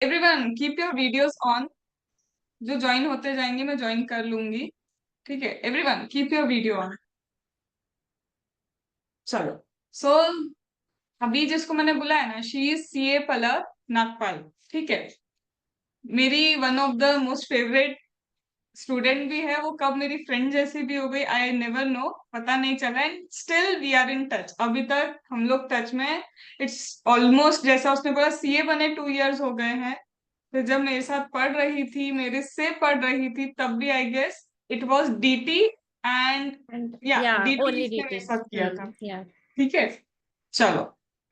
Everyone keep your videos on. जो join होते जाएंगे मैं ज्वाइन कर लूंगी। ठीक है, everyone keep your video on. चलो। सो अभी जिसको मैंने बुलाया ना, शी इज सीए पलक नागपाल। ठीक है, मेरी one of the most favourite student भी है। वो कब मेरी फ्रेंड जैसी भी हो गई, आई नेवर नो, पता नहीं चला। And still we are in touch, अभी तक हम लोग टच में हैं। इट्स ऑलमोस्ट, जैसा उसने बोला, सीए बने 2 इयर्स हो गए हैं। तो जब मेरे साथ पढ़ रही थी, मेरे से पढ़ रही थी, तब भी I guess it was DT. And And या yeah, डीटी only इसने मेरे DT. साथ किया था। Yeah. ठीक है, चलो।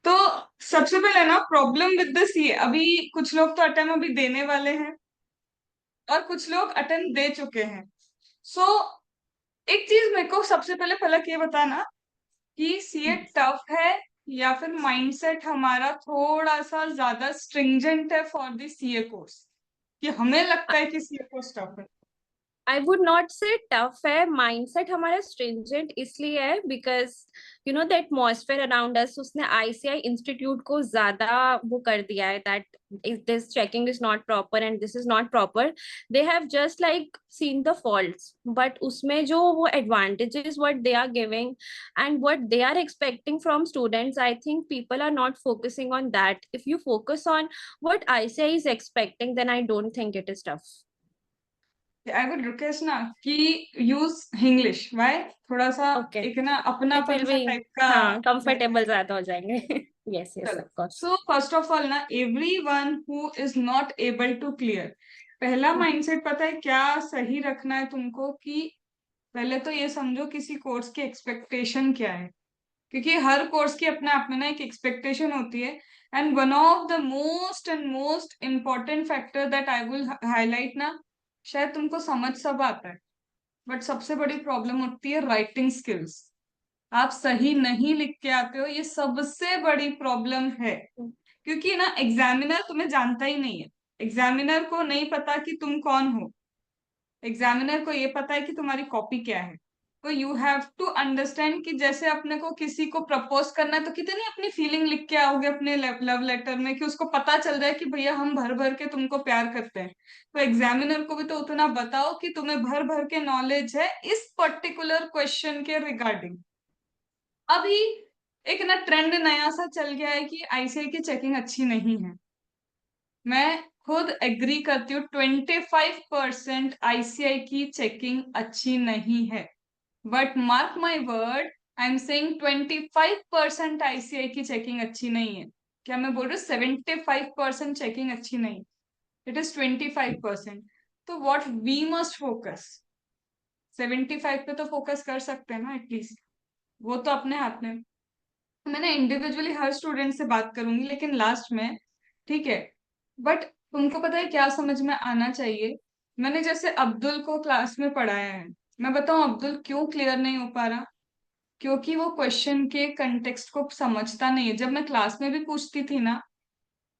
तो सबसे पहले ना, प्रॉब्लम विद द सीए, अभी कुछ लोग तो अटेम्प्ट अभी देने वाले हैं और कुछ लोग अटेम्प्ट दे चुके हैं। सो एक चीज मेरे को सबसे पहले पलक ये बताना कि सीए टफ है या फिर माइंडसेट हमारा थोड़ा सा ज्यादा स्ट्रिंजेंट है फॉर द सीए कोर्स, कि हमें लगता है कि सीए कोर्स टफ है। I would not say tough है, माइंडसेट हमारा स्ट्रिंजेंट इसलिए है because you know the atmosphere around us, उसने आईसीआई इंस्टीट्यूट को ज्यादा वो कर दिया है that this checking is not proper and this is not proper. They have just like seen the faults, but उसमें जो वो advantages what they are giving and what they are expecting from students, I think people are not focusing on that. If you focus on what ICI is expecting, then I don't think it is tough. I would request ना कि use English. Y? थोड़ा सा Okay. एक ना It will अपनापन सा be, type का हाँ, रहता comfortable है। ज्यादा हो जाएंगे. Yes, yes, चलो। of course. So first of all ना, everyone who is not able to clear, पहला माइंडसेट पता है क्या सही रखना है तुमको, कि पहले तो ये समझो किसी कोर्स की एक्सपेक्टेशन क्या है। क्योंकि हर कोर्स की अपने आप में ना एक एक्सपेक्टेशन होती है। And one of the most important factor that I will highlight ना, शायद तुमको समझ सब आता है, बट सबसे बड़ी प्रॉब्लम होती है राइटिंग स्किल्स। आप सही नहीं लिख के आते हो, ये सबसे बड़ी प्रॉब्लम है। क्योंकि ना एग्जामिनर तुम्हें जानता ही नहीं है। एग्जामिनर को नहीं पता कि तुम कौन हो। एग्जामिनर को ये पता है कि तुम्हारी कॉपी क्या है। तो यू हैव टू अंडरस्टैंड कि जैसे अपने को किसी को प्रपोज करना है, तो कितनी अपनी फीलिंग लिख के आओगे अपने लव लेटर में, कि उसको पता चल जाए कि भैया हम भर भर के तुमको प्यार करते हैं। तो एग्जामिनर को भी तो उतना बताओ कि तुम्हें भर भर के नॉलेज है इस पर्टिकुलर क्वेश्चन के रिगार्डिंग। अभी एक ना ट्रेंड नया सा चल गया है कि आईसीआई की चेकिंग अच्छी नहीं है। मैं खुद एग्री करती हूँ, 25% आईसीआई की चेकिंग अच्छी नहीं है। But mark my word, I am saying 25% ICI की चेकिंग अच्छी नहीं है। क्या मैं बोल रही हूँ 75% चेकिंग अच्छी नहीं, इट इज 25%। तो वॉट वी मस्ट फोकस, 75 पे तो फोकस कर सकते हैं ना एटलीस्ट। वो तो अपने हाथ में। मैंने इंडिविजुअली हर स्टूडेंट से बात करूंगी लेकिन लास्ट में। ठीक है, बट तुमको पता है क्या समझ में आना चाहिए। मैंने जैसे अब्दुल को क्लास में पढ़ाया है, मैं बताऊं अब्दुल क्यों क्लियर नहीं हो पा रहा? क्योंकि वो क्वेश्चन के कंटेक्स्ट को समझता नहीं है। जब मैं क्लास में भी पूछती थी ना,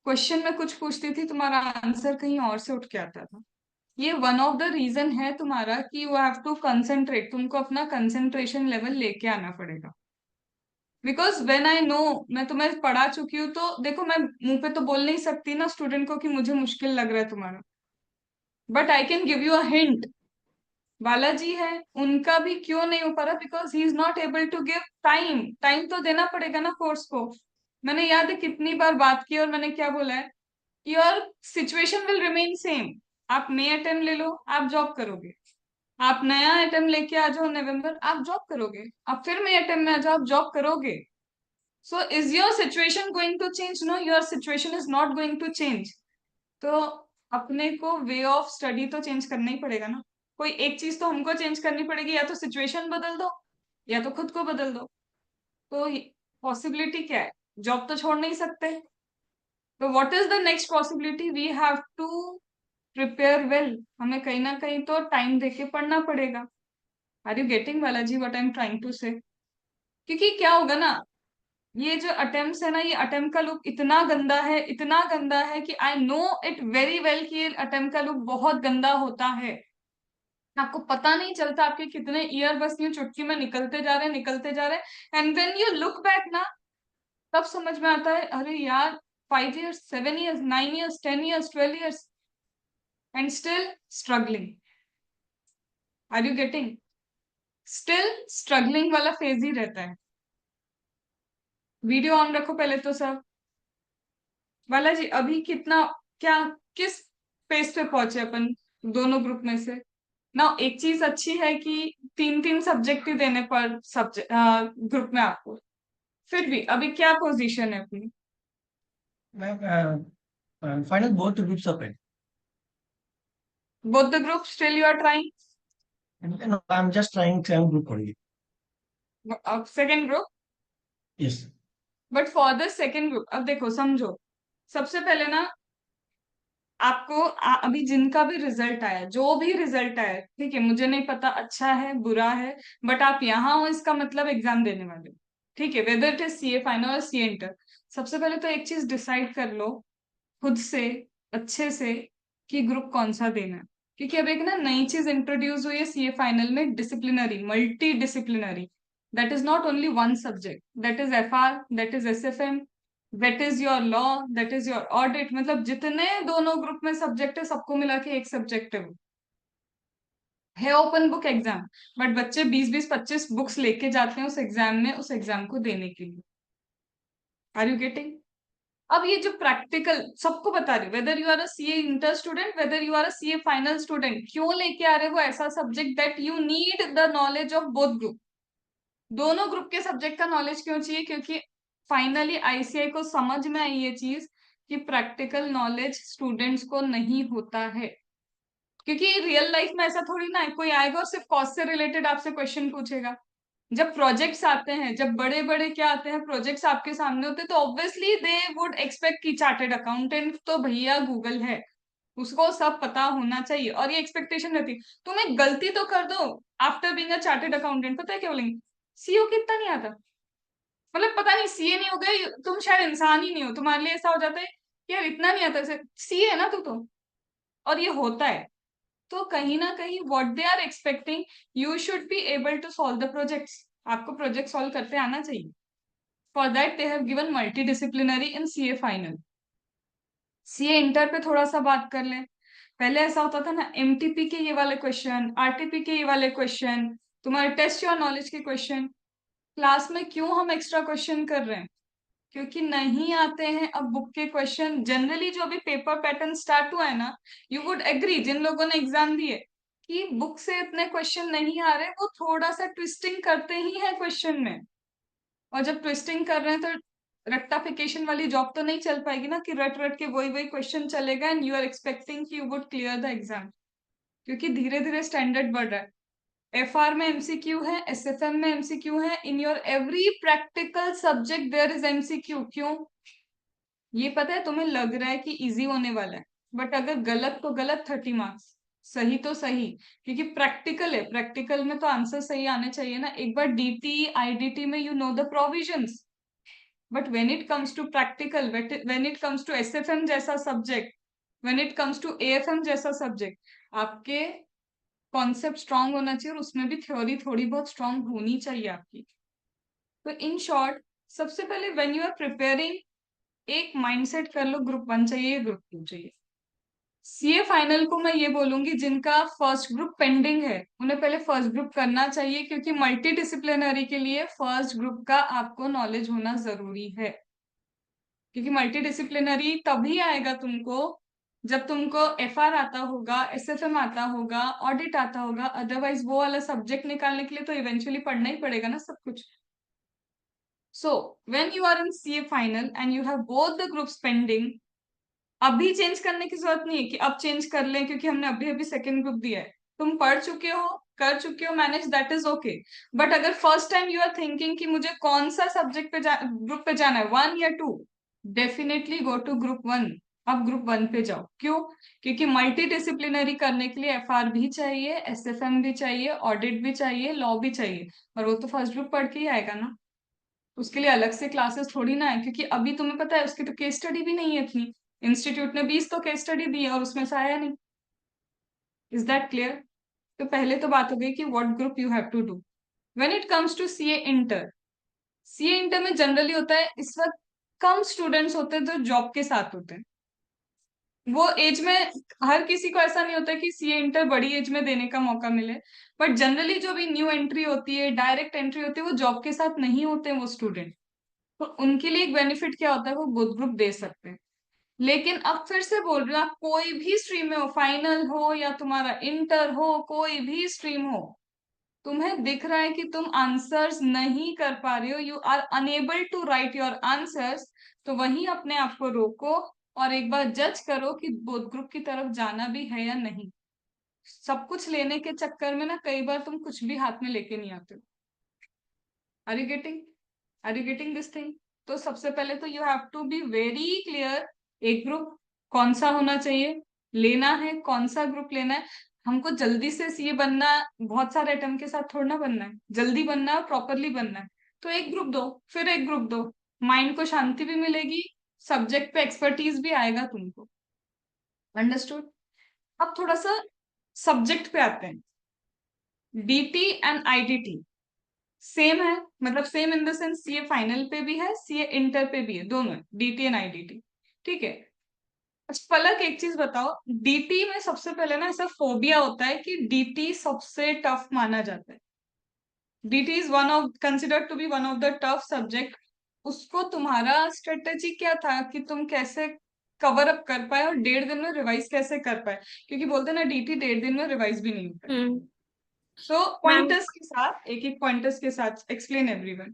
क्वेश्चन में कुछ पूछती थी, तुम्हारा आंसर कहीं और से उठ के आता था। ये वन ऑफ द रीजन है तुम्हारा कि यू हैव टू कंसेंट्रेट, तुमको अपना कंसेंट्रेशन लेवल लेके आना पड़ेगा। बिकॉज वेन आई नो, मैं तुम्हें पढ़ा चुकी हूँ, तो देखो मैं मुंह पे तो बोल नहीं सकती ना स्टूडेंट को कि मुझे मुश्किल लग रहा है तुम्हारा, but I can give you a hint. Balaji है, उनका भी क्यों नहीं हो पा रहा? Because he is not able to give time. Time तो देना पड़ेगा ना कोर्स को। मैंने याद है कितनी बार बात की और मैंने क्या बोला है, your situation will remain same. आप नए अटेम्प्ट ले लो, आप जॉब करोगे। आप नया अटेम्प्ट लेके आ जाओ नवंबर, आप जॉब करोगे। आप फिर नए अटेम्प्ट में आ जाओ, आप जॉब करोगे। So is your situation going to change? No, your situation is not going to change. तो अपने को वे ऑफ स्टडी तो चेंज करना ही पड़ेगा ना। कोई एक चीज तो हमको चेंज करनी पड़ेगी, या तो सिचुएशन बदल दो या तो खुद को बदल दो। तो पॉसिबिलिटी क्या है? जॉब तो छोड़ नहीं सकते। तो what is the next possibility? We have to prepare well. हमें कहीं ना कहीं तो टाइम देके पढ़ना पड़ेगा। Are you getting Balaji what I am trying to say? क्योंकि क्या होगा ना, ये जो अटेम्प्ट है ना, ये अटेम्प्ट का लुक इतना गंदा है, इतना गंदा है कि I know it very well कि ये अटेम्प्ट का लुक बहुत गंदा होता है। आपको पता नहीं चलता आपके कितने ईयर बस यूं चुटकी में निकलते जा रहे हैं, निकलते जा रहे हैं। And when you look back ना, तब समझ में आता है, अरे यार 5 years, 7 years, 9 years, 10 years, 12 years, and still struggling. Are you getting? Still struggling वाला फेज ही रहता है. वीडियो ऑन रखो पहले तो सब. बालाजी अभी कितना, क्या, किस पेज पे पहुंचे अपन दोनों ग्रुप में से? ना एक चीज अच्छी है कि 3 3 सब्जेक्ट ही देने पर सब्जेक्ट ग्रुप में आपको. फिर भी अभी क्या पोजीशन है अपनी? Ma'am, final both the groups are paid. Both the group still you are trying? And no, I'm just trying same group only. Second group? Yes. But for the second group अब देखो समझो. सबसे पहले ना आपको अभी जिनका भी रिजल्ट आया, जो भी रिजल्ट आया, ठीक है, मुझे नहीं पता अच्छा है बुरा है, बट आप यहाँ हो इसका मतलब एग्जाम देने वाले हो. ठीक है, weather it is CA final और सीए इंटर. सबसे पहले तो एक चीज डिसाइड कर लो खुद से अच्छे से कि ग्रुप कौन सा देना है. क्योंकि अब एक ना नई चीज इंट्रोड्यूस हुई है सीए फाइनल में, disciplinary, multi disciplinary. That is not only one subject, that is FR, that is SFM, that is your law, that is your audit. मतलब जितने दोनों ग्रुप में सब्जेक्ट है सबको मिला के एक सब्जेक्ट है वो. है ओपन बुक एग्जाम, बट बच्चे 20 20 25 बुक्स लेके जाते हैं उस एग्जाम में, उस एग्जाम को देने के लिए. Are you getting? अब ये जो प्रैक्टिकल सबको बता रही हूँ, whether you are a CA inter student, whether you are a CA final student, क्यों लेके आ रहे हो ऐसा subject that you need the knowledge of both group. दोनों ग्रुप के सब्जेक्ट का नॉलेज क्यों चाहिए? क्योंकि फाइनली आईसीआई को समझ में आई ये चीज कि प्रैक्टिकल नॉलेज स्टूडेंट्स को नहीं होता है. क्योंकि रियल लाइफ में ऐसा थोड़ी ना है कोई आएगा और सिर्फ कॉस्ट से रिलेटेड आपसे क्वेश्चन पूछेगा. जब प्रोजेक्ट्स आते हैं, जब बड़े बड़े क्या आते हैं प्रोजेक्ट्स आपके सामने होते हैं, तो ऑब्वियसली दे वुड एक्सपेक्ट कि चार्टेड अकाउंटेंट तो भैया गूगल है, उसको सब पता होना चाहिए. और ये एक्सपेक्टेशन रहती है. तुम एक गलती तो कर दो after being a chartered accountant, पता है क्या बोलेंगे? सीओ कितना नहीं आता. मतलब पता नहीं सीए नहीं हो गए तुम, शायद इंसान ही नहीं हो, तुम्हारे लिए ऐसा हो जाता है कि यार इतना नहीं आता, सीए है ना तू तो. और ये होता है. तो कहीं ना कहीं what they are expecting, you should be able to solve the projects. आपको प्रोजेक्ट सॉल्व करते आना चाहिए. For that they have given multidisciplinary in CA final. CA inter पे थोड़ा सा बात कर लें. पहले ऐसा होता था ना, एमटीपी के ये वाले क्वेश्चन, आरटीपी के ये वाले क्वेश्चन, तुम्हारे टेस्ट योर नॉलेज के क्वेश्चन. क्लास में क्यों हम एक्स्ट्रा क्वेश्चन कर रहे हैं? क्योंकि नहीं आते हैं अब बुक के क्वेश्चन. जनरली जो अभी पेपर पैटर्न स्टार्ट हुआ है ना, यू वुड एग्री जिन लोगों ने एग्जाम दिए कि बुक से इतने क्वेश्चन नहीं आ रहे, वो थोड़ा सा ट्विस्टिंग करते ही है क्वेश्चन में. और जब ट्विस्टिंग कर रहे हैं तो रेक्टाफिकेशन वाली जॉब तो नहीं चल पाएगी ना, कि रट रट के वही वही क्वेश्चन चलेगा एंड यू आर एक्सपेक्टिंग कि you would clear the exam. क्योंकि धीरे धीरे स्टैंडर्ड बढ़ रहा है. एफआर में एमसीक्यू है, एसएफएम में एमसीक्यू है, in your every practical subject there is MCQ. क्यों? ये पता है तुम्हें लग रहा है कि इजी होने वाला है, बट अगर गलत तो गलत 30 मार्क्स, सही तो सही. क्योंकि प्रैक्टिकल है, प्रैक्टिकल में तो आंसर सही आने चाहिए ना. एक बार डीटी आईडीटी में you know the provisions, but when it comes to practical, when it comes to SFM जैसा subject, when it comes to AFM जैसा सब्जेक्ट, आपके कॉन्सेप्ट स्ट्रांग होना चाहिए और उसमें भी थ्योरी थोड़ी बहुत स्ट्रांग होनी चाहिए आपकी. तो इन शॉर्ट, सबसे पहले व्हेन यू आर प्रिपेयरिंग, एक माइंडसेट कर लो ग्रुप 1 चाहिए, ग्रुप 2 चाहिए. सीए फाइनल को मैं ये बोलूंगी जिनका फर्स्ट ग्रुप पेंडिंग है उन्हें पहले फर्स्ट ग्रुप करना चाहिए. क्योंकि मल्टी डिसिप्लिनरी के लिए फर्स्ट ग्रुप का आपको नॉलेज होना जरूरी है. क्योंकि मल्टी डिसिप्लिनरी तभी आएगा तुमको जब तुमको एफआर आता होगा, एसएफएम आता होगा, ऑडिट आता होगा. अदरवाइज वो वाला सब्जेक्ट निकालने के लिए तो इवेंचुअली पढ़ना ही पड़ेगा ना सब कुछ. So when you are in CA final and you have both the groups pending, अभी चेंज करने की जरूरत नहीं है कि अब चेंज कर लें क्योंकि हमने अभी अभी सेकंड ग्रुप दिया है. तुम पढ़ चुके हो, कर चुके हो manage, that is okay. But अगर first time you are thinking कि मुझे कौन सा सब्जेक्ट पे ग्रुप पे जाना है, 1 या 2, डेफिनेटली गो टू ग्रुप 1. अब ग्रुप 1 पे जाओ. क्यों? क्योंकि मल्टी डिसिप्लिनरी करने के लिए एफआर भी चाहिए, एसएफएम भी चाहिए, ऑडिट भी चाहिए, लॉ भी चाहिए. और वो तो फर्स्ट ग्रुप पढ़ के ही आएगा ना, उसके लिए अलग से क्लासेस थोड़ी ना है. क्योंकि अभी तुम्हें पता है उसकी तो केस स्टडी भी नहीं है इतनी. इंस्टीट्यूट ने 20 तो केस स्टडी दी है और उसमें से आया नहीं. Is that clear? तो पहले तो बात हो गई कि what group you have to do. When it comes to CA inter, CA inter में जनरली होता है इस वक्त कम स्टूडेंट्स होते हैं जो जॉब के साथ होते हैं। वो एज में हर किसी को ऐसा नहीं होता कि सीए इंटर बड़ी एज में देने का मौका मिले, बट जनरली जो भी न्यू एंट्री होती है, डायरेक्ट एंट्री होती है, वो जॉब के साथ नहीं होते हैं वो स्टूडेंट। तो उनके लिए एक बेनिफिट क्या होता है, वो बोथ ग्रुप दे सकते हैं। लेकिन अब फिर से बोल रही हूँ, आप कोई भी स्ट्रीम में हो, फाइनल हो या तुम्हारा इंटर हो, कोई भी स्ट्रीम हो, तुम्हें दिख रहा है कि तुम आंसर्स नहीं कर पा रहे हो, you are unable to write your answers, तो वहीं अपने आप को रोको और एक बार जज करो कि बोथ ग्रुप की तरफ जाना भी है या नहीं। सब कुछ लेने के चक्कर में ना कई बार तुम कुछ भी हाथ में लेके नहीं आते हो। Are you getting, are you getting this thing? तो सबसे पहले तो you have to be very clear, एक ग्रुप कौन सा होना चाहिए, लेना है कौन सा ग्रुप लेना है। हमको जल्दी से सीए बनना है, बहुत सारे अटेम्प्ट के साथ थोड़ा ना बनना है, जल्दी बनना है, प्रॉपरली बनना है। तो एक ग्रुप दो, फिर एक ग्रुप दो, माइंड को शांति भी मिलेगी, सब्जेक्ट पे एक्सपर्टीज भी आएगा तुमको। अंडरस्टूड? अब थोड़ा सा सब्जेक्ट पे आते हैं। डीटी एंड आईडीटी सेम है, मतलब same in the sense CA final पे भी है, सीए इंटर पे भी है, दोनों है, डीटी एंड आईडीटी। ठीक है। अच्छा पलक एक चीज बताओ, डीटी में सबसे पहले ना ऐसा फोबिया होता है कि डीटी सबसे टफ माना जाता है। DT is one of considered to be one of the tough subject. उसको तुम्हारा स्ट्रेटेजी क्या था कि तुम कैसे कवर अप कर पाए और 1.5 दिन में रिवाइज कैसे कर पाए? क्योंकि बोलते हैं ना डीटी 1.5 दिन में रिवाइज भी नहीं होता है। तो मैम, पॉइंटर्स के साथ, एक एक पॉइंटर्स के साथ explain everyone.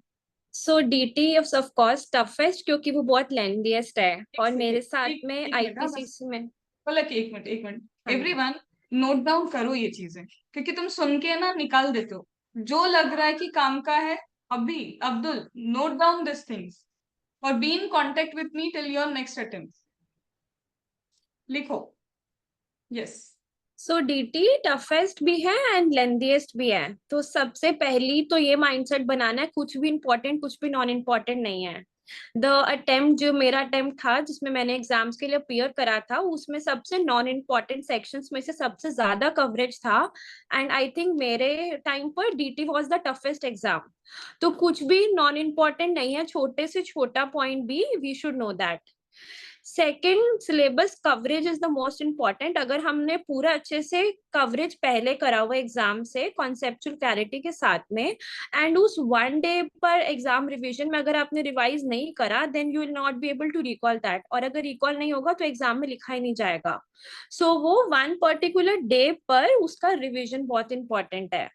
So DT of course toughest क्योंकि वो बहुत लेंथीएस्ट है, एक और सेकेंड, मेरे साथ एक में एक मिनट, हाँ बस, आईपीसीसी में। पलक एक मिनट, एक मिनट। हाँ जी। एवरीवन नोट डाउन करो ये चीजें, क्योंकि तुम सुन के ना निकाल देते हो जो लग रहा है कि काम का है। अभी Abdul, note down this things और be in contact with me till your next attempt. लिखो। यस। सो डीटी टफेस्ट भी है एंड लेंथीएस्ट भी है। तो सबसे पहली तो ये माइंडसेट बनाना है, कुछ भी इंपॉर्टेंट कुछ भी नॉन इम्पॉर्टेंट नहीं है। द अटेम्प्ट जो मेरा अटेम्प्ट था जिसमें मैंने एग्जाम्स के लिए अपीयर करा था, उसमें सबसे नॉन इम्पॉर्टेंट सेक्शंस में से सबसे ज्यादा कवरेज था। एंड आई थिंक मेरे टाइम पर DT was the toughest exam. तो कुछ भी नॉन इम्पॉर्टेंट नहीं है, छोटे से छोटा पॉइंट भी we should know that. Second, syllabus coverage is the most important. अगर हमने पूरा अच्छे से कवरेज पहले करा हुआ एग्जाम से कॉन्सेप्चुअल क्लैरिटी के साथ में, एंड उस वन डे पर एग्जाम रिवीजन में अगर आपने रिवाइज नहीं करा, then you will not be able to recall that, और अगर रिकॉल नहीं होगा तो एग्जाम में लिखा ही नहीं जाएगा। सो वो वन पर्टिकुलर डे पर उसका रिविजन बहुत इंपॉर्टेंट है।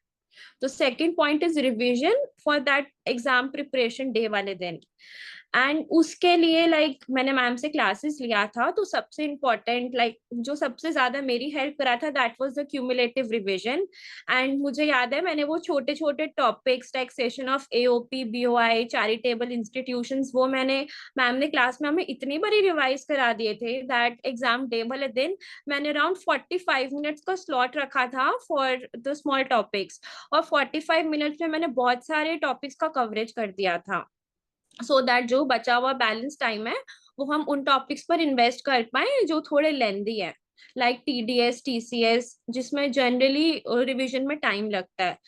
तो second point is revision for that exam preparation day वाले दिन। एंड उसके लिए मैंने मैम से क्लासेस लिया था, तो सबसे इम्पोर्टेंट जो सबसे ज्यादा मेरी हेल्प करा था that was the cumulative revision. And मुझे याद है मैंने वो छोटे छोटे topics, taxation of AOP, BOI, charitable institutions, वो मैंने मैम ने क्लास में हमें इतनी बारी रिवाइज करा दिए थे दैट एग्जाम डे वाले दिन मैंने अराउंड 45 मिनट्स का स्लॉट रखा था फॉर द स्मॉल टॉपिक्स, और 45 मिनट्स में मैंने बहुत सारे टॉपिक्स का कवरेज कर दिया था, सो दैट जो बचा हुआ बैलेंस टाइम है वो हम उन टॉपिक्स पर इन्वेस्ट कर पाए जो थोड़े लेंदी है, लाइक टीडीएस, टीसीएस, जिसमें जनरली रिवीजन में टाइम लगता है।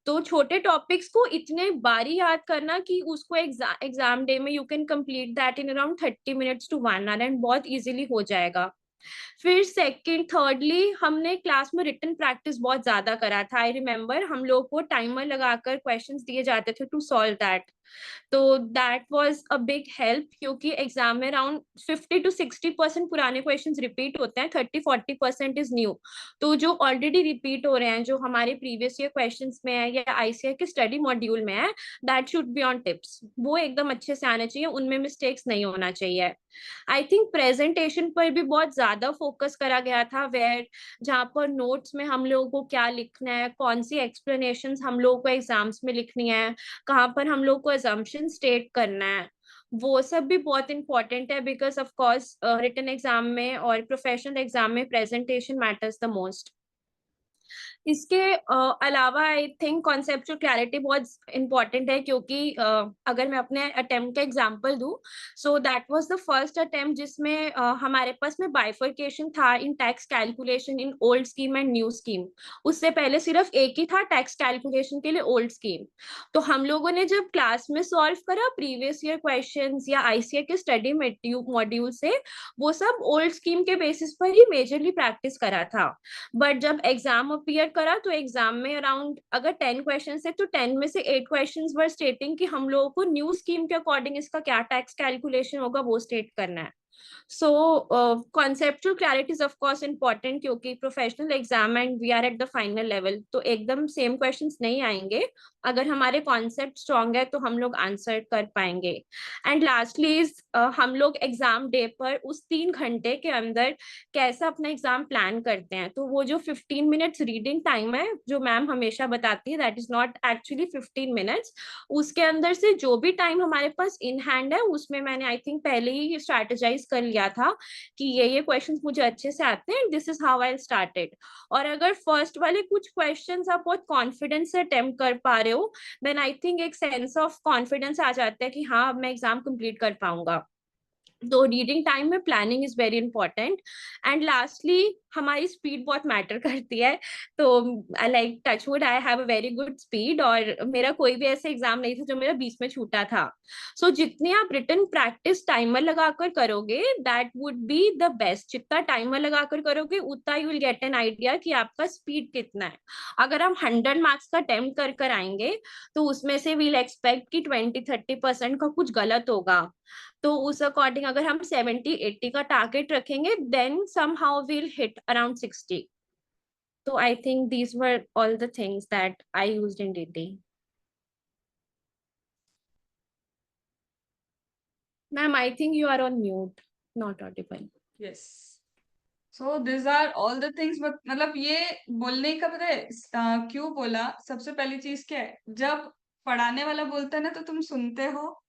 तो छोटे टॉपिक्स को इतने बारी याद करना कि उसको एग्जाम डे में you can complete that in around 30 minutes to 1 hour, and बहुत इजीली हो जाएगा। फिर सेकंड, थर्डली, हमने क्लास में रिटन प्रैक्टिस बहुत ज्यादा करा था। आई रिमेम्बर हम लोग को टाइमर लगाकर क्वेश्चंस दिए जाते थे टू सॉल्व दैट। तो that was a big help, क्योंकि एग्जाम में अराउंड 50 to 60% पुराने क्वेश्चंस रिपीट होते हैं, 30-40% इज न्यू। तो जो ऑलरेडी रिपीट हो रहे हैं, जो हमारे प्रीवियस ईयर क्वेश्चंस में है या आईसीआई के स्टडी मॉड्यूल में है, that should be on tips, वो एकदम अच्छे से आने चाहिए, उनमें मिस्टेक्स नहीं होना चाहिए। आई थिंक प्रेजेंटेशन पर भी बहुत ज्यादा फोकस करा गया था, वेयर जहाँ पर नोट्स में हम लोगों को क्या लिखना है, कौन सी एक्सप्लेनेशंस हम लोगों को एग्जाम्स में लिखनी है, कहाँ पर हम लोग को assumption स्टेट करना है, वो सब भी बहुत इंपॉर्टेंट है। Because of course written exam में और प्रोफेशनल एग्जाम में प्रेजेंटेशन मैटर्स द मोस्ट। इसके अलावा आई थिंक कॉन्सेप्चुअल क्लैरिटी बहुत इंपॉर्टेंट है, क्योंकि अगर मैं अपने अटेम्प्ट का एग्जांपल दूं, so that was the first attempt जिसमें हमारे पास में बाइफरकेशन था in tax calculation in old scheme and new scheme. उससे पहले सिर्फ एक ही था टैक्स कैलकुलेशन के लिए, ओल्ड स्कीम। तो हम लोगों ने जब क्लास में सॉल्व करा प्रीवियस ईयर क्वेश्चंस या आईसीए के स्टडी मॉड्यूल से, वो सब ओल्ड स्कीम के बेसिस पर ही मेजरली प्रैक्टिस करा था। बट जब एग्जाम अपीयर करा तो एग्जाम में अराउंड अगर 10 क्वेश्चन है तो 10 में से 8 क्वेश्चंस वर स्टेटिंग कि हम लोगों को न्यू स्कीम के अकॉर्डिंग इसका क्या टैक्स कैलकुलेशन होगा वो स्टेट करना है। So conceptual clarity is of course important, क्योंकि professional exam and we are at the final level, तो एकदम सेम क्वेश्चंस नहीं आएंगे। अगर हमारे कॉन्सेप्ट स्ट्रॉन्ग है तो हम लोग आंसर कर पाएंगे। एंड लास्टली हम लोग एग्जाम डे पर उस 3 घंटे के अंदर कैसा अपना एग्जाम प्लान करते हैं। तो वो जो 15 मिनट्स रीडिंग टाइम है जो मैम हमेशा बताती है, that is not actually 15 minutes. उसके अंदर से जो भी टाइम हमारे पास इन हैंड है उसमें मैंने आई थिंक पहले ही स्ट्रैटेजाइज कर लिया था कि ये क्वेश्चंस मुझे अच्छे से आते हैं, this is how I started. और अगर फर्स्ट वाले कुछ क्वेश्चंस आप बहुत कॉन्फिडेंस से अटेम्प्ट कर पा रहे हो, देन आई थिंक एक सेंस ऑफ कॉन्फिडेंस आ जाता है कि हाँ अब मैं एग्जाम कंप्लीट कर पाऊंगा। तो रीडिंग टाइम में planning is very important. And lastly हमारी स्पीड बहुत मैटर करती है। तो like touch wood I have a very good speed, और मेरा कोई भी ऐसे एग्जाम नहीं था जो मेरा बीच में छूटा था। सो जितनी आप रिटन प्रैक्टिस टाइमर लगाकर करोगे that would be the best. जितना टाइमर लगाकर करोगे उतना you will get an idea कि आपका स्पीड कितना है। अगर हम 100 मार्क्स का अटेम्प्ट कर कर आएंगे तो उसमें से वील एक्सपेक्ट कि 20-30% का कुछ गलत होगा। तो उस अकॉर्डिंग अगर हम 70-80 का टारगेट रखेंगे then somehow will hit around 60। तो I think these were all the things that I used in DD. Ma'am I think you are on mute, not audible. Yes, so this are all the things. But मतलब ये बोलने का पता है क्यों बोला? सबसे पहली चीज क्या है, जब पढ़ाने वाला बोलता है ना तो तुम सुनते हो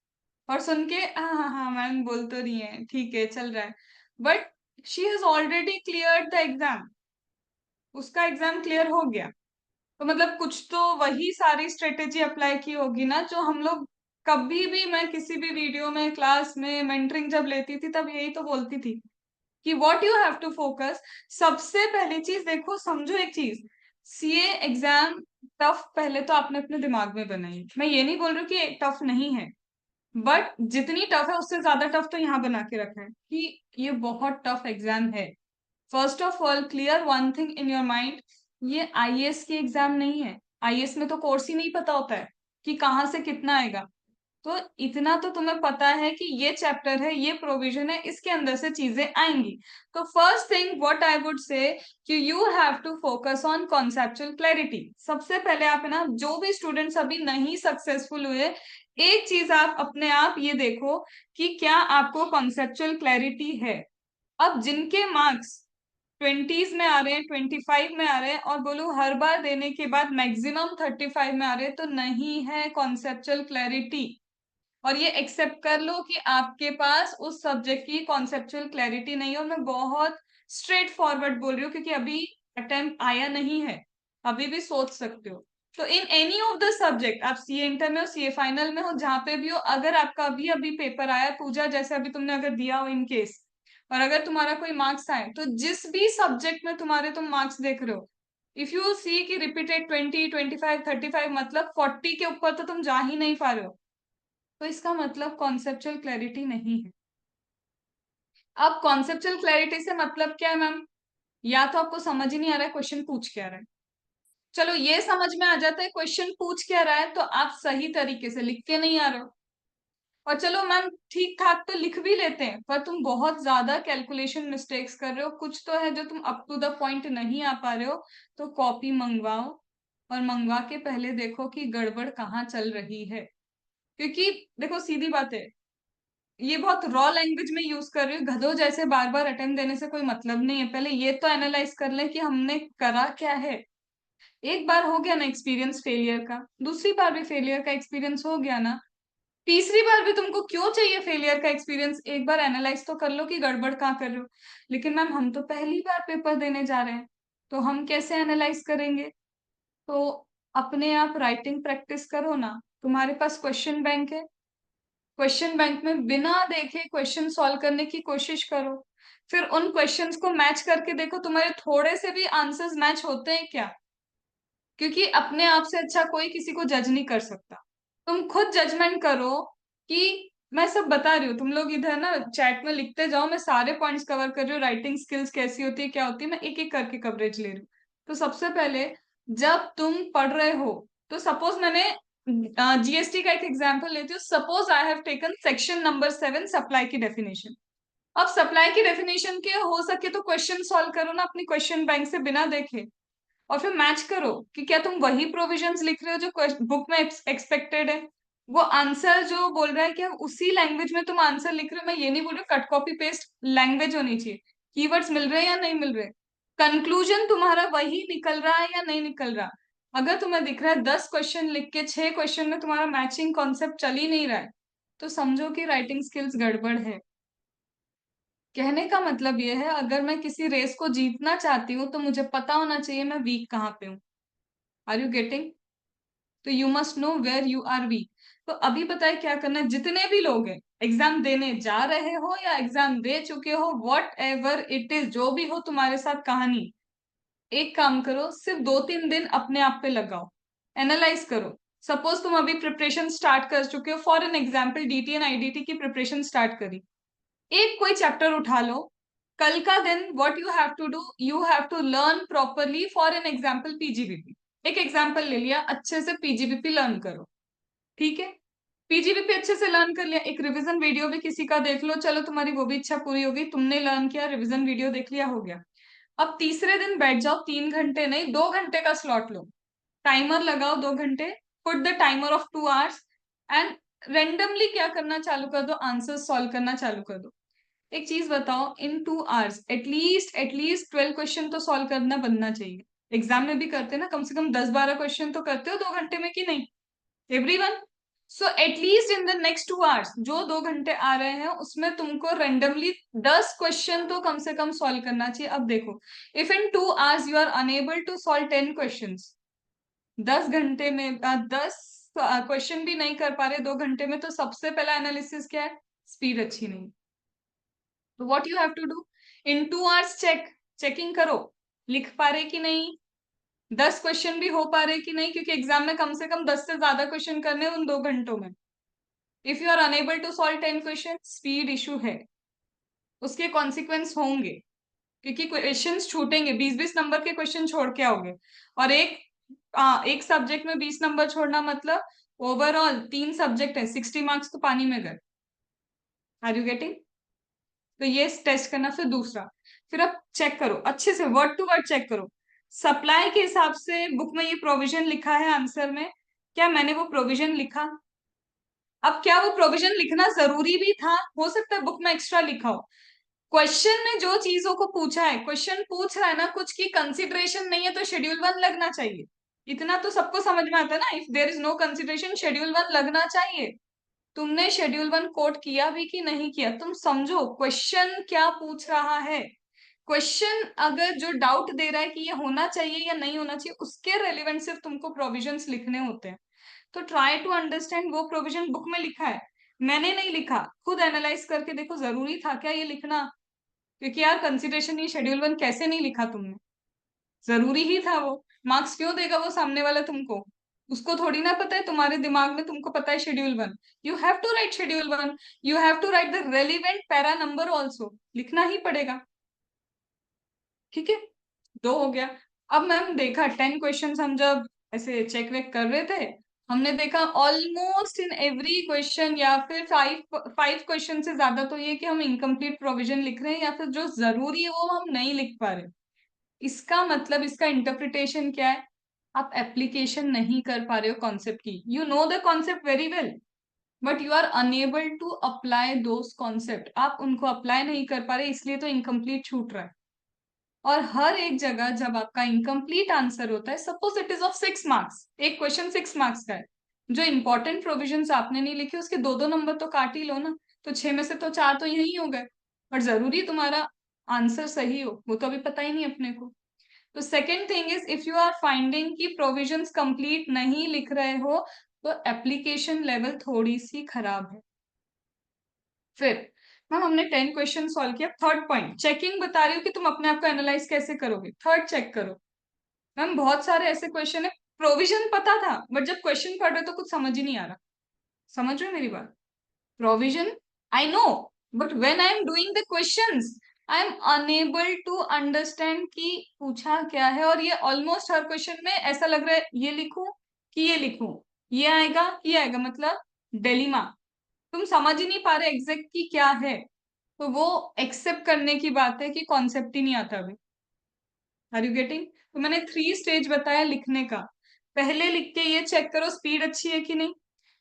और सुन के हाँ हाँ हाँ मैम बोल तो रही है, ठीक है चल रहा है। But she has already cleared the exam, उसका एग्जाम क्लियर हो गया। तो मतलब कुछ तो वही सारी स्ट्रेटेजी अप्लाई की होगी ना जो हम लोग कभी भी, मैं किसी भी वीडियो में क्लास में मेंटरिंग जब लेती थी तब यही तो बोलती थी कि what you have to focus. सबसे पहली चीज देखो, समझो एक चीज, सीए एग्जाम टफ पहले तो आपने अपने दिमाग में बनाई। मैं ये नहीं बोल रही हूँ कि टफ नहीं है, बट जितनी टफ है उससे ज्यादा टफ तो यहाँ बना के रखा है कि ये बहुत टफ एग्जाम है। First of all clear one thing in your mind, ये आईएएस की एग्जाम नहीं है। आईएएस में तो कोर्स ही नहीं पता होता है कि कहाँ से कितना आएगा। तो इतना तो तुम्हें पता है कि ये चैप्टर है, ये प्रोविजन है, इसके अंदर से चीजें आएंगी। तो first thing what I would say कि you have to focus on conceptual clarity. सबसे पहले आप है ना, जो भी स्टूडेंट्स अभी नहीं सक्सेसफुल हुए, एक चीज आप अपने आप ये देखो कि क्या आपको कॉन्सेप्चुअल क्लैरिटी है। अब जिनके मार्क्स 20s में आ रहे हैं, 25 में आ रहे हैं, और बोलूं हर बार देने के बाद मैक्सिमम 35 में आ रहे हैं, तो नहीं है कॉन्सेप्चुअल क्लैरिटी। और ये एक्सेप्ट कर लो कि आपके पास उस सब्जेक्ट की कॉन्सेप्चुअल क्लैरिटी नहीं है। और मैं बहुत स्ट्रेट फॉरवर्ड बोल रही हूँ क्योंकि अभी अटेम्प्ट आया नहीं है, अभी भी सोच सकते हो। तो in any of the subject, आप सीए इंटर में हो, सीए फाइनल में हो, जहां पे भी हो, अगर आपका अभी अभी पेपर आया पूजा, जैसे अभी तुमने अगर दिया हो इन केस, और अगर तुम्हारा कोई मार्क्स आए, तो जिस भी सब्जेक्ट में तुम्हारे तुम मार्क्स देख रहे हो, इफ यू सी की रिपीटेड 20, 25, 35, मतलब 40 के ऊपर तो तुम जा ही नहीं पा रहे हो, तो इसका मतलब कॉन्सेप्चुअल क्लैरिटी नहीं है। अब कॉन्सेप्चुअल क्लैरिटी से मतलब क्या है मैम? या तो आपको समझ ही नहीं आ रहा है क्वेश्चन पूछ क्या रहा है। चलो ये समझ में आ जाता है क्वेश्चन पूछ क्या रहा है, तो आप सही तरीके से लिख के नहीं आ रहे हो। और चलो मैम ठीक ठाक तो लिख भी लेते हैं, पर तुम बहुत ज्यादा कैलकुलेशन मिस्टेक्स कर रहे हो, कुछ तो है जो तुम अप टू द पॉइंट नहीं आ पा रहे हो। तो कॉपी मंगवाओ, और मंगवा के पहले देखो कि गड़बड़ कहाँ चल रही है। क्योंकि देखो सीधी बात है, ये बहुत रॉ लैंग्वेज में यूज कर रही हूँ, गधों जैसे बार बार अटेम्प्ट देने से कोई मतलब नहीं है। पहले ये तो एनालाइज कर ले कि हमने करा क्या है। एक बार हो गया ना एक्सपीरियंस फेलियर का, दूसरी बार भी फेलियर का एक्सपीरियंस हो गया ना, तीसरी बार भी तुमको क्यों चाहिए फेलियर का एक्सपीरियंस? एक बार एनालाइज तो कर लो कि गड़बड़ कहाँ कर रहे हो। लेकिन मैम हम तो पहली बार पेपर देने जा रहे हैं, तो हम कैसे एनालाइज करेंगे? तो अपने आप राइटिंग प्रैक्टिस करो ना। तुम्हारे पास क्वेश्चन बैंक है, क्वेश्चन बैंक में बिना देखे क्वेश्चन सॉल्व करने की कोशिश करो। फिर उन क्वेश्चंस को मैच करके देखो तुम्हारे थोड़े से भी आंसर्स मैच होते हैं क्या, क्योंकि अपने आप से अच्छा कोई किसी को जज नहीं कर सकता। तुम खुद जजमेंट करो कि मैं सब बता रही हूँ, तुम लोग इधर ना चैट में लिखते जाओ, मैं सारे पॉइंट्स कवर कर रही हूँ, राइटिंग स्किल्स कैसी होती है क्या होती है, मैं एक एक करके कवरेज ले रही हूँ। तो सबसे पहले जब तुम पढ़ रहे हो, तो सपोज मैंने जीएसटी का एक एग्जाम्पल लेती हूँ। Suppose I have taken section number 7 supply की डेफिनेशन। अब सप्लाई की डेफिनेशन के हो सके तो क्वेश्चन सॉल्व करो ना अपनी क्वेश्चन बैंक से बिना देखे, और फिर मैच करो कि क्या तुम वही प्रोविजंस लिख रहे हो जो बुक में एक्सपेक्टेड है। वो आंसर जो बोल रहा है कि उसी लैंग्वेज में तुम आंसर लिख रहे हो। मैं ये नहीं बोल रही कट कॉपी पेस्ट लैंग्वेज होनी चाहिए, कीवर्ड्स मिल रहे हैं या नहीं मिल रहे, कंक्लूजन तुम्हारा वही निकल रहा है या नहीं निकल रहा। अगर तुम्हें दिख रहा है 10 क्वेश्चन लिख के 6 क्वेश्चन में तुम्हारा मैचिंग कॉन्सेप्ट चल ही नहीं रहा है, तो समझो कि राइटिंग स्किल्स गड़बड़ है। कहने का मतलब ये है, अगर मैं किसी रेस को जीतना चाहती हूँ तो मुझे पता होना चाहिए मैं वीक कहाँ पे हूँ। Are you getting? तो you must know where you are weak. तो अभी बताए क्या करना है। जितने भी लोग हैं, एग्जाम देने जा रहे हो या एग्जाम दे चुके हो, वॉट एवर इट इज, जो भी हो तुम्हारे साथ कहानी, एक काम करो, सिर्फ 2-3 दिन अपने आप पे लगाओ, एनालाइज करो। सपोज तुम अभी प्रिपरेशन स्टार्ट कर चुके हो, for an example DT and IDT की प्रिपरेशन स्टार्ट करी, एक कोई चैप्टर उठा लो। कल का दिन what you have to do, you have to learn properly. For an example PGBP, एक एग्जाम्पल ले लिया, अच्छे से पीजीबीपी लर्न करो। ठीक है, पीजीबीपी अच्छे से लर्न कर लिया, एक रिवीजन वीडियो भी किसी का देख लो, चलो तुम्हारी वो भी इच्छा पूरी होगी, तुमने लर्न किया, रिवीजन वीडियो देख लिया, हो गया। अब तीसरे दिन बैठ जाओ, 3 घंटे नहीं 2 घंटे का स्लॉट लो, टाइमर लगाओ 2 घंटे, put the timer of 2 hours, and randomly क्या करना चालू कर दो, आंसर सॉल्व करना चालू कर दो। एक चीज बताओ, इन 2 आवर्स एटलीस्ट 12 क्वेश्चन तो सॉल्व करना बनना चाहिए। एग्जाम में भी करते हैं ना, कम से कम 10-12 क्वेश्चन तो करते हो 2 घंटे में कि नहीं, everyone? So at least in the next 2 hours, जो 2 घंटे आ रहे हैं उसमें तुमको रेंडमली 10 क्वेश्चन तो कम से कम सॉल्व करना चाहिए। अब देखो, if in 2 hours you are unable to solve 10 question, 10 घंटे में 10 क्वेश्चन भी नहीं कर पा रहे 2 घंटे में, तो सबसे पहला एनालिसिस क्या है, स्पीड अच्छी नहीं। तो what you have to do, in 2 hours checking करो, लिख पा रहे कि नहीं, 10 क्वेश्चन भी हो पा रहे कि नहीं, क्योंकि एग्जाम में कम से कम 10 से ज्यादा क्वेश्चन करने उन 2 घंटों में। If you are unable to solve 10 question, speed issue है, उसके कॉन्सिक्वेंस होंगे, क्योंकि क्वेश्चन छूटेंगे, 20-20 नंबर के क्वेश्चन छोड़ के आओगे। और एक सब्जेक्ट में 20 नंबर छोड़ना मतलब ओवरऑल 3 सब्जेक्ट है, 60 मार्क्स तो पानी में गए। Are you getting? तो ये टेस्ट करना। फिर दूसरा, फिर आप चेक करो अच्छे से, वर्ड टू वर्ड चेक करो, सप्लाई के हिसाब से बुक में ये प्रोविजन लिखा है आंसर में, क्या मैंने वो प्रोविजन लिखा? अब क्या वो प्रोविजन लिखना जरूरी भी था? हो सकता है बुक में एक्स्ट्रा लिखा हो। क्वेश्चन में जो चीजों को पूछा है, क्वेश्चन पूछ रहा है ना, कुछ की कंसिडरेशन नहीं है तो शेड्यूल 1 लगना चाहिए। इतना तो सबको समझ में आता है ना, if there is no consideration schedule 1 लगना चाहिए। तुमने शेड्यूल 1 कोट किया भी कि नहीं किया, तुम समझो क्वेश्चन क्या पूछ रहा है। क्वेश्चन अगर जो डाउट दे रहा है कि ये होना चाहिए या नहीं होना चाहिए, उसके रेलिवेंट सिर्फ तुमको प्रोविजंस लिखने होते हैं। तो ट्राई टू अंडरस्टैंड वो प्रोविजन बुक में लिखा है, मैंने नहीं लिखा, खुद एनालाइज करके देखो जरूरी था क्या ये लिखना। क्योंकि यार कंसिडरेशन ये शेड्यूल 1 कैसे नहीं लिखा तुमने, जरूरी ही था वो। मार्क्स क्यों देगा वो सामने वाला तुमको, उसको थोड़ी ना पता है तुम्हारे दिमाग में, तुमको पता है schedule 1, you have to write schedule 1, you have to write the relevant para number also, लिखना ही पड़ेगा। ठीक है, 2 हो गया। अब मैम देखा 10 क्वेश्चन हम जब ऐसे चेक वेक कर रहे थे, हमने देखा ऑलमोस्ट इन एवरी क्वेश्चन, या फिर 5 क्वेश्चन से ज्यादा तो ये कि हम इनकम्प्लीट प्रोविजन लिख रहे हैं, या फिर जो जरूरी है वो हम नहीं लिख पा रहे। इसका मतलब, इसका इंटरप्रिटेशन क्या है, आप एप्लीकेशन नहीं कर पा रहे हो कॉन्सेप्ट की। You know the concept very well, but you are unable to apply those concept, आप उनको अप्लाई नहीं कर पा रहे, इसलिए तो इनकम्प्लीट छूट रहा है। और हर एक जगह जब आपका इनकम्प्लीट आंसर होता है, suppose it is of 6 marks, एक क्वेश्चन 6 मार्क्स का है, जो इंपॉर्टेंट प्रोविजंस आपने नहीं लिखे उसके 2-2 नंबर तो काट ही लो ना, तो 6 में से तो 4 तो यही हो गए। और जरूरी तुम्हारा आंसर सही हो, वो तो अभी पता ही नहीं अपने को। तो second thing is if you are finding कि प्रोविजंस कंप्लीट नहीं लिख रहे हो तो एप्लीकेशन लेवल थोड़ी सी खराब है। फिर मैम हमने 10 क्वेश्चन सॉल्व किया। थर्ड पॉइंट चेकिंग बता रही हूँ कि तुम अपने आप को एनालाइज कैसे करोगे। थर्ड चेक करो। मैम बहुत सारे ऐसे क्वेश्चन है प्रोविजन पता था बट जब क्वेश्चन पढ़ रहे तो कुछ समझ ही नहीं आ रहा। समझ रहे हो मेरी बात? Provision I know but when I am doing the questions I am unable to understand कि पूछा क्या है। और ये ऑलमोस्ट हर क्वेश्चन में ऐसा लग रहा है ये लिखूं कि ये लिखूं, ये आएगा ये आएगा, मतलब डेलिमा। तुम समझ ही नहीं पा रहे एग्जैक्ट की क्या है। तो वो एक्सेप्ट करने की बात है कि कॉन्सेप्ट ही नहीं आता अभी। Are you getting? तो मैंने 3 स्टेज बताया लिखने का। पहले लिख के ये चेक करो स्पीड अच्छी है कि नहीं।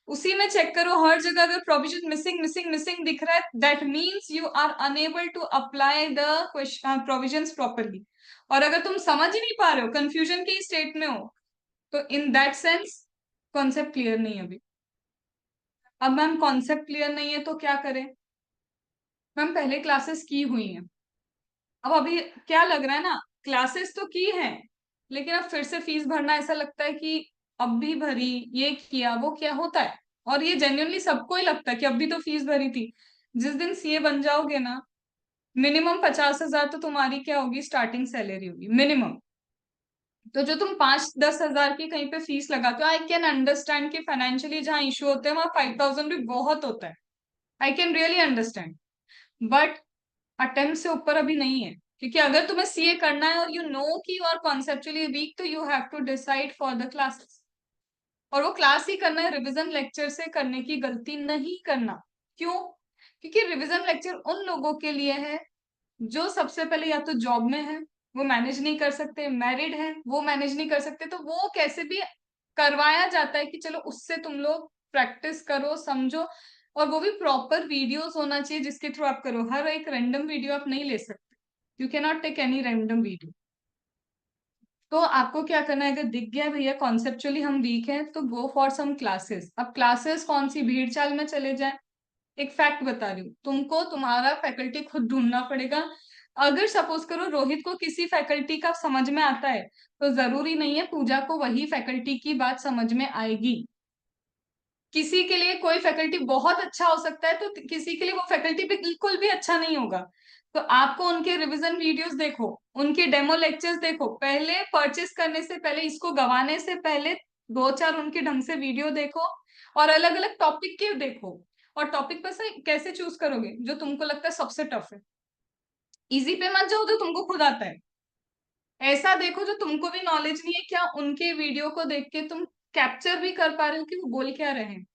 उसी में चेक करो हर जगह अगर प्रोविजन मिसिंग मिसिंग मिसिंग दिख रहा है that means you are unable to apply the question provisions properly. और अगर तुम समझ ही नहीं पा रहे हो कंफ्यूजन के स्टेट में हो तो in that sense concept clear नहीं है अभी। अब मैम कॉन्सेप्ट क्लियर नहीं है तो क्या करें? मैम पहले क्लासेस की हुई हैं। अब अभी क्या लग रहा है ना क्लासेस तो की हैं लेकिन अब फिर से फीस भरना ऐसा लगता है कि अब भी भरी, ये किया वो क्या होता है। और ये जेन्युइनली सबको ही लगता है कि अब भी तो फीस भरी थी। जिस दिन सीए बन जाओगे ना मिनिमम 50,000 तो तुम्हारी क्या होगी स्टार्टिंग सैलरी होगी मिनिमम। तो जो तुम 5-10 हजार की कहीं पे फीस लगाते हो आई कैन अंडरस्टैंड कि फाइनेंशियली जहाँ इशू होते हैं वहां 5,000 भी बहुत होता है। आई can really understand but attempt से ऊपर अभी नहीं है। क्योंकि अगर तुम्हें सीए करना है और यू नो कि यू आर कॉन्सेप्चुअली वीक तो you have to decide for the classes. और वो क्लास ही करना है, रिवीजन लेक्चर से करने की गलती नहीं करना। क्यों? क्योंकि रिवीजन लेक्चर उन लोगों के लिए है जो सबसे पहले या तो जॉब में है, वो मैनेज नहीं कर सकते, मैरिड है वो मैनेज नहीं कर सकते, तो वो कैसे भी करवाया जाता है कि चलो उससे तुम लोग प्रैक्टिस करो समझो। और वो भी प्रॉपर वीडियोस होना चाहिए जिसके थ्रू आप करो। हर एक रैंडम वीडियो आप नहीं ले सकते। You can not take any random video. तो आपको क्या करना है अगर दिख गया भैया कॉन्सेप्चुअली हम वीक हैं तो गो फॉर सम क्लासेस। अब क्लासेस कौन सी भीड़ चाल में चले जाए। एक फैक्ट बता रही हूँ तुमको, तुम्हारा फैकल्टी खुद ढूंढना पड़ेगा। अगर सपोज करो रोहित को किसी फैकल्टी का समझ में आता है तो जरूरी नहीं है पूजा को वही फैकल्टी की बात समझ में आएगी। किसी के लिए कोई फैकल्टी बहुत अच्छा हो सकता है तो किसी के लिए वो फैकल्टी भी बिल्कुल भी अच्छा नहीं होगा। तो आपको उनके रिवीजन वीडियोस देखो, उनके डेमो लेक्चर्स देखो, पहले परचेस करने से पहले इसको गवाने से पहले 2-4 उनके ढंग से वीडियो देखो और अलग अलग टॉपिक के देखो। और टॉपिक पर से कैसे चूज करोगे जो तुमको लगता है सबसे टफ है। इजी पे मत जाओ जो तुमको खुद आता है। ऐसा देखो जो तुमको भी नॉलेज नहीं है क्या उनके वीडियो को देख के तुम कैप्चर भी कर पा रहे हो कि वो बोल क्या रहे हैं।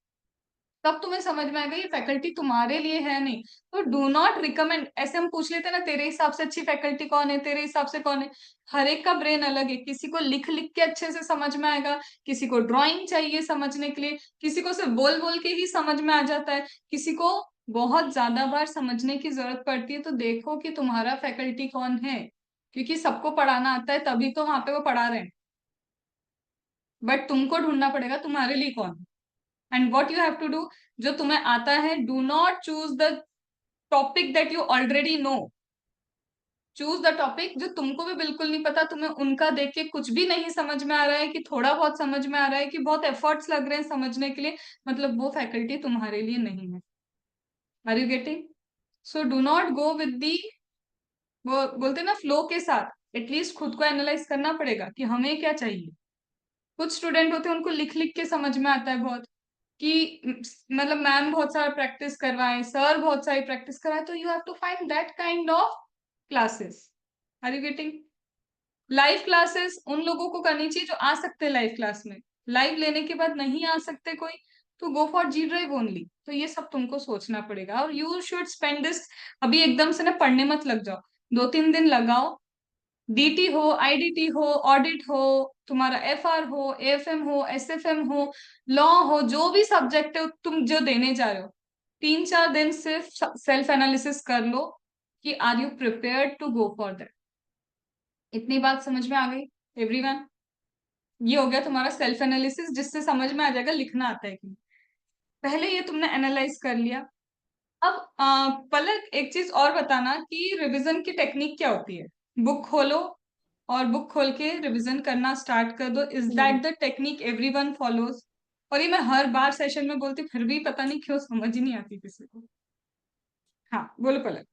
तब तुम्हें समझ में आएगा ये फैकल्टी तुम्हारे लिए है नहीं। तो डू नॉट रिकमेंड। ऐसे हम पूछ लेते हैं ना तेरे हिसाब से अच्छी फैकल्टी कौन है, तेरे हिसाब से कौन है। हर एक का ब्रेन अलग है। किसी को लिख लिख के अच्छे से समझ में आएगा, किसी को ड्राइंग चाहिए समझने के लिए, किसी को सिर्फ बोल बोल के ही समझ में आ जाता है, किसी को बहुत ज्यादा बार समझने की जरूरत पड़ती है। तो देखो कि तुम्हारा फैकल्टी कौन है। क्योंकि सबको पढ़ाना आता है तभी तो वहां पे वो पढ़ा रहे हैं। बट तुमको ढूंढना पड़ेगा तुम्हारे लिए कौन है। And what you have to do, जो तुम्हें आता है do not choose the topic that you already know. Choose the topic जो तुमको भी बिल्कुल नहीं पता, तुम्हें उनका देख के कुछ भी नहीं समझ में आ रहा है कि थोड़ा बहुत समझ में आ रहा है कि बहुत एफर्ट्स लग रहे हैं समझने के लिए, मतलब वो फैकल्टी तुम्हारे लिए नहीं है। Are you getting? So do not go with the, वो बोलते हैं ना फ्लो के साथ। एटलीस्ट खुद को एनालाइज करना पड़ेगा कि हमें क्या चाहिए। कुछ स्टूडेंट होते हैं उनको लिख लिख के समझ में आता है बहुत कि मतलब मैम बहुत सारा प्रैक्टिस करवाए, सर बहुत सारी प्रैक्टिस करवाए, तो you have to find that kind of classes. Are you getting? Live classes उन लोगों को करनी चाहिए जो आ सकते हैं लाइव क्लास में। लाइव लेने के बाद नहीं आ सकते कोई तो go for G drive only. तो ये सब तुमको सोचना पड़ेगा और यू शुड स्पेंड दिस। अभी एकदम से ना पढ़ने मत लग जाओ, 2-3 दिन लगाओ। डीटी हो, आईडीटी हो, ऑडिट हो, तुम्हारा एफआर हो, एएफएम हो, एसएफएम हो, लॉ हो, जो भी सब्जेक्ट है तुम जो देने जा रहे हो, 3-4 दिन सिर्फ सेल्फ एनालिसिस कर लो कि are you prepared to go for that. इतनी बात समझ में आ गई एवरीवन? ये हो गया तुम्हारा सेल्फ एनालिसिस जिससे समझ में आ जाएगा लिखना आता है कि नहीं। पहले ये तुमने एनालाइज कर लिया। अब पलक एक चीज और बताना कि रिवीजन की टेक्निक क्या होती है। बुक खोलो, और बुक खोल के रिवीजन करना स्टार्ट कर दो. Is that the technique everyone follows? और ये मैं हर बार सेशन में बोलती हूँ, फिर भी पता नहीं क्यों समझ ही नहीं आती किसी को. हाँ बोलो पलक.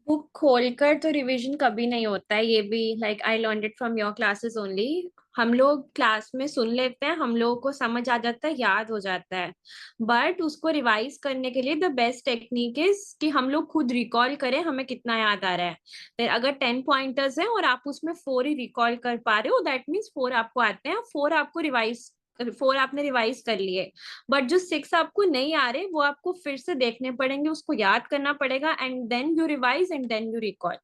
बुक खोलकर तो रिवीजन कभी नहीं होता है, ये भी like I learn it from your classes only. हम लोग क्लास में सुन लेते हैं, हम लोगों को समझ आ जाता है, याद हो जाता है. बट उसको रिवाइज करने के लिए द बेस्ट टेक्निक इज कि हम लोग खुद रिकॉल करें हमें कितना याद आ रहा है. फिर अगर 10 पॉइंटर्स हैं और आप उसमें 4 ही रिकॉल कर पा रहे हो, दैट मीन्स 4 आपको आते हैं, 4 आपको रिवाइज 4 आपने रिवाइज कर लिए. बट जो 6 आपको नहीं आ रहे वो आपको फिर से देखने पड़ेंगे, उसको याद करना पड़ेगा, and then you revise and then you recall.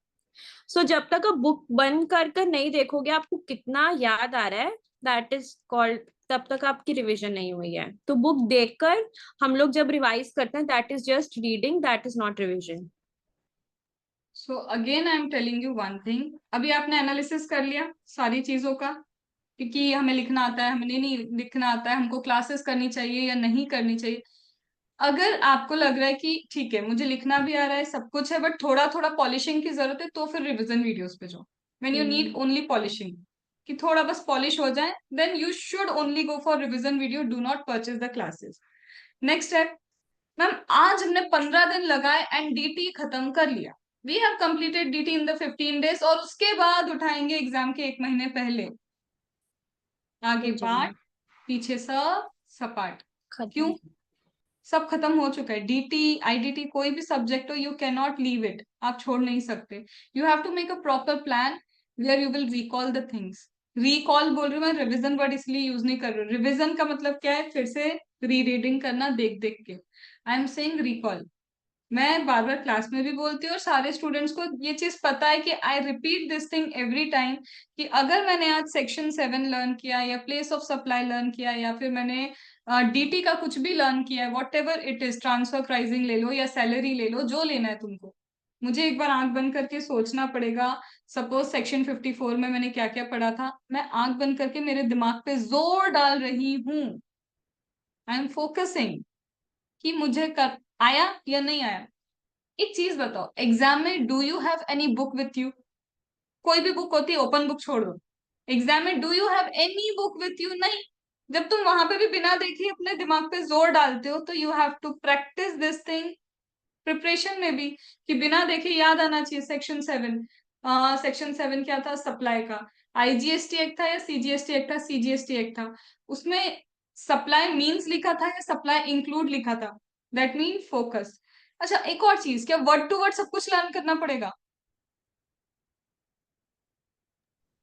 So जब तक आप बुक बंद कर कर नहीं देखोगे आपको कितना याद आ रहा है, दैट इज कॉल्ड, तब तक आपकी रिवीजन नहीं हुई है. तो बुक देखकर हम लोग जब रिवाइज करते हैं, that is just reading, that is not revision. So again I am telling you one thing. अभी आपने एनालिसिस कर लिया सारी चीजों का, क्योंकि हमें लिखना आता है, हमें नहीं लिखना आता है, हमको क्लासेस करनी चाहिए या नहीं करनी चाहिए. अगर आपको लग रहा है कि ठीक है मुझे लिखना भी आ रहा है, सब कुछ है, बट थोड़ा थोड़ा पॉलिशिंग की जरूरत है, तो फिर रिवीजन वीडियोस पे जाओ. When you need only polishing, कि थोड़ा बस पॉलिश हो जाए, then you should only go for revision video. Do not purchase the classes. Next है, मैम आज हमने 15 दिन लगाए एंड डीटी खत्म कर लिया. We have completed DT in the 15 days, और उसके बाद उठाएंगे एग्जाम के 1 महीने पहले. आगे पाठ, पीछे सब सपाट. क्यों? सब खत्म हो चुका है. डीटी, आईडीटी, कोई भी सब्जेक्ट हो, you can not leave it. आप छोड़ नहीं सकते. You have to make a proper plan where you will recall the things. Recall बोल रही हूँ मैं, रिविजन वर्ड इसलिए यूज नहीं कर रही हूँ. रिविजन का मतलब क्या है? फिर से री रीडिंग करना देख देख के. I am saying recall. मैं बार बार क्लास में भी बोलती हूँ, और सारे स्टूडेंट्स को ये चीज पता है कि I repeat this thing every time, कि अगर मैंने आज सेक्शन 7 लर्न किया, या प्लेस ऑफ सप्लाई लर्न किया, या फिर मैंने डीटी का कुछ भी लर्न किया है, what ever it is, transfer pricing ले लो या सैलरी ले लो, जो लेना है तुमको, मुझे एक बार आंख बंद करके सोचना पड़ेगा. सपोज सेक्शन 54 में मैंने क्या क्या पढ़ा था, मैं आंख बंद करके मेरे दिमाग पे जोर डाल रही हूँ. आई एम फोकसिंग कि मुझे कर आया या नहीं आया. एक चीज बताओ, एग्जाम में do you have any book with you? कोई भी बुक होती है, ओपन बुक छोड़ दो. एग्जाम में do you have any book with you? नहीं. जब तुम वहां पे भी बिना देखे अपने दिमाग पे जोर डालते हो, तो you have to practice this thing preparation में भी, कि बिना देखे याद आना चाहिए. सेक्शन 7 क्या था? सप्लाई का. आईजीएसटी एक्ट था या सीजीएसटी एक्ट था? सीजीएसटी एक्ट था. उसमें सप्लाई मीन्स लिखा था या सप्लाई इंक्लूड लिखा था? That mean focus. अच्छा एक और चीज, क्या वर्ड टू वर्ड सब कुछ लर्न करना पड़ेगा?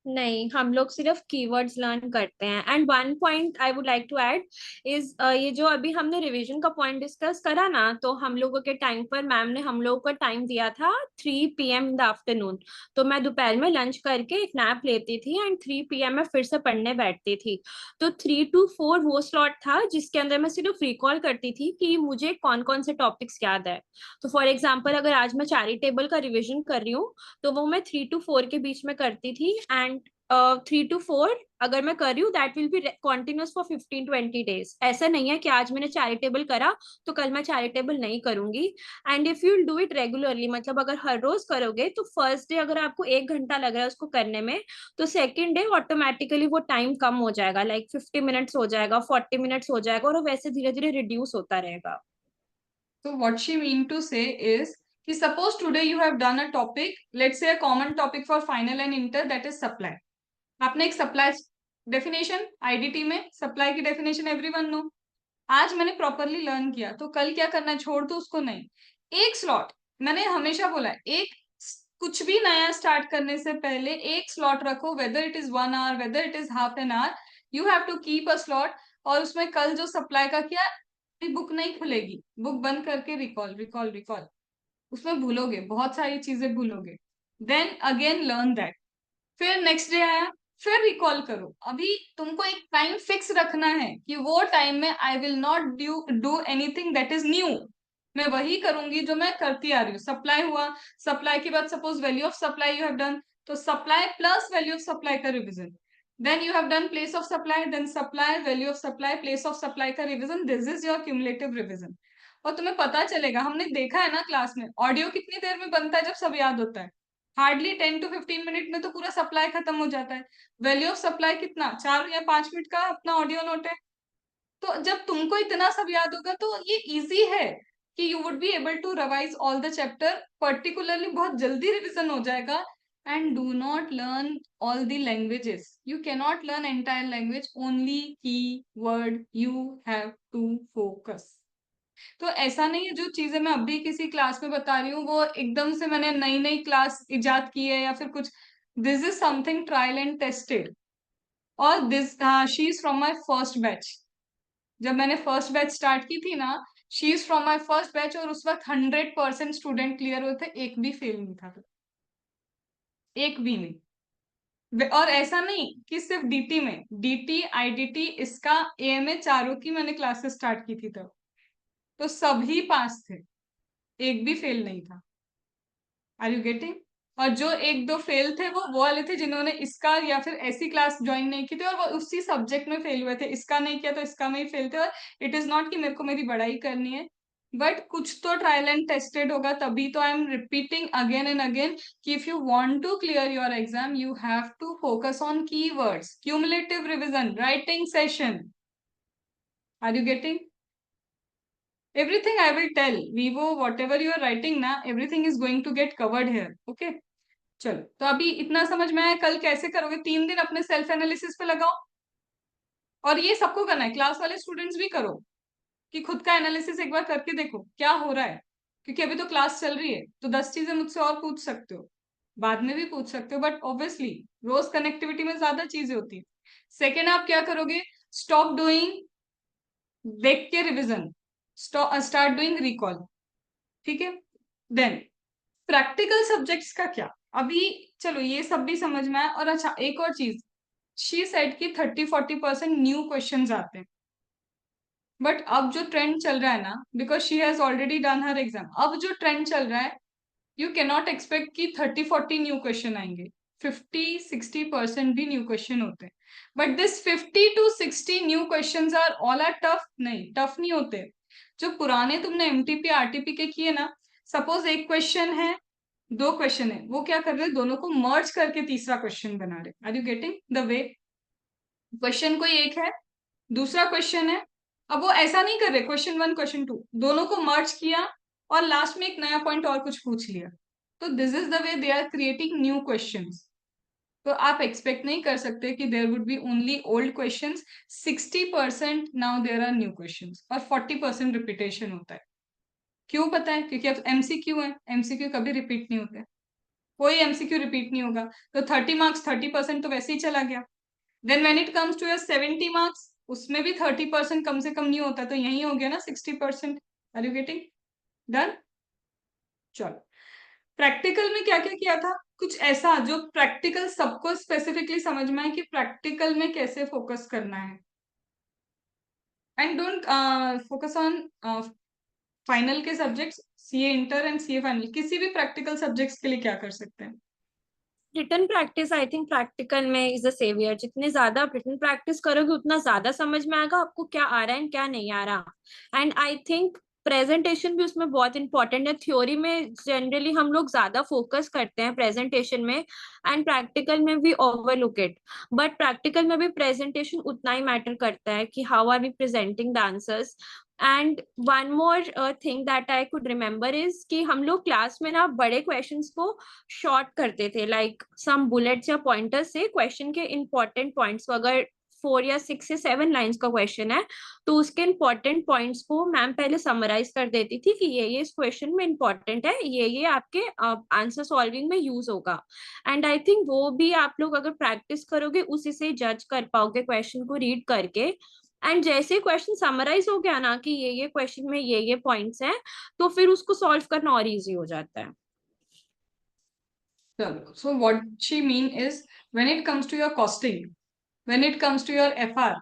नहीं, हम लोग सिर्फ कीवर्ड्स लर्न करते हैं. And one point I would like to add is, ये जो अभी हमने रिवीजन का पॉइंट डिस्कस करा ना, तो हम लोगों के टाइम पर मैम ने हम लोगों को टाइम दिया था 3 PM इन द आफ्टरनून. तो मैं दोपहर में लंच करके एक नैप लेती थी एंड 3 PM में फिर से पढ़ने बैठती थी. तो 3 to 4 वो स्लॉट था जिसके अंदर मैं सिर्फ रिकॉल करती थी कि मुझे कौन कौन से टॉपिक्स याद है. तो फॉर एग्जाम्पल अगर आज मैं चैरिटेबल का रिविजन कर रही हूँ, तो वो मैं 3 to 4 के बीच में करती थी. एंड 3 to 4 अगर मैं कर रही हूँ, that will be continuous for 15-20 days. ऐसा नहीं है कि आज मैंने चैरिटेबल करा तो कल मैं चैरिटेबल नहीं करूंगी. And if you do it regularly, मतलब अगर हर रोज करोगे, तो फर्स्ट डे अगर आपको 1 घंटा लग रहा है उसको करने में, तो सेकेंड डे ऑटोमेटिकली वो टाइम कम हो जाएगा, लाइक 50 मिनट्स हो जाएगा, 40 मिनट्स हो जाएगा, और वो वैसे धीरे धीरे रिड्यूस होता रहेगा. So what she mean to say is कि suppose today you have done a topic, let's say a common topic for final and inter, that is supply. आपने एक सप्लाई डेफिनेशन, आईडीटी में सप्लाई की definition everyone no. आज मैंने properly learn किया, तो कल क्या करना है? छोड़ दो उसको? नहीं. एक स्लॉट, मैंने हमेशा बोला है, एक कुछ भी नया स्टार्ट करने से पहले एक स्लॉट रखो, whether it is 1 hour, whether it is half an hour, you have to keep a slot. और उसमें कल जो सप्लाई का किया, बुक नहीं खुलेगी, बुक बंद करके रिकॉल रिकॉल रिकॉल. उसमें भूलोगे, बहुत सारी चीजें भूलोगे. Then again learn that. फिर नेक्स्ट डे आया, फिर रिकॉल करो. अभी तुमको एक टाइम फिक्स रखना है कि वो टाइम में आई will not do anything that is new. मैं वही करूंगी जो मैं करती आ रही हूँ. सप्लाई हुआ, सप्लाई के बाद suppose value of supply you have done, तो supply plus value of supply का revision. Then you have done place of supply, then supply, value of supply, place of supply का revision. This is your cumulative revision. और तुम्हें पता चलेगा, हमने देखा है ना क्लास में, ऑडियो कितनी देर में बनता है जब सब याद होता है? हार्डली 10 to 15 मिनट में तो पूरा सप्लाई खत्म हो जाता है। वैल्यू ऑफ सप्लाई कितना, 4 या 5 मिनट का अपना ऑडियो नोट है। तो जब तुमको इतना सब याद होगा तो ये इजी है कि you would be able to revise all the chapter, particularly बहुत जल्दी रिविजन हो जाएगा। And do not learn all the languages, you cannot learn entire language, only key word you have to focus. तो ऐसा नहीं है जो चीजें मैं अभी किसी क्लास में बता रही हूँ वो एकदम से मैंने नई नई क्लास इजाद की है या फिर कुछ। This is something trial and tested. और this she is from my first batch. जब मैंने फर्स्ट बैच स्टार्ट की थी ना, she is from my first batch, और उस वक्त 100% स्टूडेंट क्लियर हुए थे, एक भी फेल नहीं था, एक भी नहीं। और ऐसा नहीं कि सिर्फ डीटी में, डीटी आईडीटी इसका एएमए चारों की मैंने क्लासेस स्टार्ट की थी तब, तो सभी पास थे, एक भी फेल नहीं था। Are you getting? और जो एक दो फेल थे वो वाले थे जिन्होंने इसका या फिर ऐसी क्लास ज्वाइन नहीं की थी और वो उसी सब्जेक्ट में फेल हुए थे, इसका नहीं किया तो इसका में ही फेल थे। और इट इज नॉट कि मेरे को मेरी बड़ाई करनी है, बट कुछ तो ट्रायल एंड टेस्टेड होगा, तभी तो I am repeating again and again कि if you want to clear your exam you have to focus on keywords, cumulative revision, writing session. Are you getting? Everything I will tell, Vivo, whatever you are writing ना, everything is going to get covered here. Okay? चलो, तो अभी इतना समझ में आया। कल कैसे करोगे? 3 दिन अपने सेल्फ एनालिसिस पे लगाओ, और ये सबको करना है, क्लास वाले स्टूडेंट्स भी करो कि खुद का एनालिसिस एक बार करके देखो क्या हो रहा है। क्योंकि अभी तो क्लास चल रही है, तो 10 चीजें मुझसे और पूछ सकते हो, बाद में भी पूछ सकते हो, बट ऑब्वियसली रोज कनेक्टिविटी में ज्यादा चीजें होती है। सेकेंड, आप क्या करोगे? स्टॉप डूइंग देख के रिविजन, स्टार्ट डूइंग रिकॉल। ठीक है? देन प्रैक्टिकल सब्जेक्ट्स का क्या? अभी चलो ये सब भी समझ में आया। और अच्छा, एक और चीज, शी सेड की 30-40% न्यू क्वेश्चंस आते हैं, बट अब जो ट्रेंड चल रहा है ना, because she has already done her exam, अब जो ट्रेंड चल रहा है, यू कैन नॉट एक्सपेक्ट कि 30-40 न्यू क्वेश्चन आएंगे, 50-60% भी न्यू क्वेश्चन होते हैं। But this 50 to 60 new question are all are tough? नहीं, टफ नहीं होते। जो पुराने तुमने एमटीपी आरटीपी के किए ना, सपोज एक क्वेश्चन है, 2 क्वेश्चन है, वो क्या कर रहे हैं, दोनों को मर्ज करके तीसरा क्वेश्चन बना रहे। Are you getting the way? Question कोई एक है, दूसरा क्वेश्चन है, अब वो ऐसा नहीं कर रहे क्वेश्चन 1 क्वेश्चन 2, दोनों को मर्ज किया और लास्ट में एक नया पॉइंट और कुछ पूछ लिया। तो this is the way they are creating new questions. तो आप एक्सपेक्ट नहीं कर सकते कि there would be only old questions. 60% now there are new questions और 40% रिपीटेशन होता है। क्यों पता है? क्योंकि अब एमसीक्यू है, एमसीक्यू कभी रिपीट नहीं होते, कोई एमसीक्यू रिपीट नहीं होगा। तो 30 मार्क्स 30% तो वैसे ही चला गया। Then when it comes to your 70 marks, उसमें भी 30% कम से कम नहीं होता, तो यही हो गया ना 60%। Are you getting? डन? चलो, प्रैक्टिकल में क्या क्या किया था, कुछ ऐसा जो प्रैक्टिकल सबको स्पेसिफिकली समझ में आए कि प्रैक्टिकल में कैसे फोकस करना है। And don't focus on final के subjects, CA inter and CA final, किसी भी प्रैक्टिकल सब्जेक्ट्स के लिए क्या कर सकते हैं? Written practice, I think practical में इज अ सेवियर। जितने ज्यादा आप रिटन प्रैक्टिस करोगे उतना ज्यादा समझ में आएगा आपको क्या आ रहा है क्या नहीं आ रहा। एंड आई थिंक प्रेजेंटेशन भी उसमें बहुत इंपॉर्टेंट है। थ्योरी में जनरली हम लोग ज्यादा फोकस करते हैं प्रेजेंटेशन में, एंड प्रैक्टिकल में भी ओवरलुक इट। बट प्रैक्टिकल में भी प्रेजेंटेशन उतना ही मैटर करता है कि how are we presenting the answers. And one more thing that I could remember is कि हम लोग क्लास में ना बड़े क्वेश्चंस को शॉर्ट करते थे, लाइक सम बुलेट्स या पॉइंटर्स से क्वेश्चन के इंपॉर्टेंट पॉइंट्स को, अगर 4 या 6 या 7 लाइंस का क्वेश्चन है तो उसके इंपॉर्टेंट पॉइंट्स को मैम पहले समराइज कर देती थी कि ये इस क्वेश्चन में इंपॉर्टेंट है, ये आपके आंसर सॉल्विंग में यूज होगा। एंड आई थिंक वो भी आप लोग अगर प्रैक्टिस करोगे उसी से जज कर पाओगे क्वेश्चन को रीड करके। एंड जैसे क्वेश्चन समराइज हो गया ना कि ये क्वेश्चन में ये पॉइंट्स हैं, तो फिर उसको सॉल्व करना और इजी हो जाता है। So what she mean is, when it comes to your costing, when it comes to your FR,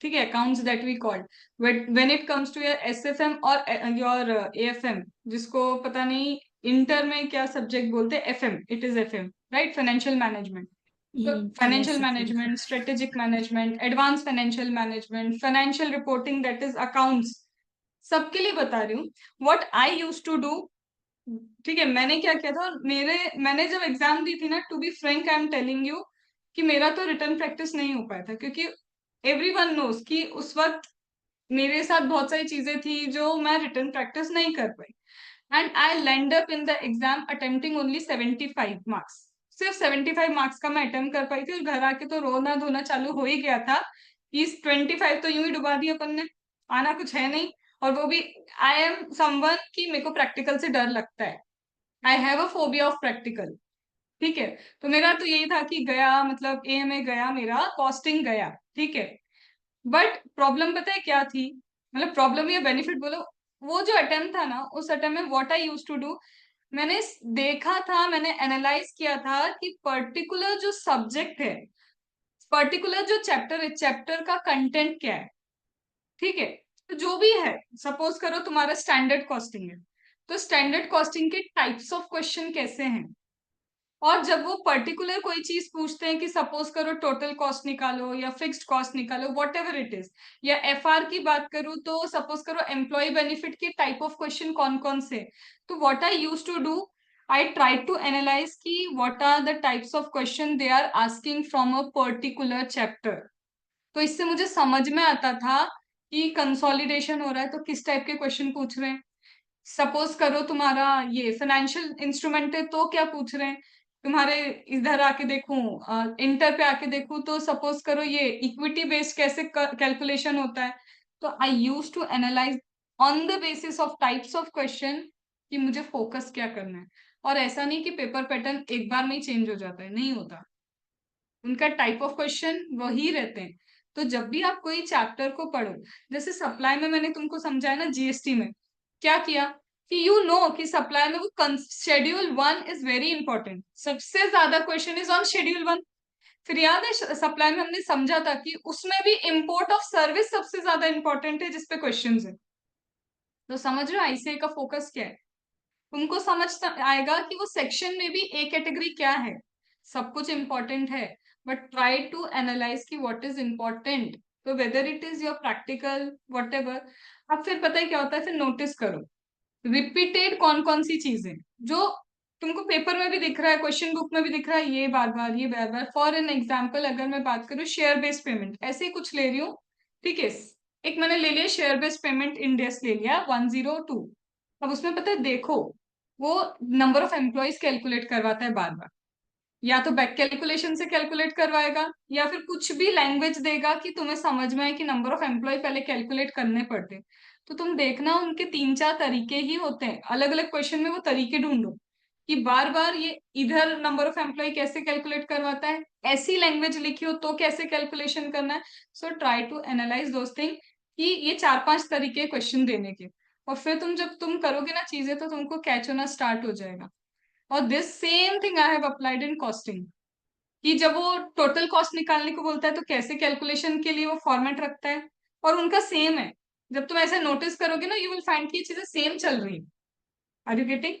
ठीक है, accounts that we call, when it comes to your SFM और your AFM, जिसको पता नहीं इंटर में क्या सब्जेक्ट बोलते हैं, FM, it is FM, right? Financial management. तो financial management, strategic management, advance financial management, financial reporting that is accounts, सबके लिए बता रही हूँ। What I used to do, ठीक है, मैंने क्या किया था, मैंने जब एग्जाम दी थी ना, to be frank I am telling you कि मेरा तो रिटर्न प्रैक्टिस नहीं हो पाया था, क्योंकि एवरीवन नोस कि उस वक्त मेरे साथ बहुत सारी चीजें थी जो मैं रिटर्न प्रैक्टिस नहीं कर पाई। And I land up in the exam attempting only 75 marks. सिर्फ 75 मार्क्स का मैं अटेम्प्ट कर पाई थी, और घर आके तो रोना धोना चालू हो ही गया था कि 25 तो यूं ही डुबा दिया अपन ने, आना कुछ है नहीं। और वो भी आई एम समवन कि मेरे को प्रैक्टिकल से डर लगता है, आई have a phobia of practical. ठीक है, तो मेरा तो यही था कि गया, मतलब एएमए गया, मेरा कॉस्टिंग गया, ठीक है। बट प्रॉब्लम पता है क्या थी, मतलब प्रॉब्लम या बेनिफिट बोलो, वो जो अटेम्प्ट था ना, उस अटेम्प्ट में what I use to do, मैंने देखा था, मैंने एनालाइज किया था कि पर्टिकुलर जो सब्जेक्ट है, पर्टिकुलर जो चैप्टर है, चैप्टर का कंटेंट क्या है। ठीक है, तो जो भी है, सपोज करो तुम्हारा स्टैंडर्ड कॉस्टिंग है, तो स्टैंडर्ड कॉस्टिंग के टाइप्स ऑफ क्वेश्चन कैसे हैं। और जब वो पर्टिकुलर कोई चीज पूछते हैं कि सपोज करो टोटल कॉस्ट निकालो या फिक्स्ड कॉस्ट निकालो, वॉट एवर इट इज, या एफआर की बात करूं तो सपोज करो एम्प्लॉय बेनिफिट के टाइप ऑफ क्वेश्चन कौन कौन से, तो what I use to do, I try to analyse की what are the types of question they are asking from a particular chapter. तो इससे मुझे समझ में आता था कि कंसोलिडेशन हो रहा है तो किस टाइप के क्वेश्चन पूछ रहे हैं। सपोज करो तुम्हारा ये फाइनेंशियल इंस्ट्रूमेंट है तो क्या पूछ रहे हैं, तुम्हारे इधर आके देखूं, इंटर पे आके देखूं तो सपोज करो ये इक्विटी बेस्ड कैसे कैलकुलेशन होता है। तो I use to analyse on the basis of types of question कि मुझे फोकस क्या करना है। और ऐसा नहीं कि पेपर पैटर्न एक बार में ही चेंज हो जाता है, नहीं होता, उनका टाइप ऑफ क्वेश्चन वही रहते हैं। तो जब भी आप कोई चैप्टर को पढ़ो, जैसे सप्लाई में मैंने तुमको समझाया ना, जीएसटी में क्या किया कि यू नो कि सप्लाई में वो शेड्यूल 1 इज वेरी इंपॉर्टेंट, सबसे ज्यादा क्वेश्चन इज ऑन शेड्यूल 1। फिर याद है सप्लाई में हमने समझा था कि उसमें भी इम्पोर्ट ऑफ सर्विस सबसे ज्यादा इंपॉर्टेंट है जिसपे क्वेश्चन है। तो समझ रहे हो आईसीए का फोकस क्या है, उनको समझ आएगा कि वो सेक्शन में भी ए कैटेगरी क्या है। सब कुछ इंपॉर्टेंट है, बट ट्राई टू एनालाइज की व्हाट इज इंपॉर्टेंट, तो weather it is your practical what ever. अब फिर पता है क्या होता है, फिर नोटिस करो रिपीटेड कौन कौन सी चीजें जो तुमको पेपर में भी दिख रहा है, क्वेश्चन बुक में भी दिख रहा है, ये बार बार, ये बार बार। फॉर एन एग्जाम्पल अगर मैं बात करूं शेयर बेस्ड पेमेंट, ऐसे ही कुछ ले रही हूँ, ठीक है, एक मैंने ले लिया शेयर बेस्ड पेमेंट इंडेक्स ले लिया 102। अब उसमें पता है देखो, वो नंबर ऑफ एम्प्लॉयज कैलकुलेट करवाता है बार बार, या तो बैक कैलकुलेशन से कैलकुलेट करवाएगा, या फिर कुछ भी लैंग्वेज देगा कि तुम्हें समझ में आए कि नंबर ऑफ एम्प्लॉय पहले कैलकुलेट करने पड़ते हैं। तो तुम देखना उनके 3-4 तरीके ही होते हैं, अलग अलग क्वेश्चन में वो तरीके ढूंढो कि बार बार ये इधर नंबर ऑफ एम्प्लॉय कैसे कैलकुलेट करवाता है, ऐसी लैंग्वेज लिखी हो तो कैसे कैलकुलेशन करना है। So try to analyse those thing कि ये 4-5 तरीके क्वेश्चन देने के, और फिर जब तुम करोगे ना चीजें तो तुमको कैच होना स्टार्ट हो जाएगा। और this same thing I have applied in costing, कि जब वो टोटल कॉस्ट निकालने को बोलता है तो कैसे कैलकुलेशन के लिए वो फॉर्मेट रखता है, और उनका सेम है। जब तुम ऐसे नोटिस करोगे ना, यू विल फाइंड कि ये चीजें सेम चल रही है। Are you getting?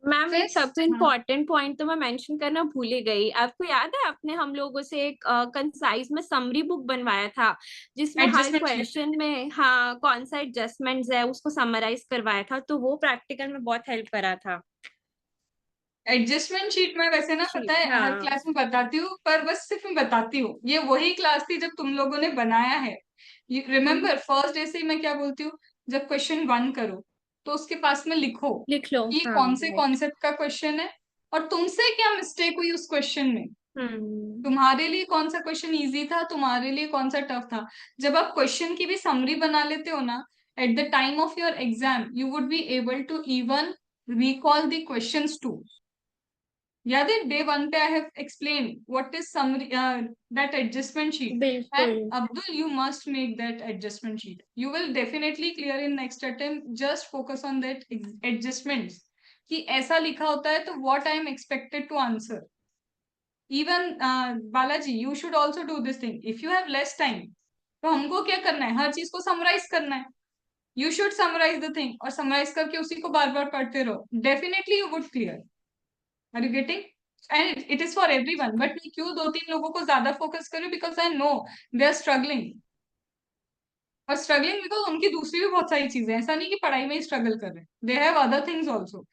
मैम फिर एक सबसे हाँ, इम्पोर्टेंट पॉइंट तो मैं मेंशन करना भूल ही गई। आपको याद है आपने हम लोगों से एक कंसाइज में समरी बुक बनवाया था जिसमें हर एडजस्टमेंट शीट। क्वेश्चन में हाँ कौन सा एडजस्टमेंट्स है उसको समराइज करवाया था, तो वो प्रैक्टिकल में बहुत हेल्प करा था। एडजस्टमेंट शीट में वैसे ना पता शीट है हर हाँ। क्लास में बताती हूँ, पर बस सिर्फ मैं बताती हूँ, ये वही क्लास थी जब तुम लोगों ने बनाया है। रिमेम्बर फर्स्ट डे से ही मैं क्या बोलती हूँ, जब क्वेश्चन 1 करो तो उसके पास में लिखो लिख लो कि हाँ कौन से राइट। कॉन्सेप्ट का क्वेश्चन है, और तुमसे क्या मिस्टेक हुई उस क्वेश्चन में, हम्म। तुम्हारे लिए कौन सा क्वेश्चन इजी था, तुम्हारे लिए कौन सा टफ था। जब आप क्वेश्चन की भी समरी बना लेते हो ना, at the time of your exam you would be able to even recall the questions too. याद है डे 1 पे I have explain what is summary, that adjustment sheet. बिल्कुल। And Abdul you must make that adjustment sheet, you will definitely clear in next attempt, just focus on that adjustments, कि ऐसा लिखा होता है तो what I am expected to answer. Even Balaji you should also do this thing, if you have less time तो हमको क्या करना है, हर चीज को समराइज करना है। You should summarise the thing, और समराइज करके उसी को बार बार पढ़ते रहो, definitely you would clear. Are you getting? And it is for everyone, but मैं क्यों 2-3 लोगों को ज्यादा फोकस करूं, because I know they are struggling. और स्ट्रगलिंग बिकॉज उनकी दूसरी भी बहुत सारी चीजें हैं, ऐसा नहीं कि पढ़ाई में ही स्ट्रगल कर रहे हैं, they have other things also.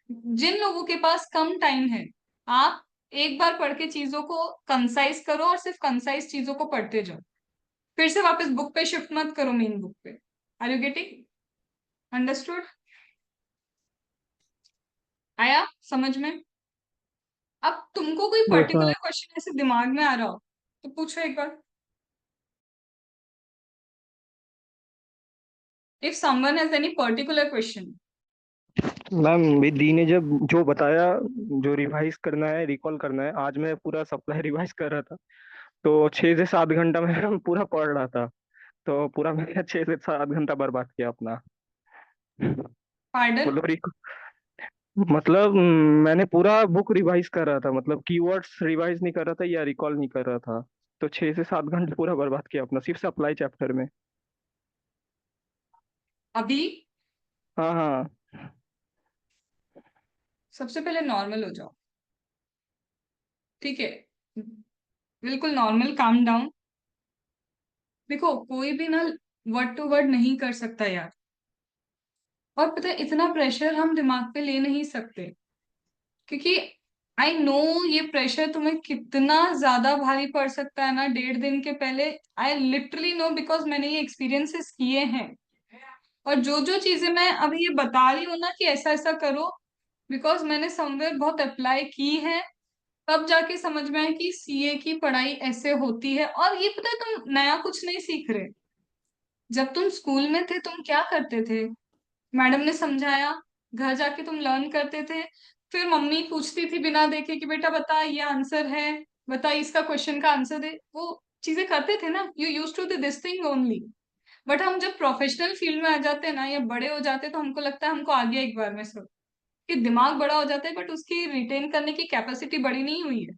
जिन लोगों के पास कम टाइम है, आप एक बार पढ़ के चीजों को कंसाइज करो और सिर्फ कंसाइज चीजों को पढ़ते जाओ, फिर से वापस बुक पे शिफ्ट मत करो, मेन बुक पे। Are you getting? अंडरस्टूड? आया समझ में? अब तुमको कोई यस मैम। पर्टिकुलर क्वेश्चन ऐसे दिमाग में आ रहा हो तो पूछो एक बार। If someone has any particular question. Ma'am दी ने जब जो बताया, जो रिवाइज करना है, रिकॉल करना है, आज मैं पूरा सप्लाई रिवाइज कर रहा था। तो 6 से 7 घंटा में पूरा पढ़ रहा था। तो पूरा मैंने 6 से 7 घंटा बर्बाद किया अपना। पार्डन? मतलब मतलब मैंने पूरा बुक रिवाइज कर रहा था, मतलब कीवर्ड्स रिवाइज नहीं कर रहा था या रिकॉल नहीं कर रहा था। तो 6 से 7 घंटे पूरा बर्बाद किया अपना सिर्फ सप्लाई चैप्टर में। अभी हाँ हाँ। सबसे पहले नॉर्मल हो जाओ, ठीक है? बिल्कुल नॉर्मल, काम डाउन। देखो कोई भी ना वर्ड टू वर्ड नहीं कर सकता यार, और पता है इतना प्रेशर हम दिमाग पे ले नहीं सकते, क्योंकि आई नो ये प्रेशर तुम्हें कितना ज्यादा भारी पड़ सकता है ना 1.5 दिन के पहले। आई लिटरली नो, बिकॉज मैंने ये एक्सपीरियंसेस किए हैं। और जो जो चीजें मैं अभी ये बता रही हूँ ना कि ऐसा ऐसा करो, बिकॉज मैंने समवेयर बहुत अप्लाई की है, तब जाके समझ में आया कि सीए की पढ़ाई ऐसे होती है। और ये पता है तुम नया कुछ नहीं सीख रहे। जब तुम स्कूल में थे तुम क्या करते थे? मैडम ने समझाया, घर जाके तुम लर्न करते थे, फिर मम्मी पूछती थी बिना देखे कि बेटा बता ये आंसर है, बता इसका क्वेश्चन का आंसर दे, वो चीजें करते थे ना, you use to this thing only. But हम जब प्रोफेशनल फील्ड में आ जाते हैं ना या बड़े हो जाते हैं, तो हमको लगता है हमको आ गया एक बार में सब, कि दिमाग बड़ा हो जाता है बट उसकी रिटेन करने की कैपेसिटी बड़ी नहीं हुई है।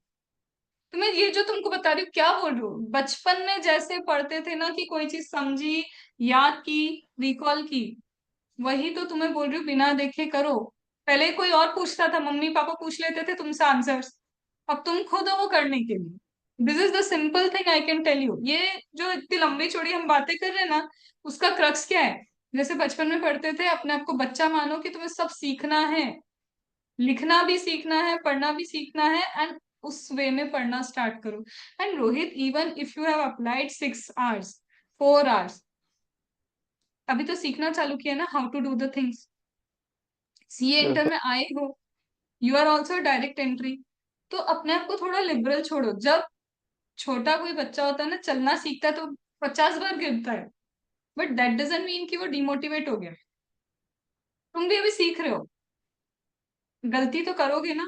तो मैं ये जो तुमको बता रही हूँ क्या बोल रही हूँ, बचपन में जैसे पढ़ते थे ना कि कोई चीज समझी, याद की, रिकॉल की, वही तो तुम्हें बोल रही हूँ, बिना देखे करो। पहले कोई और पूछता था, मम्मी पापा पूछ लेते थे तुमसे आंसर्स, अब तुम खुद हो वो करने के लिए। This is the simple thing I can tell you. ये जो इतनी लंबी चौड़ी हम बातें कर रहे हैं ना, उसका क्रक्स क्या है? जैसे बचपन में पढ़ते थे, अपने आप को बच्चा मानो कि तुम्हें सब सीखना है, लिखना भी सीखना है, पढ़ना भी सीखना है, एंड उस वे में पढ़ना स्टार्ट करो। And Rohit, even if you have applied 6 hours, 4 hours, अभी तो सीखना चालू किया ना how to do the things. CA yes inter में आए हो, you are also direct entry, तो अपने आप को थोड़ा लिबरल छोड़ो। जब छोटा कोई बच्चा होता है ना, चलना सीखता है तो 50 बार गिरता है, बट दैट डजंट मीन कि वो डिमोटिवेट हो गया। तुम भी अभी सीख रहे हो, गलती तो करोगे ना,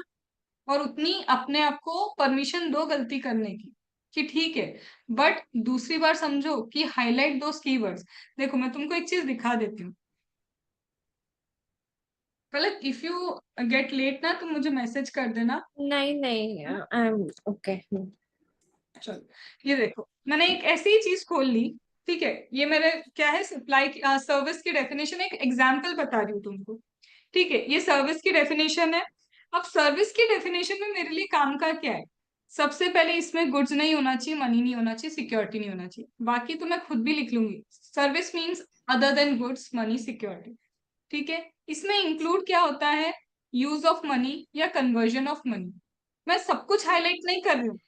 और उतनी अपने आप को परमिशन दो गलती करने की, कि ठीक है, बट दूसरी बार समझो कि हाईलाइट दोस कीवर्ड्स। देखो मैं तुमको एक चीज दिखा देती हूँ, मतलब इफ यू गेट लेट ना, तुम मुझे मैसेज कर देना, नहीं नहीं, है ना? I am okay. चलो, ये देखो मैंने एक ऐसी ही चीज खोल ली, ठीक है? ये मेरे क्या है, सप्लाई सर्विस की डेफिनेशन, एक एग्जाम्पल बता रही हूँ तुमको, ठीक है? ये सर्विस की डेफिनेशन है। अब सर्विस की डेफिनेशन में मेरे लिए काम का क्या है? सबसे पहले इसमें गुड्स नहीं होना चाहिए, मनी नहीं होना चाहिए, सिक्योरिटी नहीं होना चाहिए, बाकी तो मैं खुद भी लिख लूंगी। Service means other than goods, money, security, ठीक है? इसमें इंक्लूड क्या होता है? यूज ऑफ मनी या कन्वर्जन ऑफ मनी। मैं सब कुछ हाईलाइट नहीं कर रही हूँ,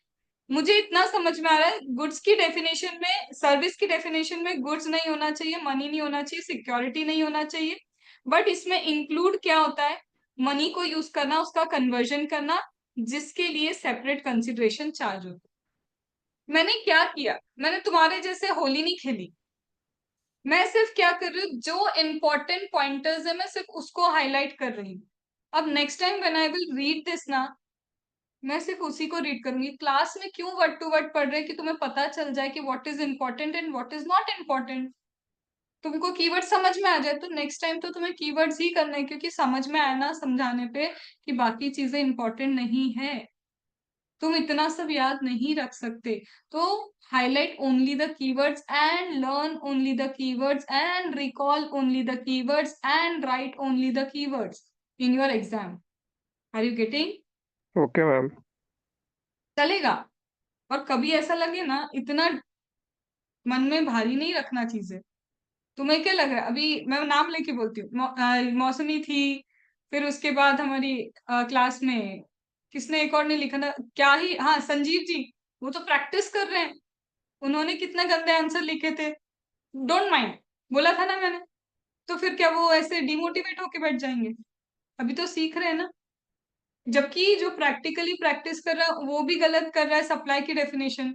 मुझे इतना समझ में आ रहा है, गुड्स की डेफिनेशन में, सर्विस की डेफिनेशन में गुड्स नहीं होना चाहिए, मनी नहीं होना चाहिए, सिक्योरिटी नहीं होना चाहिए, बट इसमें इंक्लूड क्या होता है? मनी को यूज करना, उसका कन्वर्जन करना, जिसके लिए सेपरेट कंसिडरेशन चार्ज होता है। मैंने क्या किया, मैंने तुम्हारे जैसे होली नहीं खेली, मैं सिर्फ क्या कर रही हूँ, जो इंपॉर्टेंट पॉइंटर्स है मैं सिर्फ उसको हाईलाइट कर रही हूँ। अब next time when I will read this ना, मैं सिर्फ उसी को रीड करूंगी। क्लास में क्यों वर्ड टू वर्ड पढ़ रहे हैं, कि तुम्हें पता चल जाए कि what is important and what is not important, तुमको कीवर्ड समझ में आ जाए, तो नेक्स्ट टाइम तो तुम्हें कीवर्ड्स ही करना है, क्योंकि समझ में आया ना समझाने पे कि बाकी चीजें इंपॉर्टेंट नहीं है, तुम इतना सब याद नहीं रख सकते। तो highlight only the keywords and learn only the keywords and recall only the keywords and write only the keywords in your exam. Are you getting? Okay ma'am. चलेगा? और कभी ऐसा लगे ना, इतना मन में भारी नहीं रखना चीजें, तुम्हें क्या लग रहा है? अभी मैं नाम लेके बोलती हूँ, मौसमी थी, फिर उसके बाद हमारी क्लास में किसने एक और ने लिखा था क्या ही, हाँ संजीव जी, वो तो प्रैक्टिस कर रहे हैं, उन्होंने कितने गंदे आंसर लिखे थे। डोंट माइंड, बोला था ना मैंने। तो फिर क्या वो ऐसे डिमोटिवेट होके बैठ जाएंगे? अभी तो सीख रहे हैं ना। जबकि जो प्रैक्टिकली प्रैक्टिस कर रहा है वो भी गलत कर रहा है सप्लाई की डेफिनेशन।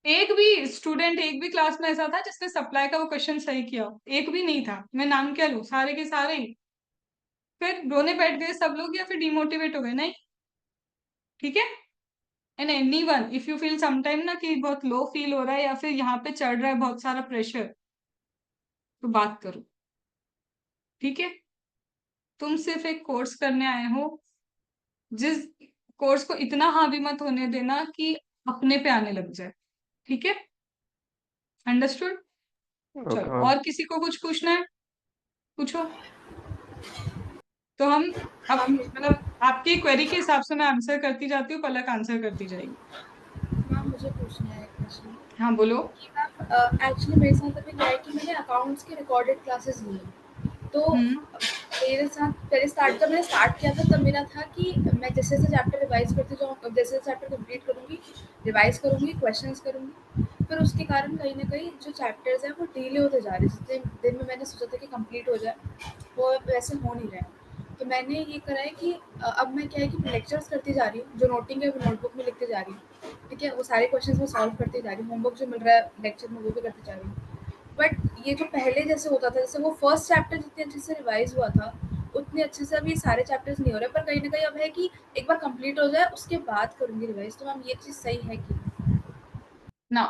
एक भी स्टूडेंट, एक भी क्लास में ऐसा था जिसने सप्लाई का वो क्वेश्चन सही किया हो? एक भी नहीं था। मैं नाम क्या लूं, सारे के सारे ही फिर रोने बैठ गए सब लोग, या फिर डिमोटिवेट हो गए? नहीं, ठीक है। And any one if you feel sometime ना कि बहुत लो फील हो रहा है या फिर यहाँ पे चढ़ रहा है बहुत सारा प्रेशर, तो बात करो, ठीक है। तुम सिर्फ एक कोर्स करने आए हो, जिस कोर्स को इतना हावी मत होने देना कि अपने पे आने लग जाए, ठीक है। अंडरस्टूड? ओके चलो, मैम। और किसी को कुछ पूछना है? पूछो। तो हम अब मतलब आपकी क्वेरी के हिसाब से मैं आंसर करती जाती हूँ, पलक आंसर करती जाएगी। मैम मुझे पूछना है एक क्वेश्चन हाँ बोलो। कि मैम एक्चुअली मेरे साथ अभी क्या है कि मैंने अकाउंट्स की रिकॉर्डेड क्लासेस ली हैं। तो मेरे साथ पहले जब मैंने स्टार्ट किया था तब मेरा था कि मैं जैसे जैसे चैप्टर रिवाइज करती जाऊँ, जैसे जैसे चैप्टर कंप्लीट करूँगी, रिवाइज करूँगी, क्वेश्चंस करूँगी, फिर उसके कारण कहीं न कहीं जो चैप्टर्स हैं वो डिले होते जा रहे हैं। जितने दिन में मैंने सोचा था कि कंप्लीट हो जाए, वो वैसे हो नहीं रहा है। तो मैंने ये करा है कि अब मैं क्या है कि लेक्चर्स करती जा रही हूँ, जो नोटिंग है वो नोटबुक में लिखते जा रही हूँ, ठीक है? वो सारे क्वेश्चंस मैं सॉल्व करती जा रही हूँ, होमवर्क जो मिल रहा है लेक्चर में वो भी करती जा रही हूँ। बट ये जो पहले जैसे होता था, जैसे वो फर्स्ट चैप्टर जितने अच्छे से रिवाइज़ हुआ था, उतने अच्छे से अभी सारे चैप्टर्स नहीं हो रहे, पर कहीं न कहीं अब है कि एक बार कंप्लीट हो जाए उसके बाद करूँगी रिवाइज़। तो मैम ये चीज़ सही है कि नहीं? ना,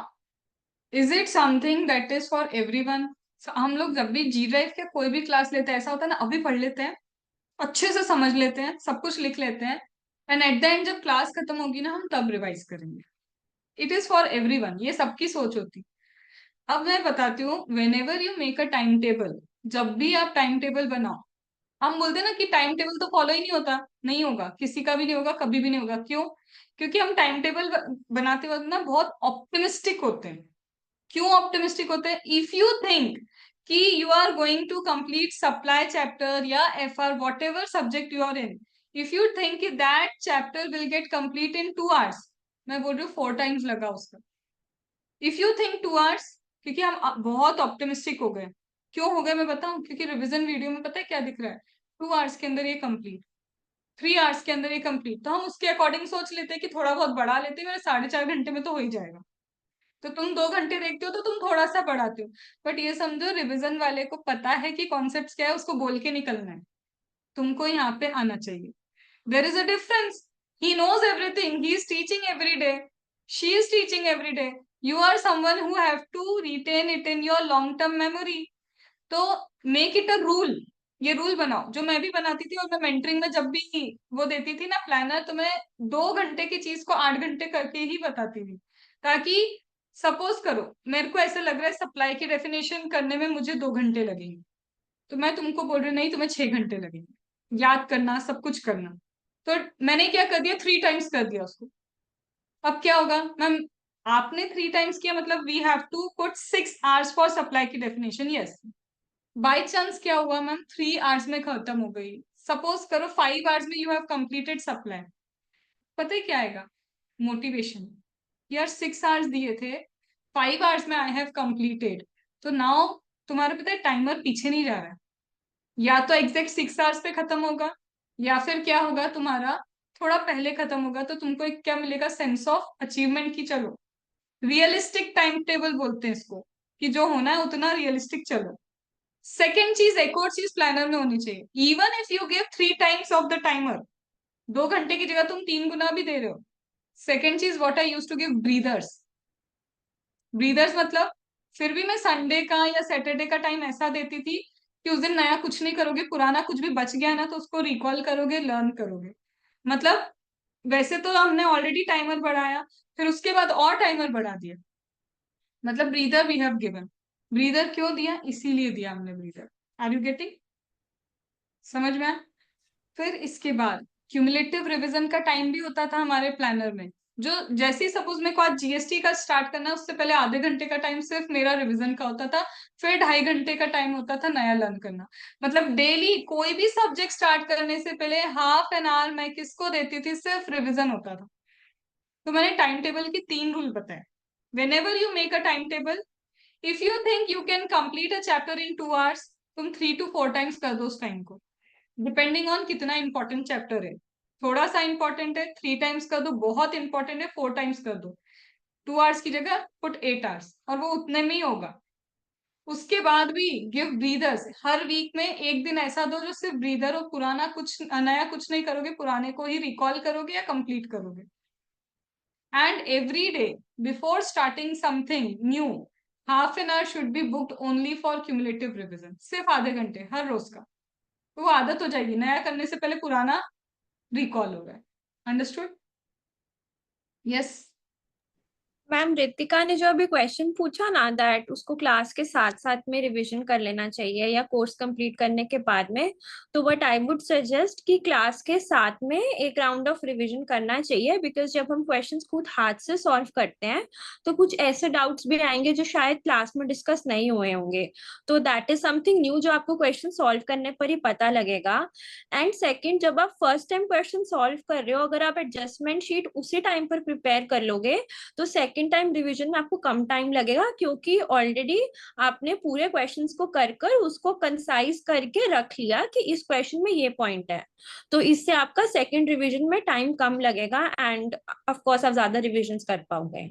is it something that is for everyone? हम लोग जब भी जी ड्राइव के कोई भी क्लास लेते हैं, ऐसा होता है ना, अभी पढ़ लेते हैं, अच्छे से समझ लेते हैं, सब कुछ लिख लेते हैं, एंड एट द एंड जब क्लास खत्म होगी ना, हम तब रिवाइज करेंगे। इट इज फॉर एवरीवन, ये सबकी सोच होती। अब मैं बताती हूँ, when ever you make a time table, जब भी आप टाइम टेबल बनाओ, हम बोलते हैं ना कि टाइम टेबल तो फॉलो ही नहीं होता, नहीं होगा, किसी का भी नहीं होगा, कभी भी नहीं होगा। क्यों? क्योंकि हम टाइम टेबल बनाते वक्त ना बहुत ऑप्टिमिस्टिक होते हैं। क्यों ऑप्टिमिस्टिक होते हैं? इफ यू थिंक कि you are going to complete supply chapter या FR, whatever subject you are in, if you think that chapter will get complete in 2 hours, मैं बोल रही हूँ 4 टाइम्स लगा उसका। इफ यू थिंक 2 आवर्स, क्योंकि हम बहुत ऑप्टिमिस्टिक हो गए। क्यों हो गए मैं बताऊं? क्योंकि रिविजन वीडियो में पता है क्या दिख रहा है, 2 आवर्स के अंदर ये कंप्लीट, 3 आवर्स के अंदर ये कंप्लीट, तो हम उसके अकॉर्डिंग सोच लेते हैं कि थोड़ा बहुत बढ़ा लेते हैं, मेरा 4.5 घंटे में तो हो ही जाएगा। तो तुम 2 घंटे देखते हो तो तुम थोड़ा सा बढ़ाते हो, बट ये समझो रिवीजन वाले को पता है कि कॉन्सेप्ट क्या है, उसको बोल के निकलना है। तुमको यहाँ पे आना चाहिए। There is a difference. He knows everything, he is teaching every day, she is teaching every day, you are someone who have to retain it in your long term memory. तो मेक इट अ रूल, ये rule बनाओ, जो मैं भी बनाती थी। और मैं मेंटरिंग में जब भी वो देती थी ना प्लानर, तो मैं 2 घंटे की चीज को 8 घंटे करके ही बताती थी, ताकि सपोज करो मेरे को ऐसा लग रहा है सप्लाई की डेफिनेशन करने में मुझे 2 घंटे लगेंगे, तो मैं तुमको बोल रही नहीं, तुम्हें 6 घंटे लगेंगे याद करना, सब कुछ करना। तो मैंने क्या कर दिया, 3 टाइम्स कर दिया उसको। अब क्या होगा मैम? आपने 3 टाइम्स किया, मतलब we have to put 6 hours for supply की डेफिनेशन, यस। बाई चांस क्या हुआ मैम, 3 आवर्स में खत्म हो गई। सपोज करो 5 आवर्स में यू हैव कंप्लीटेड सप्लाई, पता है क्या आएगा? मोटिवेशन। यार 6 आवर्स दिए थे, 5 आवर्स में आई हैव कंप्लीटेड, तो नाउ तुम्हारा पता है टाइमर पीछे नहीं जा रहा है। या तो एग्जैक्ट 6 आवर्स पे खत्म होगा, या फिर क्या होगा तुम्हारा, थोड़ा पहले खत्म होगा। तो तुमको एक क्या मिलेगा, सेंस ऑफ अचीवमेंट की, चलो रियलिस्टिक टाइम टेबल बोलते हैं इसको, कि जो होना है उतना रियलिस्टिक चलो। सेकेंड चीज, एक और चीज प्लानर में होनी चाहिए, even if you give 3 times of the timer, 2 घंटे की जगह तुम 3 गुना भी दे रहे हो। सेकेंड चीज, what I use to give, breathers. Breathers मतलब, फिर भी मैं संडे का या सैटरडे का टाइम ऐसा देती थी कि उस दिन नया कुछ नहीं करोगे, पुराना कुछ भी बच गया ना तो उसको रिकॉल करोगे, लर्न करोगे। मतलब वैसे तो हमने ऑलरेडी टाइमर बढ़ाया, फिर उसके बाद और टाइमर बढ़ा दिया, मतलब breather we have given. Breather क्यों दिया? इसीलिए दिया हमने ब्रीदर। Are you getting? समझ में आया? फिर इसके बाद क्यूमुलेटिव रिवीजन का टाइम भी होता था हमारे प्लानर में, जो जैसे ही सपोज मेरे को आज जीएसटी का स्टार्ट करना है, उससे पहले आधे घंटे का टाइम सिर्फ मेरा रिवीजन का होता था, फिर 2.5 घंटे का टाइम होता था नया लर्न करना। मतलब डेली कोई भी सब्जेक्ट स्टार्ट करने से पहले हाफ एन आवर मैं किसको देती थी, सिर्फ रिविजन होता था। तो मैंने टाइम टेबल की 3 रूल बताए। When ever you make a time table, if you think you can complete a chapter in 2 hours, तुम 3 to 4 टाइम्स कर दो उस टाइम को, डिपेंडिंग ऑन कितना इंपॉर्टेंट चैप्टर है। थोड़ा सा इंपॉर्टेंट है 3 टाइम्स कर दो, बहुत इंपॉर्टेंट है 4 टाइम्स कर दो। 2 आवर्स की जगह पुट 8 आवर्स, और वो उतने में ही होगा। उसके बाद भी गिव ब्रीदर्स, हर वीक में एक दिन ऐसा दो जो सिर्फ ब्रीदर हो, पुराना कुछ नया कुछ नहीं करोगे, पुराने को ही रिकॉल करोगे या कंप्लीट करोगे। And every day before starting something new, half an our should be booked only for cumulative revision, सिर्फ आधे घंटे हर रोज का। तो वो आदत हो जाएगी, नया करने से पहले पुराना रिकॉल हो रहा है। अंडरस्टूड? यस। मैम रितिका ने जो अभी क्वेश्चन पूछा ना, दैट उसको क्लास के साथ साथ में रिवीजन कर लेना चाहिए या कोर्स कंप्लीट करने के बाद में, तो बट आई वुड सजेस्ट कि क्लास के साथ में एक राउंड ऑफ रिवीजन करना चाहिए, बिकॉज जब हम क्वेश्चंस खुद हाथ से सॉल्व करते हैं तो कुछ ऐसे डाउट्स भी आएंगे जो शायद क्लास में डिस्कस नहीं हुए होंगे। तो दैट इज समथिंग न्यू जो आपको क्वेश्चन सॉल्व करने पर ही पता लगेगा। एंड सेकेंड, जब आप फर्स्ट टाइम क्वेश्चन सॉल्व कर रहे हो, अगर आप एडजस्टमेंट शीट उसी टाइम पर प्रिपेयर कर लोगे तो सेकंड टाइम रिवीजन में आपको कम टाइम लगेगा, क्योंकि ऑलरेडी आपने पूरे क्वेश्चंस को कर कर उसको कंसाइज करके रख लिया कि इस क्वेश्चन में ये पॉइंट है। तो इससे आपका सेकंड रिवीजन में टाइम कम लगेगा एंड ऑफ कोर्स आप ज्यादा रिवीजन कर पाओगे।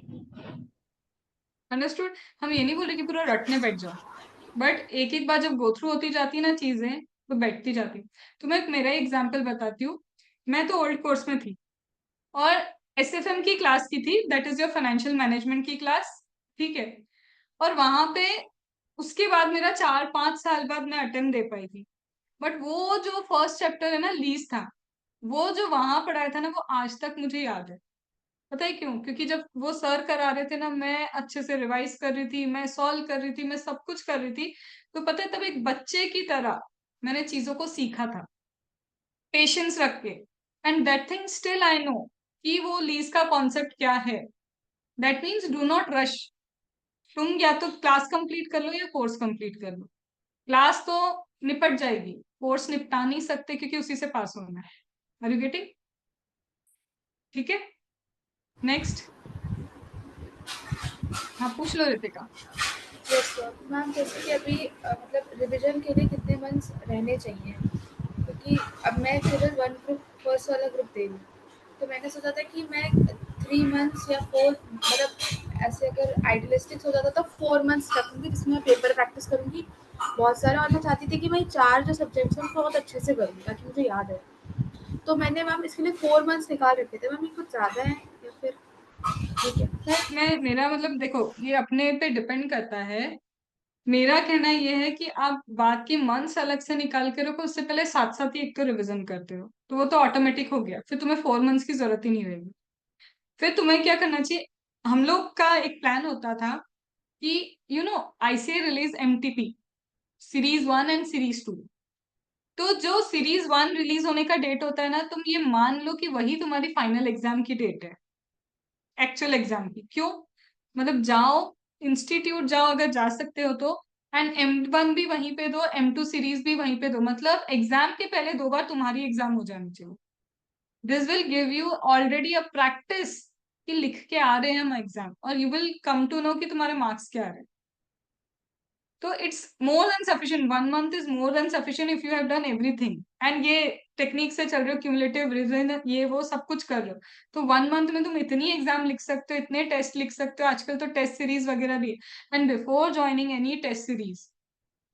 अंडरस्टूड? हम ये नहीं बोल रहे कि पूरा रटने बैठ जाओ, बट एक एक बार जब गो थ्रू होती जाती है ना चीजें, तो बैठती जाती। तो मैं मेरा एग्जाम्पल बताती हूँ। मैं तो ओल्ड कोर्स में थी और एसएफएम की क्लास की थी, that is your financial management की क्लास। ठीक है। और वहां पे उसके बाद मेरा 4-5 साल बाद मैं अटेम्प्ट दे पाई थी। बट वो जो फर्स्ट चैप्टर है ना, लीज था, वो जो वहां पढ़ाया था ना, वो आज तक मुझे याद है। पता है क्यों? क्योंकि जब वो सर करा रहे थे ना, मैं अच्छे से रिवाइज कर रही थी, मैं सॉल्व कर रही थी, मैं सब कुछ कर रही थी। तो पता है, तब एक बच्चे की तरह मैंने चीजों को सीखा था, पेशेंस रख के। And that thing still I know कि वो लीज का कॉन्सेप्ट क्या है। That means do not rush. तुम या तो क्लास कंप्लीट कर लो या कोर्स कंप्लीट कर लो। क्लास तो निपट जाएगी, कोर्स निपटा नहीं सकते क्योंकि उसी से पास होना है। Are you getting? ठीक है। नेक्स्ट। हाँ, पूछ लो रितिका। Yes sir. मैम जैसे कि अभी मतलब रिवीजन के लिए कितने मंथ्स रहने चाहिए? क्योंकि अब मैं केवल वन ग्रुप फर्स्ट वाला ग्रुप दे रही हूँ, तो मैंने सोचा था कि मैं 3 मंथ्स या 4, मतलब ऐसे अगर आइडियलिस्टिक हो जाता तो 4 मंथ्स रखूँगी, जिसमें मैं पेपर प्रैक्टिस करूँगी बहुत सारा, और मैं चाहती थी कि मैं 4 जो सब्जेक्ट्स हैं उनको बहुत अच्छे से करूँ ताकि मुझे याद है। तो मैंने मैम इसके लिए 4 मंथ्स निकाल रखे थे। मैम ये कुछ ज़्यादा है या फिर ठीक है? मैं मेरा मतलब देखो, ये अपने पे डिपेंड करता है। मेरा कहना ये है कि आप बात की मंथ्स अलग से निकाल के रखो, उससे पहले साथ साथ ही एक तो रिवीजन करते हो, तो वो तो ऑटोमेटिक हो गया, फिर तुम्हें 4 मंथ्स की जरूरत ही नहीं रहेगी। फिर तुम्हें क्या करना चाहिए, हम लोग का एक प्लान होता था कि ICA release MTP series 1 and series 2। तो जो सीरीज 1 रिलीज होने का डेट होता है ना, तुम ये मान लो कि वही तुम्हारी फाइनल एग्जाम की डेट है, एक्चुअल एग्जाम की। क्यों? मतलब जाओ, इंस्टीट्यूट जाओ अगर जा सकते हो तो, एंड M1 भी वहीं पे दो, M2 सीरीज भी वहीं पे दो, मतलब एग्जाम के पहले 2 बार तुम्हारी एग्जाम हो जानी चाहिए। This will give you already a practice कि लिख के आ रहे हैं हम एग्जाम, और you will come to know कि तुम्हारे मार्क्स क्या आ रहे हैं। तो it's more than sufficient, 1 month is more than sufficient if you have done everything. And ये टेक्निक से चल रहे हो, क्यूमुलेटिव रिविजन ये वो सब कुछ कर रहे हो, तो 1 मंथ में तुम इतनी एग्जाम लिख सकते हो, इतने टेस्ट लिख सकते हो। आजकल तो टेस्ट सीरीज वगैरह भी है। And before joining any test series,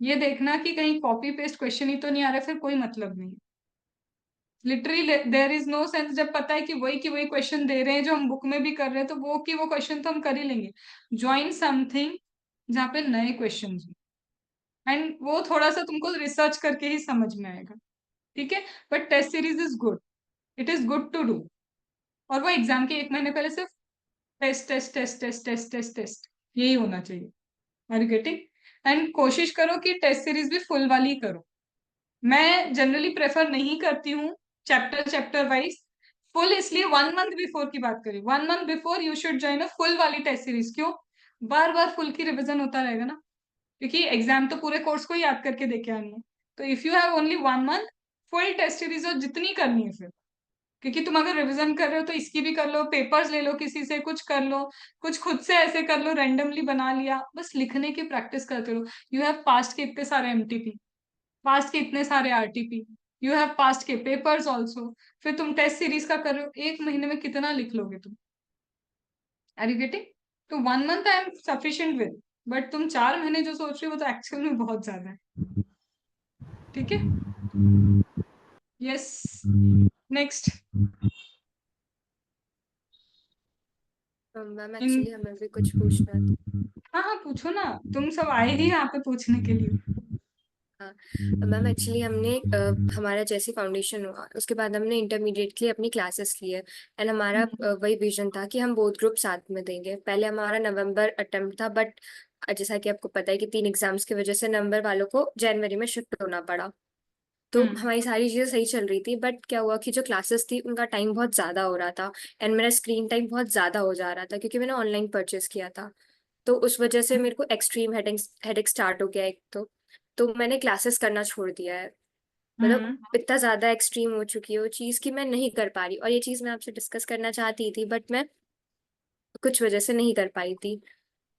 ये देखना कि कहीं कॉपी पेस्ट क्वेश्चन ही तो नहीं आ रहा, फिर कोई मतलब नहीं। Literally there is no sense, जब पता है कि वही क्वेश्चन दे रहे हैं जो हम बुक में भी कर रहे हैं, तो वो क्वेश्चन तो हम कर ही लेंगे। ज्वाइन समथिंग जहाँ पे नए क्वेश्चन, एंड वो थोड़ा सा तुमको रिसर्च करके ही समझ में आएगा। ठीक है। But test series is good, it is good to do. और वो एग्जाम के 1 महीने पहले सिर्फ test test test test test test test यही होना चाहिए। Are you getting? एंड कोशिश करो कि टेस्ट सीरीज भी फुल वाली करो। मैं जनरली प्रेफर नहीं करती हूँ चैप्टर चैप्टर वाइज, फुल इसलिए 1 मंथ बिफोर की बात करी, 1 month before you should join a full वाली टेस्ट सीरीज। क्यों? बार बार फुल की रिवीजन होता रहेगा ना, क्योंकि एग्जाम तो पूरे कोर्स को ही याद करके देके आनी है। तो if you have only 1 month, full test series और जितनी करनी है फिर, क्योंकि तुम अगर रिवीजन कर रहे हो तो इसकी भी कर लो, पेपर्स ले लो किसी से, कुछ कर लो, कुछ खुद से ऐसे कर लो, रैंडमली बना लिया, बस लिखने की प्रैक्टिस करते रहो। यू हैव पास्ट के इतने सारे एमटीपी, पास्ट के इतने सारे आरटीपी, यू हैव पास्ट के पेपर्स ऑल्सो, फिर तुम टेस्ट सीरीज का कर रहे हो, 1 महीने में कितना लिख लोगे तुम? Are you getting? तो 1 month I am sufficient with, but तुम 4 महीने जो सोच रहे हो वो तो एक्चुअल में बहुत ज्यादा है। ठीक है, yes, next. Ma'am in actually हमें भी कुछ पूछना था। हाँ हाँ, पूछो ना, तुम सब आए ही यहाँ पे पूछने के लिए। हाँ मैम एक्चुअली हमने हमारा जैसे फाउंडेशन हुआ उसके बाद हमने इंटरमीडिएट के लिए अपनी क्लासेस ली है एंड हमारा वही विजन था कि हम बोथ ग्रुप साथ में देंगे। पहले हमारा नवंबर अटेम्प्ट था बट जैसा कि आपको पता है कि 3 एग्जाम्स की वजह से नवंबर वालों को जनवरी में शिफ्ट होना पड़ा। तो हमारी सारी चीज़ें सही चल रही थी बट क्या हुआ कि जो क्लासेस थी उनका टाइम बहुत ज़्यादा हो रहा था एंड मेरा स्क्रीन टाइम बहुत ज़्यादा हो जा रहा था क्योंकि मैंने ऑनलाइन परचेस किया था। तो उस वजह से मेरे को एक्सट्रीम हेडेक स्टार्ट हो गया एक तो मैंने क्लासेस करना छोड़ दिया है। मतलब इतना ज़्यादा एक्सट्रीम हो चुकी है वो चीज़ कि मैं नहीं कर पा रही और ये चीज़ मैं आपसे डिस्कस करना चाहती थी बट मैं कुछ वजह से नहीं कर पाई थी।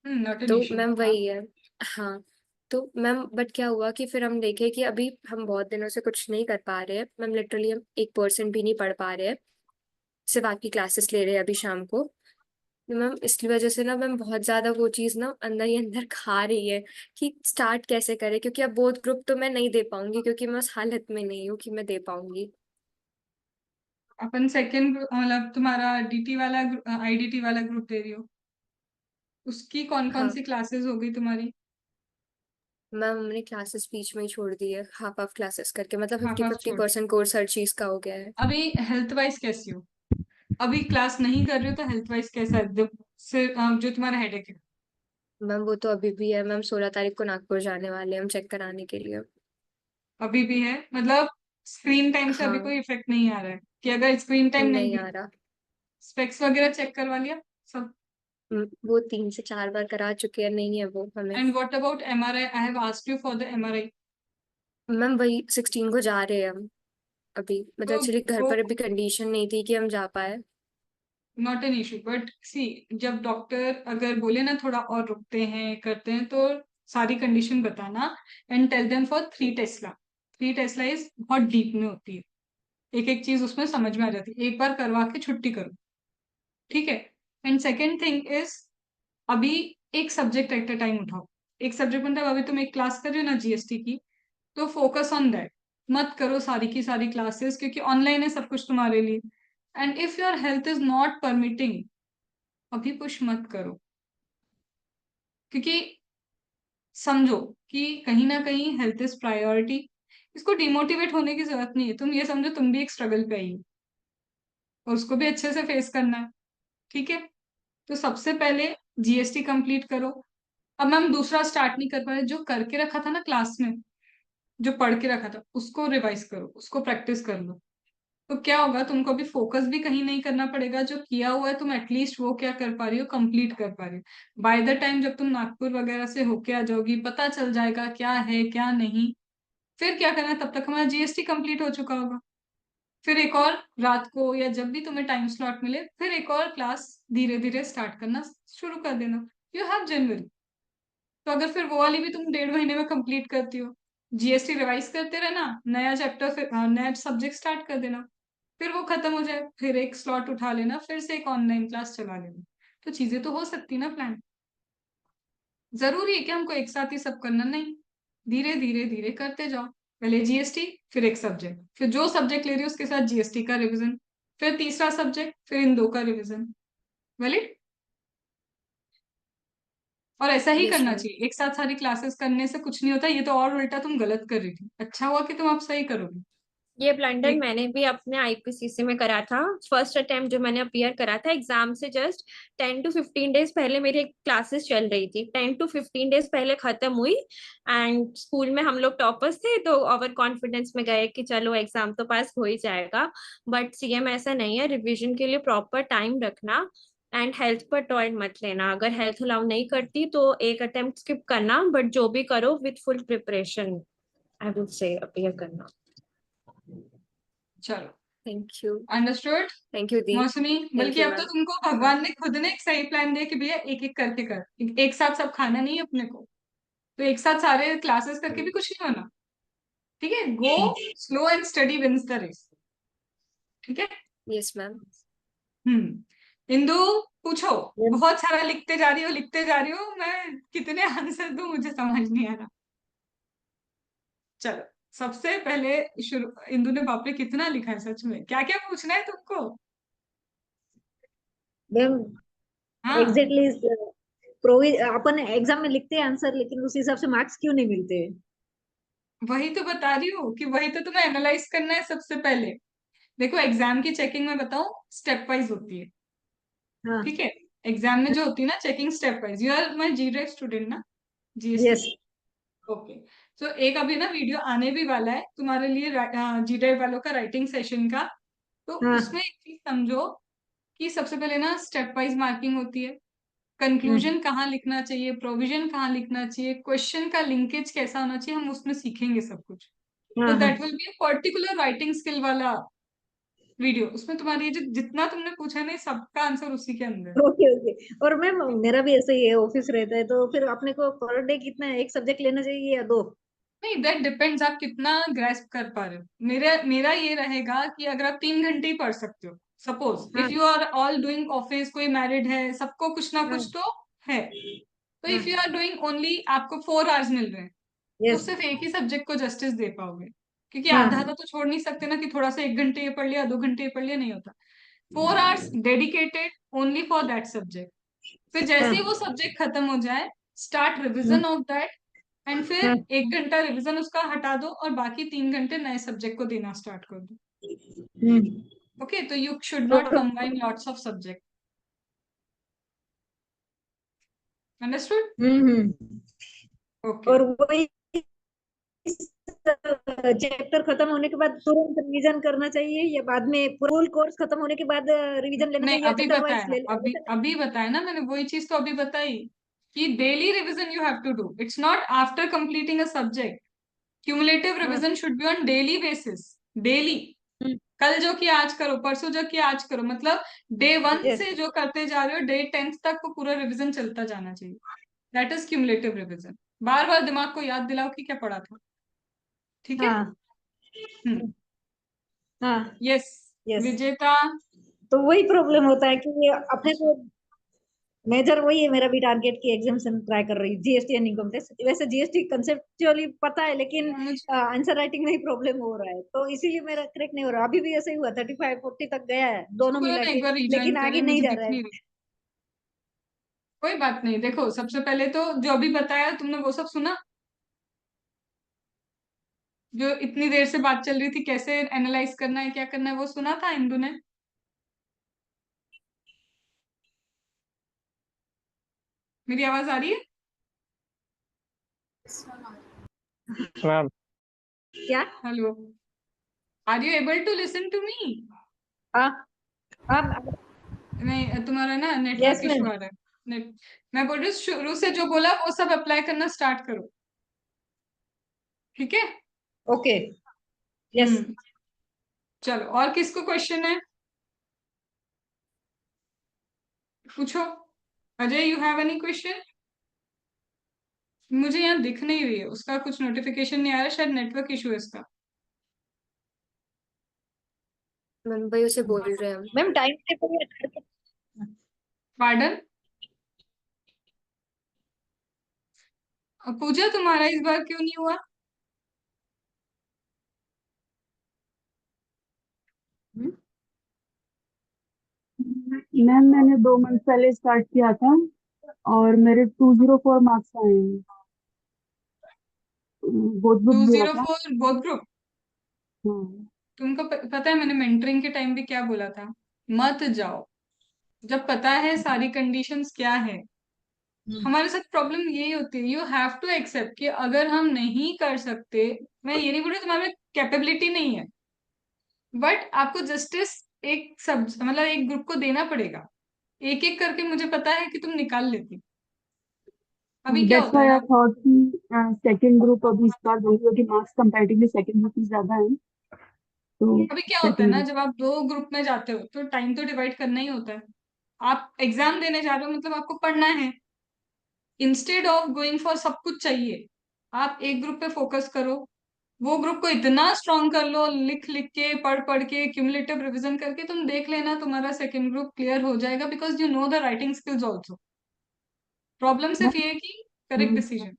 नॉट एन तो इशू। मैम वही है। हाँ तो मैम बट क्या हुआ कि फिर हम देखे कि अभी हम बहुत दिनों से कुछ नहीं कर पा रहे हैं मैम। लिटरली हम 1% भी नहीं पढ़ पा रहे हैं। सिर्फ आपकी क्लासेस ले रहे हैं अभी शाम को। तो मैम इसकी वजह से ना मैम बहुत ज्यादा वो चीज ना अंदर ही अंदर खा रही है कि स्टार्ट कैसे करें क्योंकि अब बोथ ग्रुप तो मैं नहीं दे पाऊंगी क्योंकि मैं उस हालत में नहीं हूँ कि मैं दे पाऊंगी। अपन सेकंड मतलब तुम्हारा डीटी वाला, आईडीटी वाला ग्रुप दे रही हो, उसकी कौन कौन हाँ सी क्लासेस हो गई तुम्हारी? मैम हमने क्लासेस बीच में ही छोड़ दी है हाफ हाफ क्लासेस करके मतलब हाफ 50 हाफ 50% कोर्स हर चीज का हो गया है। अभी हेल्थ वाइज कैसी हो? अभी क्लास नहीं कर रही हो तो हेल्थ वाइज कैसा है? जो तुम्हारा हेडेक है मैम वो तो अभी भी है मैम। 16 तारीख को नागपुर जाने वाले हैं हम चेक कराने के लिए। अभी भी है? मतलब स्क्रीन टाइम से अभी हाँ कोई इफेक्ट नहीं आ रहा है कि अगर स्क्रीन टाइम नहीं नहीं भी, आ रहा। स्पेक्स वगैरह चेक करवा लिया सब? वो 3 से 4 बार करा चुके हैं नहीं है वो हमें। And what about MRI? I have asked you for the MRI. Ma'am वही 16 को जा रहे हैं हम अभी। मतलब तो एक्चुअली घर वो पर अभी कंडीशन नहीं थी कि हम जा पाए। नॉट एन इशू, बट सी, जब डॉक्टर अगर बोले ना थोड़ा और रुकते हैं करते हैं, तो सारी कंडीशन बताना and tell them for 3 tesla. 3 tesla is बहुत डीप में होती है, एक एक चीज उसमें समझ में आ जाती है, एक बार करवा के छुट्टी करो। ठीक है। एंड सेकेंड थिंग इज, अभी एक सब्जेक्ट एट अ टाइम उठाओ। एक सब्जेक्ट मतलब अभी तुम एक क्लास कर रहे हो ना जीएसटी की, तो फोकस ऑन दैट। मत करो सारी की सारी क्लासेस, क्योंकि ऑनलाइन है सब कुछ तुम्हारे लिए। And if your health is not permitting, अभी पुश मत करो, क्योंकि समझो कि कहीं ना कहीं हेल्थ इज प्रायोरिटी। इसको डिमोटिवेट होने की जरूरत नहीं है, तुम ये समझो तुम भी एक स्ट्रगल पे आई हो और उसको भी अच्छे से फेस करना है। ठीक है, तो सबसे पहले जीएसटी कंप्लीट करो। अब मैम दूसरा स्टार्ट नहीं कर पा रहे, जो करके रखा था ना क्लास में, जो पढ़ के रखा था उसको रिवाइज करो, उसको प्रैक्टिस कर लो। तो क्या होगा, तुमको अभी फोकस भी कहीं नहीं करना पड़ेगा, जो किया हुआ है तुम एटलीस्ट वो क्या कर पा रही हो, कंप्लीट कर पा रही हो। बाय द टाइम जब तुम नागपुर वगैरह से होके आ जाओगी, पता चल जाएगा क्या है क्या नहीं। फिर क्या करना है, तब तक हमारा जीएसटी कंप्लीट हो चुका होगा। फिर एक और रात को या जब भी तुम्हें टाइम स्लॉट मिले, फिर एक और क्लास धीरे धीरे स्टार्ट करना शुरू कर देना। यू हैव जनवरी। तो अगर फिर वो वाली भी तुम 1.5 महीने में कंप्लीट करती हो, जीएसटी रिवाइज करते रहना, नया चैप्टर फिर नया सब्जेक्ट स्टार्ट कर देना, फिर वो खत्म हो जाए, फिर एक स्लॉट उठा लेना, फिर से एक ऑनलाइन क्लास चला लेना। तो चीजें तो हो सकती ना प्लान। जरूरी है कि हमको एक साथ ही सब करना नहीं, धीरे धीरे धीरे करते जाओ। पहले जीएसटी, फिर एक सब्जेक्ट, फिर जो सब्जेक्ट ले रही हो उसके साथ जीएसटी का रिवीजन, फिर तीसरा सब्जेक्ट, फिर इन दो का रिवीजन। वैलिड? और ऐसा ही यस करना मैम। चाहिए, एक साथ सारी क्लासेस करने से कुछ नहीं होता, ये तो और उल्टा तुम गलत कर रही थी, अच्छा हुआ कि तुम अब सही करोगी। ये ब्लंडर एक- मैंने भी अपने आईपीसीसी में करा था। फर्स्ट अटेम्प्ट जो मैंने अपीयर करा था एग्जाम से जस्ट 10 to 15 डेज पहले मेरी क्लासेस चल रही थी, 10 to 15 डेज पहले खत्म हुई। एंड स्कूल में हम लोग टॉपर्स थे तो ओवर कॉन्फिडेंस में गए कि चलो एग्जाम तो पास हो ही जाएगा। बट सीए में ऐसा नहीं है, रिविजन के लिए प्रॉपर टाइम रखना एंड हेल्थ पर टॉय मत लेना। अगर हेल्थ अलाउ नहीं करती तो एक अटेम्प्ट स्किप करना, बट जो भी करो with full preparation I would say appear करना। चलो, thank you. Understood thank you दी। मौसमी। बल्कि you, अब तो ma'am. तुमको भगवान ने खुद ने एक सही प्लान दिया कि भैया एक एक करके कर, एक साथ सब खाना नहीं है अपने को, तो एक साथ सारे क्लासेस करके भी कुछ नहीं होना। ठीक है, go slow and study wins the race. ठीक है। Yes, ma'am. इंदु, पूछो। बहुत सारा लिखते जा रही हो, लिखते जा रही हो, मैं कितने आंसर दूं मुझे समझ नहीं आ रहा। चलो, सबसे पहले शुरू। इंदु ने बाप रे कितना लिखा है, सच में क्या क्या पूछना है तुमको? मैम हाँ, एग्जैक्टली अपन एग्जाम में लिखते हैं आंसर, लेकिन उस हिसाब से मार्क्स क्यों नहीं मिलते? वही तो बता रही हूँ कि वही तो तुम्हें एनालाइज करना है सबसे पहले। देखो, एग्जाम की चेकिंग में बताऊं, स्टेप वाइज होती है। हाँ। ठीक है, एग्जाम में जो होती है ना checking, step wise. You are my जीरेफ स्टूडेंट ना, जीएसटी? यस। ओके। तो एक अभी ना वीडियो आने भी वाला है तुम्हारे लिए, जीडेव वालों का राइटिंग सेशन का। तो हाँ। उसमें एक चीज समझो कि सबसे पहले ना स्टेप वाइज मार्किंग होती है। हम्म। कंक्लूजन कहाँ लिखना चाहिए, प्रोविजन कहाँ लिखना चाहिए, क्वेश्चन का लिंकेज कैसा होना चाहिए, हम उसमें सीखेंगे सब कुछ। तो हाँ हाँ। That will be a particular writing skill वाला वीडियो। उसमें तुम्हारी ये जो जितना तुमने पूछा है ना, सबका आंसर उसी के अंदर है। Okay okay. और मैम मेरा भी ऐसा ही है, ऑफिस रहता है, तो फिर अपने को पर डे कितना एक सब्जेक्ट लेना चाहिए या दो? नहीं, दैट डिपेंड्स आप कितना ग्रेस्प कर पा रहे हो। मेरा ये रहेगा कि अगर आप 3 घंटे ही पढ़ सकते हो, सपोज हाँ if you are all doing office, कोई मैरिड है, सबको कुछ ना हाँ कुछ तो है। तो हाँ। If you are doing only, आपको 4 आवर्स मिल रहे हैं, तो यस। सिर्फ एक ही सब्जेक्ट को जस्टिस दे पाओगे। क्योंकि आधा हाँ आधा तो छोड़ नहीं सकते ना, कि थोड़ा सा 1 घंटे ये पढ़ लिया, 2 घंटे ये पढ़ लिया, नहीं होता। 4 hours dedicated only for that subject. फिर जैसे ही हाँ वो सब्जेक्ट खत्म हो जाए, स्टार्ट हाँ रिविजन ऑफ दैट। एंड फिर हाँ। 1 घंटा रिवीजन उसका हटा दो, और बाकी 3 घंटे नए सब्जेक्ट को देना स्टार्ट कर दो। हम्म। ओके, तो you should not combine lots of subject. Understood? Hmm. Okay. और वही चैप्टर खत्म होने के बाद तुरंत रिवीजन करना चाहिए, या बाद में फुल कोर्स खत्म होने के बाद रिवीजन लेना नहीं, चाहिए, या अभी चैप्टर वाइज बताया, ले अभी ऐसा? अभी बताया ना मैंने, वही चीज तो अभी बताई कि daily revision you have to do. It's not after completing a subject. Cumulative हाँ। Revision should be on daily basis. Daily. Hmm. कल जो किया आज करो, परसों जो किया आज करो, मतलब डे 1 यस। से जो करते जा रहे हो, डे 10th तक वो पूरा रिवीजन चलता जाना चाहिए। That is cumulative revision. बार बार दिमाग को याद दिलाओ कि क्या पढ़ा था। ठीक है। हाँ हम्म। हाँ। यस। यस। विजेता। तो वही प्रॉब्लम होता है कि अपने को मेजर वही है, मेरा भी टारगेट की एग्जामिनेशन ट्राई कर रही जीएसटी एंड इनकम टैक्स। वैसे जीएसटी कंसेप्चुअली पता है, लेकिन मुझे आंसर राइटिंग में ही प्रॉब्लम हो रहा है, तो इसीलिए मेरा क्रैक नहीं हो रहा। अभी भी ऐसे ही हुआ, 35-40 तक गया है दोनों बोलो मिला ना, के, एक बार रिज्वाइन लेकिन करे, आगे नहीं मुझे जा दिख रहा है। नहीं रही। कोई बात नहीं, देखो सबसे पहले तो जो अभी बताया तुमने वो सब सुना। जो इतनी देर से बात चल रही थी, कैसे एनालाइज करना है, क्या करना है, वो सुना था इंदु ने? मेरी आवाज आ रही है? मैम क्या? Hello, are you able to listen to me? हाँ हाँ। नहीं, तुम्हारा ना यस नेटवर्क इशू मैम। आ रहा है। नेट मैं बोल रही हूँ, शुरू से जो बोला वो सब अप्लाई करना स्टार्ट करो। ठीक है। ओके। यस। हम्म। चलो, और किसको क्वेश्चन है? पूछो। Ajay, you have any question? मुझे यहाँ दिख नहीं रही है, उसका कुछ नोटिफिकेशन नहीं आ रहा, शायद नेटवर्क इशू है इसका। मैम वही उसे बोल रहे हैं हम। Ma'am time table. पार्डन? पूजा, तुम्हारा इस बार क्यों नहीं हुआ? मैम मैंने 2 मंथ पहले स्टार्ट किया था और मेरे 204 मार्क्स आए हैं। बोध टू बुक दिया जीरो था। Four both group? हाँ तुमको पता है मैंने मेंटरिंग के टाइम भी क्या बोला था? मत जाओ जब पता है सारी कंडीशंस क्या है। हमारे साथ प्रॉब्लम यही होती है, यू हैव टू एक्सेप्ट कि अगर हम नहीं कर सकते, मैं ये नहीं बोल रही तुम्हारे में कैपेबिलिटी नहीं है, बट आपको जस्टिस एक सब मतलब एक ग्रुप को देना पड़ेगा। एक एक करके मुझे पता है कि तुम निकाल लेती। अभी क्या दैट्स होता है व्हाई ना, आई थॉट कि सेकंड ग्रुप अभी इस बार वही होगी, मार्क्स कंपैरेटिवली सेकंड ग्रुप में ज्यादा है, तो अभी क्या होता है सेकंड ना, ग्रुप। जब आप दो ग्रुप में जाते हो तो टाइम तो डिवाइड करना ही होता है। आप एग्जाम देने जा रहे हो मतलब आपको पढ़ना है। इंस्टेड ऑफ गोइंग फॉर सब कुछ चाहिए, आप एक ग्रुप पे फोकस करो। वो ग्रुप को इतना स्ट्रांग कर लो, लिख लिख के पढ़ पढ़ के क्यूमुलेटिव रिवीजन करके, तुम देख लेना तुम्हारा सेकंड ग्रुप क्लियर हो जाएगा, because you know the writing skills also. Problem सिर्फ ये है कि करेक्ट डिसीजन।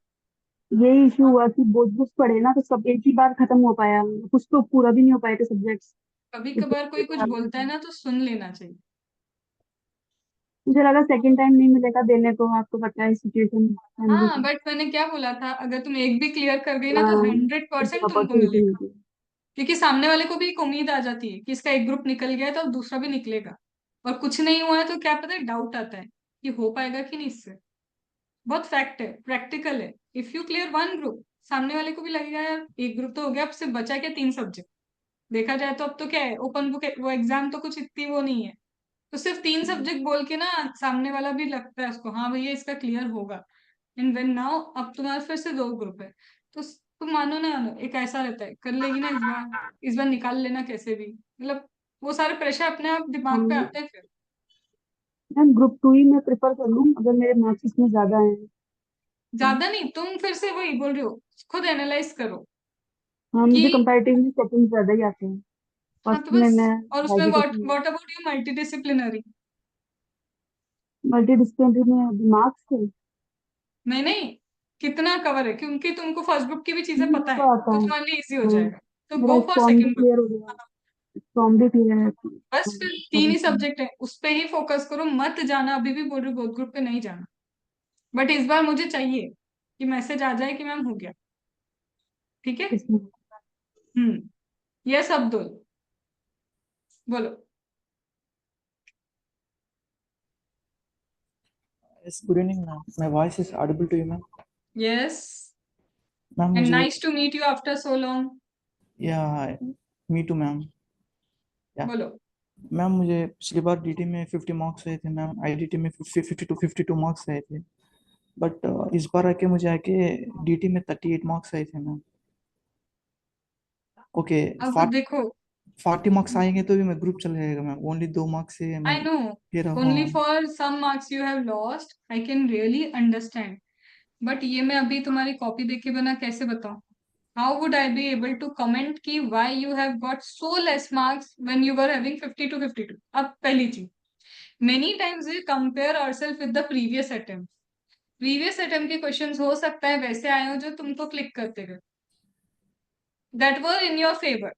ये इशू हुआ कि बोथ बुक्स पढ़े ना तो सब एक ही बार खत्म हो पाया, कुछ तो पूरा भी नहीं हो पाए थे सब्जेक्ट्स। कभी कभार कोई कुछ बोलता है ना तो सुन लेना चाहिए। मुझे लगा सेकंड टाइम नहीं मिलेगा देने को, आपको पता है सिचुएशन फैमिली हाँ की। बट मैंने क्या बोला था, अगर तुम एक भी क्लियर कर गई ना तो 100% तुमको अपॉर्चुनिटी मिलेगा। मिलती क्योंकि सामने वाले को भी एक उम्मीद आ जाती है कि इसका एक ग्रुप निकल गया है तो अब दूसरा भी निकलेगा। और कुछ नहीं हुआ है तो क्या पता है, डाउट आता है कि हो पाएगा कि नहीं इससे। बहुत फैक्ट है, प्रैक्टिकल है। If you clear one group, सामने वाले को भी लगेगा यार एक ग्रुप तो हो गया, अब सिर्फ बचा क्या 3 सब्जेक्ट। देखा जाए तो अब तो क्या है, ओपन बुक वो एग्जाम तो कुछ इतनी वो नहीं है। तो सिर्फ 3 सब्जेक्ट बोल के ना सामने वाला भी लगता है उसको, हाँ भैया इसका क्लियर होगा। एंड वेन नाउ अब तुम्हारे फिर से 2 ग्रुप है, तो तुम मानो ना मानो एक ऐसा रहता है, कर लेगी ना इस बार निकाल लेना कैसे भी, मतलब वो सारे प्रेशर अपने आप दिमाग पे है। आते हैं फिर। मैम ग्रुप 2 ही मैं प्रेफर कर लूँ अगर मेरे मार्क्स इसमें ज्यादा हैं। ज्यादा नहीं, तुम फिर से वही बोल रहे हो, खुद एनालाइज करो हाँ मुझे कि कंपैरेटिवली सेकंड ज्यादा ही आते हैं, हाँ फर्स्ट तो में बस। मैं और उसमें what education what about you multi disciplinary? Multi disciplinary में मार्क्स थे। नहीं नहीं, कितना कवर है, क्योंकि तुमको फर्स्ट ग्रुप की भी चीजें पता है तो आता तो है। तुम्हारे लिए इजी हो हाँ जाएगा। तो मेरा गो फॉर स्कॉम भी सेकंड ग्रुप। क्लियर हो गया, स्कॉम भी क्लियर है। बस फिर 3 ही सब्जेक्ट है, उस पे ही फोकस करो, मत जाना, अभी भी बोल रही हूँ बहुत ग्रुप पे नहीं जाना। बट इस बार मुझे चाहिए कि मैसेज आ जाए कि मैम हो गया। ठीक है। इसमें ये सब दो बोलो। Yes, good evening, ma'am. My voice is audible to you, ma'am. Yes, ma'am and मुझे nice to meet you after so long. या मी टू मैम। या बोलो। मैम मुझे पिछली बार डीटी में 50 मार्क्स आए थे मैम, आईडीटी में 52 मार्क्स आए थे, बट इस बार आके मुझे आके डीटी में 38 मार्क्स आए थे मैम। ओके, अब देखो, 40 मार्क्स आएंगे तो भी मैं ग्रुप चला जाएगा मैम, ओनली 2 मार्क्स से मैं आई नो ये रहा ओनली हूँ। For some marks you have lost, I can really understand. But ये मैं अभी तुम्हारी कॉपी देखे बिना कैसे बताऊं? How would I be able to comment कि why you have got so less marks when you were having 50 to 52? अब पहली चीज, many times we compare ourselves with the previous attempt. Previous attempt के questions हो सकता है वैसे आए हो जो तुमको क्लिक करते गए, that were in your favor.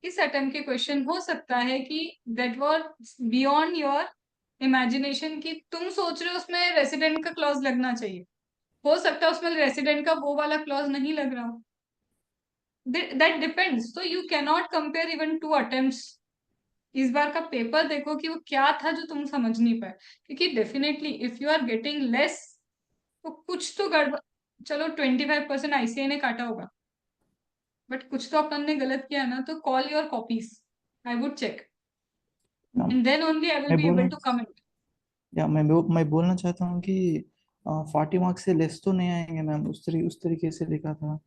इस attempt के question हो सकता है कि that were beyond your imagination, कि तुम सोच रहे हो उसमें रेसिडेंट का क्लॉज लगना चाहिए, हो सकता है उसमें रेसिडेंट का वो वाला क्लॉज नहीं लग रहा हो। that depends, so you cannot compare even 2 attempts. इस बार का पेपर देखो कि वो क्या था जो तुम समझ नहीं पाए, क्योंकि definitely if you are getting less तो कुछ तो गड़बड़। चलो 25% आईसीआई ने काटा होगा, बट कुछ तो अपन ने गलत किया है ना, तो call your copies, I would check ma'am and then only I will मैं बी बोल एबल टू कमेंट। मैं बोलना चाहता हूँ कि 40 मार्क्स से लेस तो नहीं आएंगे मैम, उस तरीके से लिखा था।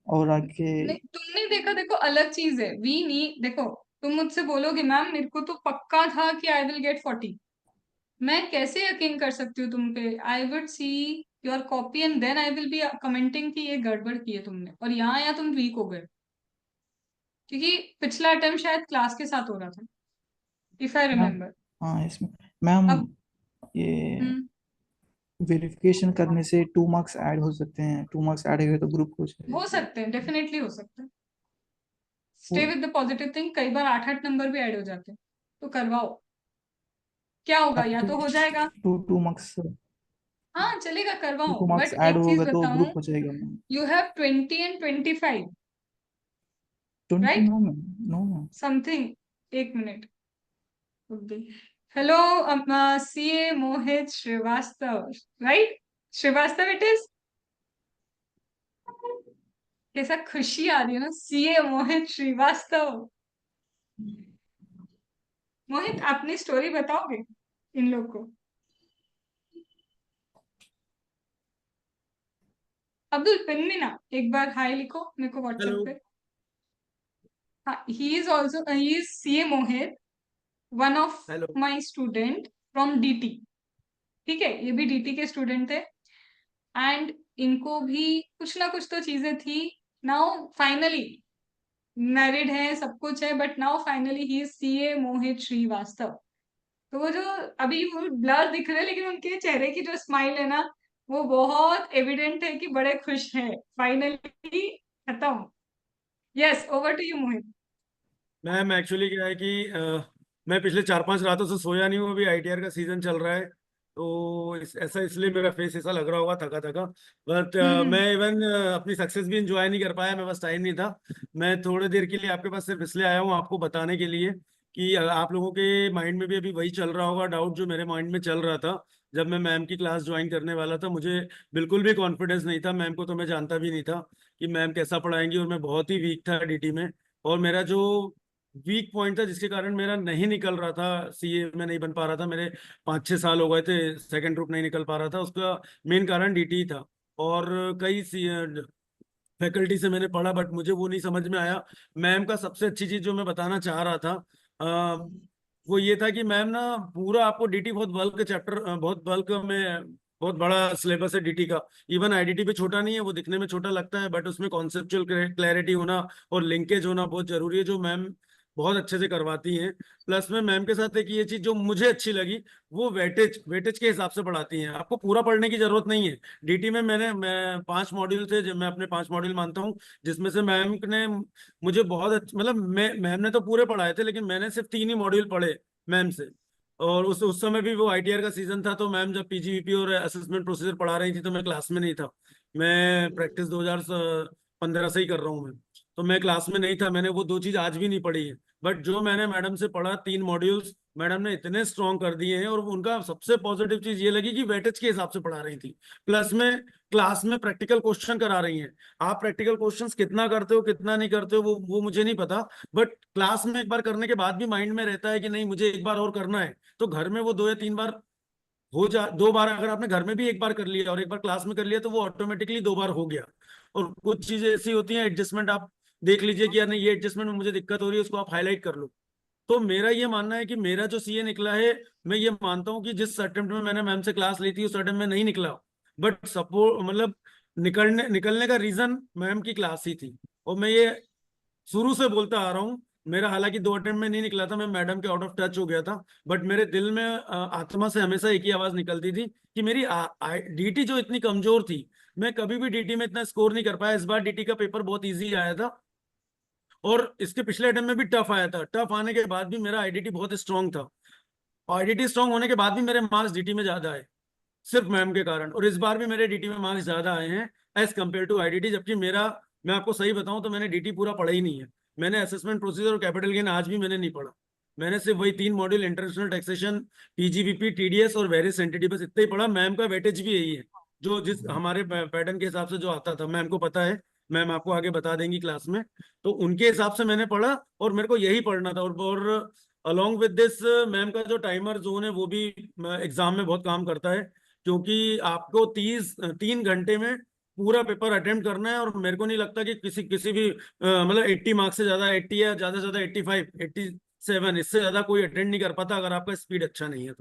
और आगे नहीं तुमने देखा, देखो अलग चीज है, वी नी देखो, तुम मुझसे बोलोगे मैम मेरे को तो पक्का था कि आई विल गेट 40, मैं कैसे यकीन कर सकती हूँ तुम पे? I would see your copy and then I will be commenting कि ये गड़बड़ की है तुमने, और यहाँ तुम वीक हो गए। क्योंकि पिछला अटेम्प्ट शायद क्लास के साथ हो रहा था, इफ आई मैम, रिमेम्बर। हाँ इसमें मैम अब ये हम्म, वेरिफिकेशन करने से 2 मार्क्स ऐड हो सकते हैं, 2 मार्क्स ऐड हो गए तो ग्रुप हो हो जाएगा। सकते हैं, डेफिनेटली हो सकते हैं। स्टे वो विद द पॉजिटिव थिंग, कई बार 8-8 नंबर भी ऐड हो जाते हैं, तो करवाओ। क्या होगा, अप या टू तो हो जाएगा, टू मार्क्स, हाँ चलेगा, करवाओ। 2 मार्क्स बट ऐड एक चीज होगा तो बताऊं, ग्रुप हो जाएगा ma'am. You have 20 and 25, Right? 29 ma'am, no ma'am. Something, एक मिनट। Hello CA Mohit Shrivastava, right? Shrivastava it is. कैसा खुशी आ रही है ना, CA मोहित श्रीवास्तव। मोहित, अपनी स्टोरी बताओगे इन लोग को? अब्दुल पिनमिना, एक बार हाय लिखो मेरे को व्हाट्सएप पे। हाँ, he is CA Mohit, one of hello. My student from DT। ठीक है, ये भी DT के स्टूडेंट थे एंड इनको भी कुछ ना कुछ तो चीजें थी। नाउ फाइनली मैरिड है, सब कुछ है, but now finally he is CA Mohit Srivastava. तो वो जो अभी वो ब्लर दिख रहे हैं, लेकिन उनके चेहरे की जो स्माइल है ना, वो बहुत एविडेंट है कि बड़े खुश हैं। फाइनली खत्म। Yes, over to you Mohit. Ma'am actually क्या है कि मैं पिछले 4-5 रातों से सोया नहीं हूँ। अभी ITR का सीजन चल रहा है, तो ऐसा इसलिए मेरा फेस ऐसा लग रहा होगा, थका थका। बट मैं इवन अपनी सक्सेस भी इंजॉय नहीं कर पाया। मेरे पास टाइम नहीं था। मैं थोड़ी देर के लिए आपके पास सिर्फ इसलिए आया हूँ आपको बताने के लिए कि आप लोगों के माइंड में भी अभी वही चल रहा होगा डाउट जो मेरे माइंड में चल रहा था जब मैं मैम की क्लास ज्वाइन करने वाला था। मुझे बिल्कुल भी कॉन्फिडेंस नहीं था। मैम को तो मैं जानता भी नहीं था कि मैम कैसा पढ़ाएंगी, और मैं बहुत ही वीक था DT में। और मेरा जो वीक पॉइंट था जिसके कारण मेरा नहीं निकल रहा था, CA में नहीं बन पा रहा था, मेरे 5-6 साल हो गए थे सेकंड ग्रुप नहीं निकल पा रहा था, उसका मेन कारण DT था। और कई फैकल्टी से मैंने पढ़ा, बट मुझे वो नहीं समझ में आया। मैम का सबसे अच्छी चीज जो मैं बताना चाह रहा था वो ये था कि मैम ना पूरा आपको DT बहुत बल्क चैप्टर, बहुत बल्क में, बहुत बड़ा सिलेबस है DT का। इवन IDT भी छोटा नहीं है, वो दिखने में छोटा लगता है, बट उसमें कॉन्सेप्चुअल क्लैरिटी होना और लिंकेज होना बहुत जरूरी है, जो मैम बहुत अच्छे से करवाती हैं। प्लस में मैम के साथ एक ये चीज जो मुझे अच्छी लगी, वो वेटेज के हिसाब से पढ़ाती हैं। आपको पूरा पढ़ने की जरूरत नहीं है। DT में मैं 5 मॉड्यूल थे, जो मैं अपने 5 मॉड्यूल मानता हूँ, जिसमें से मैम ने मुझे बहुत मतलब मैम ने तो पूरे पढ़ाए थे, लेकिन मैंने सिर्फ 3 ही मॉड्यूल पढ़े मैम से। और उस समय भी वो ITR का सीजन था, तो मैम जब PGVP और असेसमेंट प्रोसीजर पढ़ा रही थी तो मैं क्लास में नहीं था। मैं प्रैक्टिस 2015 से ही कर रहा हूँ मैं, तो मैं क्लास में नहीं था। मैंने वो 2 चीज आज भी नहीं पढ़ी है। बट जो मैंने मैडम से पढ़ा 3 मॉड्यूल्स, मैडम ने इतने स्ट्रॉन्ग कर दिए हैं। और उनका सबसे पॉजिटिव चीज ये लगी कि वेटेज के हिसाब से पढ़ा रही थी, प्लस में क्लास में प्रैक्टिकल क्वेश्चन करा रही हैं। आप प्रैक्टिकल क्वेश्चंस कितना करते हो कितना नहीं करते हो वो मुझे नहीं पता, बट क्लास में एक बार करने के बाद भी माइंड में रहता है कि नहीं मुझे एक बार और करना है। तो घर में वो 2 या 3 बार 2 बार अगर आपने घर में भी एक बार कर लिया और एक बार क्लास में कर लिया, तो वो ऑटोमेटिकली 2 बार हो गया। और कुछ चीजें ऐसी होती हैं एडजस्टमेंट, आप देख लीजिए कि यार नहीं ये एडजस्टमेंट में मुझे दिक्कत हो रही है, उसको आप हाईलाइट कर लो। तो मेरा ये मानना है कि मेरा जो CA निकला है, मैं ये मानता हूँ कि जिस अटेम्प्ट में मैंने मैम से क्लास ली थी उस अटेम्प्ट में नहीं निकला, बट सपोर्ट मतलब निकलने का रीजन मैम की क्लास ही थी। और मैं ये शुरू से बोलता आ रहा हूँ। मेरा हालांकि 2 अटेम्प्ट में नहीं निकला था, मैं मैडम के आउट ऑफ टच हो गया था, बट मेरे दिल में आत्मा से हमेशा एक ही आवाज निकलती थी कि मेरी DT जो इतनी कमजोर थी, मैं कभी भी DT में इतना स्कोर नहीं कर पाया। इस बार DT का पेपर बहुत ईजी आया था, और इसके पिछले अटेम्प्ट में भी टफ आया था। टफ आने के बाद भी मेरा IDT बहुत स्ट्रांग था। IDT स्ट्रांग होने के बाद भी मेरे मार्क्स DT में ज्यादा आए, सिर्फ मैम के कारण। और इस बार भी मेरे DT में मार्क्स ज्यादा आए हैं एज कम्पेयर टू IDT। जबकि मैं आपको सही बताऊं तो मैंने DT पूरा पढ़ा ही नहीं है। मैंने असेसमेंट प्रोसीजर और कैपिटल गेन आज भी मैंने नहीं पढ़ा। मैंने सिर्फ वही 3 module, international taxation, PGVP, TDS और वेरियस एंटिटी, बस इतना ही पढ़ा। मैम का वेटेज भी यही है, जो जिस हमारे पैटर्न के हिसाब से जो आता था, मैम को पता है, मैम आपको आगे बता देंगी क्लास में। तो उनके हिसाब से मैंने पढ़ा और मेरे को यही पढ़ना था। और अलॉन्ग विद दिस मैम का जो टाइमर जोन है वो भी एग्जाम में बहुत काम करता है, क्योंकि आपको 3 घंटे में पूरा पेपर अटेम्प्ट करना है। और मेरे को नहीं लगता कि किसी भी मतलब 80 मार्क्स से ज्यादा, 80 या ज्यादा से ज्यादा 85, 87, इससे ज्यादा कोई अटेंड नहीं कर पाता अगर आपका स्पीड अच्छा नहीं है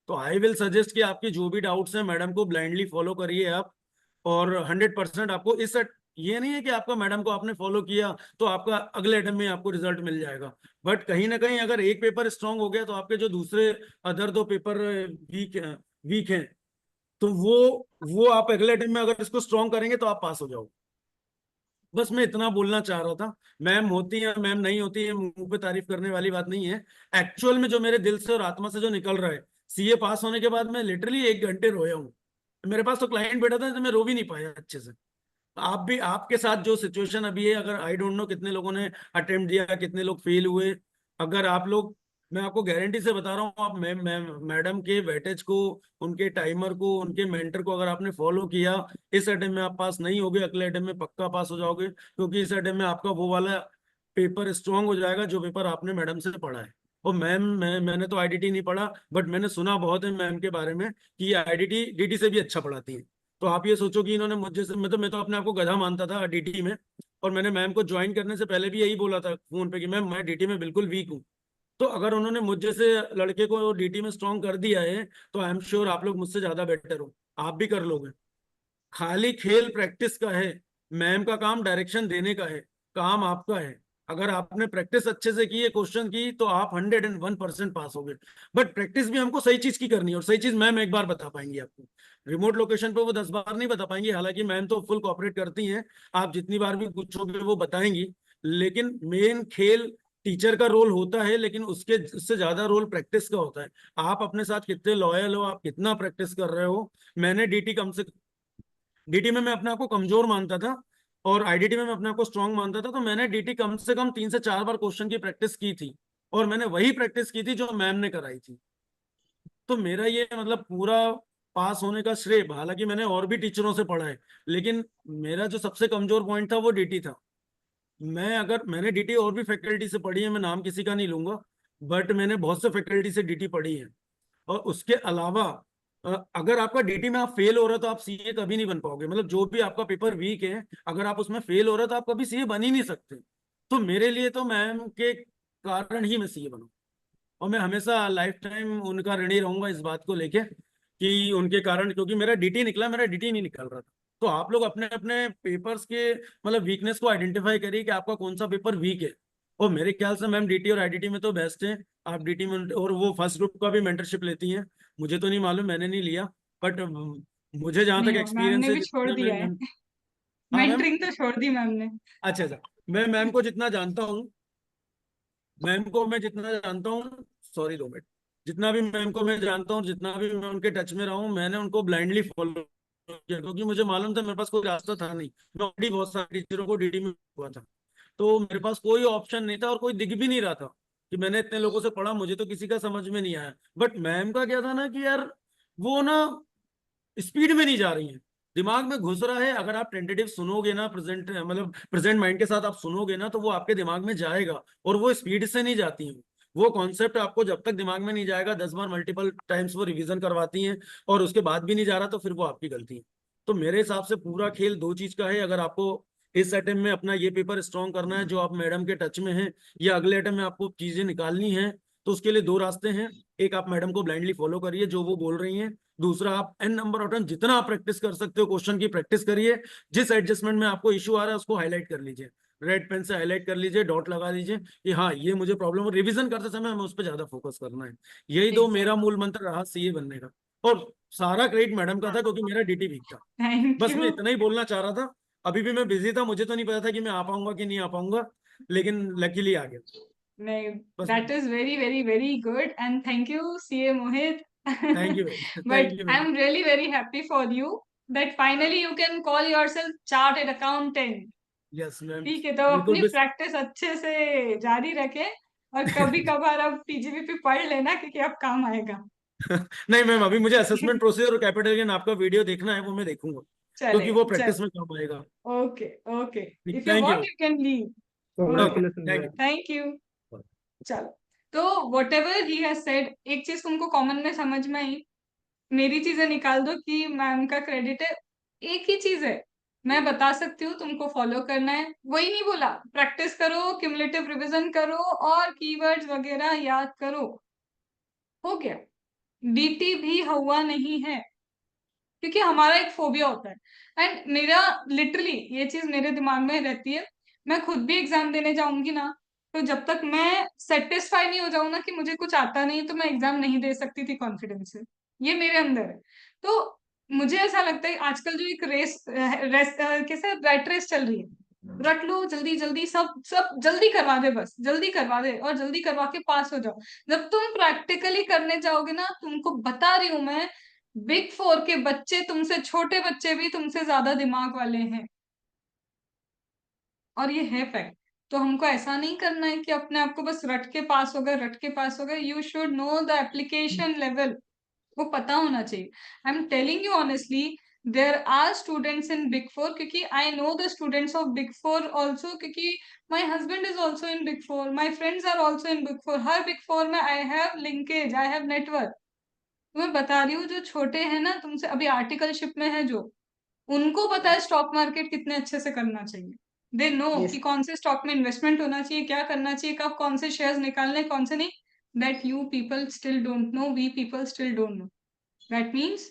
तो आई विल सजेस्ट कि आपकी जो भी डाउट्स हैं मैडम को ब्लाइंडली फॉलो करिए आप। और 100% आपको ये नहीं है कि आपका मैडम को आपने फॉलो किया तो आपका अगले अटेम्प्ट में आपको रिजल्ट मिल जाएगा। बट कहीं ना कहीं अगर एक पेपर स्ट्रांग हो गया तो आपके जो दूसरे अदर 2 पेपर वीक हैं, तो वो आप अगले अटेम्प्ट में अगर इसको स्ट्रांग करेंगे तो आप पास हो जाओगे। बस मैं इतना बोलना चाह रहा था। मैम होती है मैम नहीं होती है, मुंह पे तारीफ करने वाली बात नहीं है। एक्चुअल में जो मेरे दिल से और आत्मा से जो निकल रहा है, CA पास होने के बाद मैं लिटरली 1 घंटे रोया हूँ। मेरे पास तो क्लाइंट बैठा था तो मैं रो भी नहीं पाया अच्छे से। आप भी, आपके साथ जो सिचुएशन अभी है, अगर आई डोंट नो कितने लोगों ने अटेम्प्ट दिया, कितने लोग फेल हुए, अगर आप लोग, मैं आपको गारंटी से बता रहा हूँ, आप मैडम के वेटेज को, उनके टाइमर को, उनके मेंटर को अगर आपने फॉलो किया, इस अटेम्प्ट में आप पास नहीं होगे, अगले अटेम्प्ट में पक्का पास हो जाओगे, क्योंकि इस अटेम्प्ट में आपका वो वाला पेपर स्ट्रांग हो जाएगा जो पेपर आपने मैडम से पढ़ा है। और मैंने तो आईडीटी नहीं पढ़ा, बट मैंने सुना बहुत है मैम के बारे में कि आईडीटी डीटी से भी अच्छा पढ़ाती है। तो आप ये सोचो कि इन्होंने मुझे से, मैं तो अपने आप को गधा मानता था डीटी में, और मैंने मैम को ज्वाइन करने से पहले भी यही बोला था फोन पे कि मैम मैं डीटी में बिल्कुल वीक हूँ। तो अगर उन्होंने मुझ जैसे लड़के को डीटी में स्ट्रांग कर दिया है, तो आई एम श्योर आप लोग मुझसे ज्यादा बेटर हो, आप भी कर लोगे। खाली खेल प्रैक्टिस का है, मैम का काम डायरेक्शन देने का है, काम आपका है। अगर आपने प्रैक्टिस अच्छे से की है क्वेश्चन की, तो आप 101% पास होगे। बट प्रैक्टिस भी हमको सही चीज की करनी है, और सही चीज मैम एक बार बता पाएंगी आपको, रिमोट लोकेशन पे वो 10 बार नहीं बता पाएंगी। हालांकि मैम तो फुल कॉपरेट करती हैं, आप जितनी बार भी पूछोगे वो बताएंगी, लेकिन मेन खेल टीचर का रोल होता है, लेकिन उससे ज्यादा रोल प्रैक्टिस का होता है। आप अपने साथ कितने लॉयल हो, आप कितना प्रैक्टिस कर रहे हो। मैंने डीटी में मैं अपने आप को कमजोर मानता था, और आईडीटी में मैं अपने आप को स्ट्रांग मानता था। तो मैंने डीटी कम से कम 3 से 4 बार क्वेश्चन की प्रैक्टिस की थी, और मैंने वही प्रैक्टिस की थी जो मैम ने कराई थी। तो मेरा ये मतलब पूरा पास होने का श्रेय, हालांकि मैंने और भी टीचरों से पढ़ा है, लेकिन मेरा जो सबसे कमजोर पॉइंट था वो डीटी था। मैंने डीटी और भी फैकल्टी से पढ़ी है, मैं नाम किसी का नहीं लूंगा, बट मैंने बहुत से फैकल्टी से डीटी पढ़ी है। और उसके अलावा अगर आपका डीटी में आप फेल हो रहे हो, तो आप सीए कभी नहीं बन पाओगे। मतलब जो भी आपका पेपर वीक है, अगर आप उसमें फेल हो रहे हो, तो आप कभी सीए बन ही नहीं सकते। तो मेरे लिए तो मैम के कारण ही मैं सीए बना, और मैं हमेशा लाइफ टाइम उनका ऋणी रहूंगा इस बात को लेके कि उनके कारण, क्योंकि मेरा डीटी निकला, मेरा डीटी नहीं निकल रहा था। तो आप लोग अपने अपने पेपर्स के मतलब वीकनेस को आइडेंटिफाई करिए कि आपका कौन सा पेपर वीक है। और मेरे ख्याल से मैम डीटी और आईडीटी में तो बेस्ट है। आप डीटी में, और वो फर्स्ट ग्रुप का भी मेंटरशिप लेती हैं, मुझे तो नहीं मालूम, मैंने नहीं लिया, बट मुझे जहां नहीं, तक मैम एक्सपीरियंस ने है, भी छोड़ जितना दिया है। हाँ मैम। मेंटरिंग तो छोड़ दी मैम ने। अच्छा अच्छा, मैं मैम को जितना जानता हूँ, मैम को मैं जितना जानता हूँ, सॉरी 2 मिनट, जितना भी मैम को मैं जानता हूँ, जितना भी मैं उनके टच में रहा हूँ, मैंने उनको ब्लाइंडली फॉलो किया, क्योंकि मुझे मालूम था मेरे पास कोई रास्ता था नहीं। मैं ऑलरेडी बहुत सारे टीचरों को डीडी में हुआ था, तो मेरे पास कोई ऑप्शन नहीं था, और कोई दिख भी नहीं रहा था कि मैंने इतने लोगों से पढ़ा, मुझे तो किसी का समझ में नहीं आया। बट मैम का क्या था ना कि यार, वो ना स्पीड में नहीं जा रही है, दिमाग में घुस रहा है। अगर आप टेंटेटिव सुनोगे ना, प्रेजेंट मतलब प्रेजेंट माइंड के साथ आप सुनोगे ना, तो वो आपके दिमाग में जाएगा, और वो स्पीड से नहीं जाती है। वो कॉन्सेप्ट आपको जब तक दिमाग में नहीं जाएगा, 10 बार मल्टीपल टाइम्स वो रिवीजन करवाती हैं, और उसके बाद भी नहीं जा रहा, तो फिर वो आपकी गलती है। तो मेरे हिसाब से पूरा खेल 2 चीज का है। अगर आपको इस अटेम्प्ट में अपना ये पेपर स्ट्रॉन्ग करना है, जो आप मैडम के टच में है, या अगले अटेम्प्ट में आपको चीजें निकालनी है, तो उसके लिए 2 रास्ते हैं। एक, आप मैडम को ब्लाइंडली फॉलो करिए जो वो बोल रही हैं। दूसरा, आप एन नंबर ऑफ टाइम जितना आप प्रैक्टिस कर सकते हो क्वेश्चन की प्रैक्टिस करिए। जिस एडजस्टमेंट में आपको इशू आ रहा है उसको हाईलाइट कर लीजिए, रेड पेन से हाईलाइट कर लीजिए, डॉट लगा लीजिए कि हाँ ये मुझे प्रॉब्लम है। रिवीजन करते समय हमें उस पर ज्यादा फोकस करना है। यही दो मेरा मूल मंत्र रहा सीए बनने का। और सारा क्रेडिट मैडम का था, क्योंकि मेरा डीटी वीक था। थैंक बस मैं यू। इतना ही बोलना चाह रहा था। अभी भी मैं बिजी था, मुझे तो नहीं पता था कि मैं आ पाऊंगा कि नहीं आ पाऊंगा, लेकिन लकीली आ गया। नहीं, बस that is very very very good and thank you CA Mohit. Thank you, But thank you ma'am. I'm really very happy for you that finally you can call yourself chartered accountant. Yes ma'am, ठीक है, तो बिल्कुल अपनी भी। Practice अच्छे से जारी रखे, और कभी कभार अब टीजीवीपी पढ़ लेना, क्योंकि अब काम आएगा। नहीं मैम, अभी मुझे असेसमेंट प्रोसीजर और कैपिटल गेन आपका वीडियो देखना है, वो मैं देखूंगा, क्योंकि चलेगा, वो चल। प्रैक्टिस में काम आएगा। Okay okay, if you thank want you. You can leave. Okay, okay, Congratulations, thank man. You. Thank you. चलो, तो what ever he has said, एक चीज तुमको कॉमन में समझ में आई, मेरी चीजें निकाल दो कि मैम का क्रेडिट है। एक ही चीज है, मैं बता सकती हूँ, तुमको फॉलो करना है, वही नहीं बोला, प्रैक्टिस करो, क्यूमुलेटिव रिवीजन करो, और कीवर्ड्स वगैरह याद करो, हो गया। डीटी भी हुआ नहीं है, क्योंकि हमारा एक फोबिया होता है। एंड मेरा लिटरली ये चीज मेरे दिमाग में रहती है, मैं खुद भी एग्जाम देने जाऊंगी ना, तो जब तक मैं सेटिस्फाई नहीं हो जाऊं ना कि मुझे कुछ आता नहीं, तो मैं एग्जाम नहीं दे सकती थी कॉन्फिडेंस से। ये मेरे अंदर है। तो मुझे ऐसा लगता है आजकल जो एक कैसे रैट रेस चल रही है, रट लो जल्दी जल्दी, सब सब जल्दी करवा दे, बस जल्दी करवा दे और जल्दी करवा के पास हो जाओ। जब तुम प्रैक्टिकली करने जाओगे ना, तुमको बता रही हूं मैं, बिग 4 के बच्चे, तुमसे छोटे बच्चे भी तुमसे ज्यादा दिमाग वाले हैं। और ये है फैक्ट। तो हमको ऐसा नहीं करना है कि अपने आप को बस रट के पास हो गए, रट के पास हो गए। You should know the application level, वो पता होना चाहिए। I am telling you honestly, there are students in big four, क्योंकि I know the students of big four also, क्योंकि my husband is also in big four, my friends are also in big four. हर big four में I have linkage, I have network. तो मैं बता रही हूँ, जो छोटे हैं ना तुमसे, अभी आर्टिकलशिप में है जो, उनको पता है स्टॉक मार्केट कितने अच्छे से करना चाहिए। They know Yes. कि कौन से स्टॉक में इन्वेस्टमेंट होना चाहिए, क्या करना चाहिए, कब कौन से शेयर्स निकालने, कौन से नहीं। That you people still don't know, we people still don't know. That means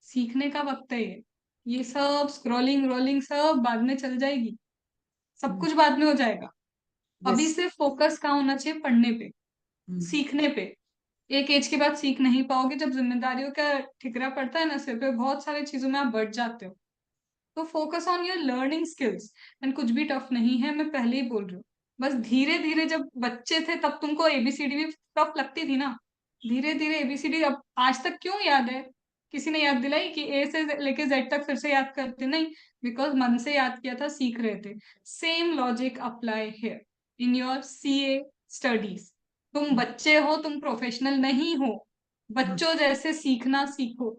सीखने का वक्त है ये सब स्क्रॉलिंग रोलिंग सब बाद में चल जाएगी, सब कुछ बाद में हो जाएगा। अभी Yes. सिर्फ फोकस कहाँ होना चाहिए? पढ़ने पे, सीखने पे। एक एज के बाद सीख नहीं पाओगे, जब जिम्मेदारियों का ठिकरा पड़ता है ना सिर पे, बहुत सारी चीजों में आप बढ़ जाते हो। तो focus on your learning skills. And कुछ भी टफ नहीं है, मैं पहले ही बोल रही हूँ। बस धीरे धीरे, जब बच्चे थे तब तुमको एबीसीडी भी टफ लगती थी ना, धीरे धीरे एबीसीडी अब आज तक क्यों याद है? किसी ने याद दिलाई कि ए से लेके जेड तक फिर से याद करते? नहीं, बिकॉज मन से याद किया था, सीख रहे थे। Same logic apply here in your CA studies. तुम बच्चे हो, तुम प्रोफेशनल नहीं हो। बच्चों जैसे सीखना सीखो,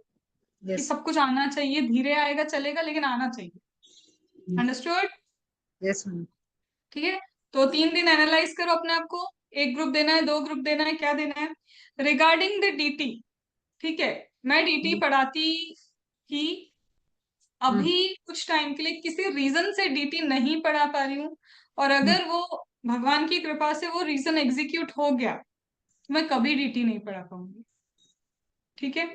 कि Yes. सब कुछ आना चाहिए, धीरे आएगा चलेगा लेकिन आना चाहिए। अंडरस्टूड? Yes, ma'am. ठीक है, तो 3 दिन एनालाइज करो अपने आप को। एक ग्रुप देना है, 2 ग्रुप देना है, क्या देना है? रिगार्डिंग द डीटी, ठीक है, मैं डीटी पढ़ाती ही, अभी कुछ टाइम के लिए किसी रीजन से डीटी नहीं पढ़ा पा रही हूँ, और अगर वो भगवान की कृपा से वो रीजन एग्जीक्यूट हो गया, मैं कभी डीटी नहीं पढ़ा पाऊंगी। ठीक है,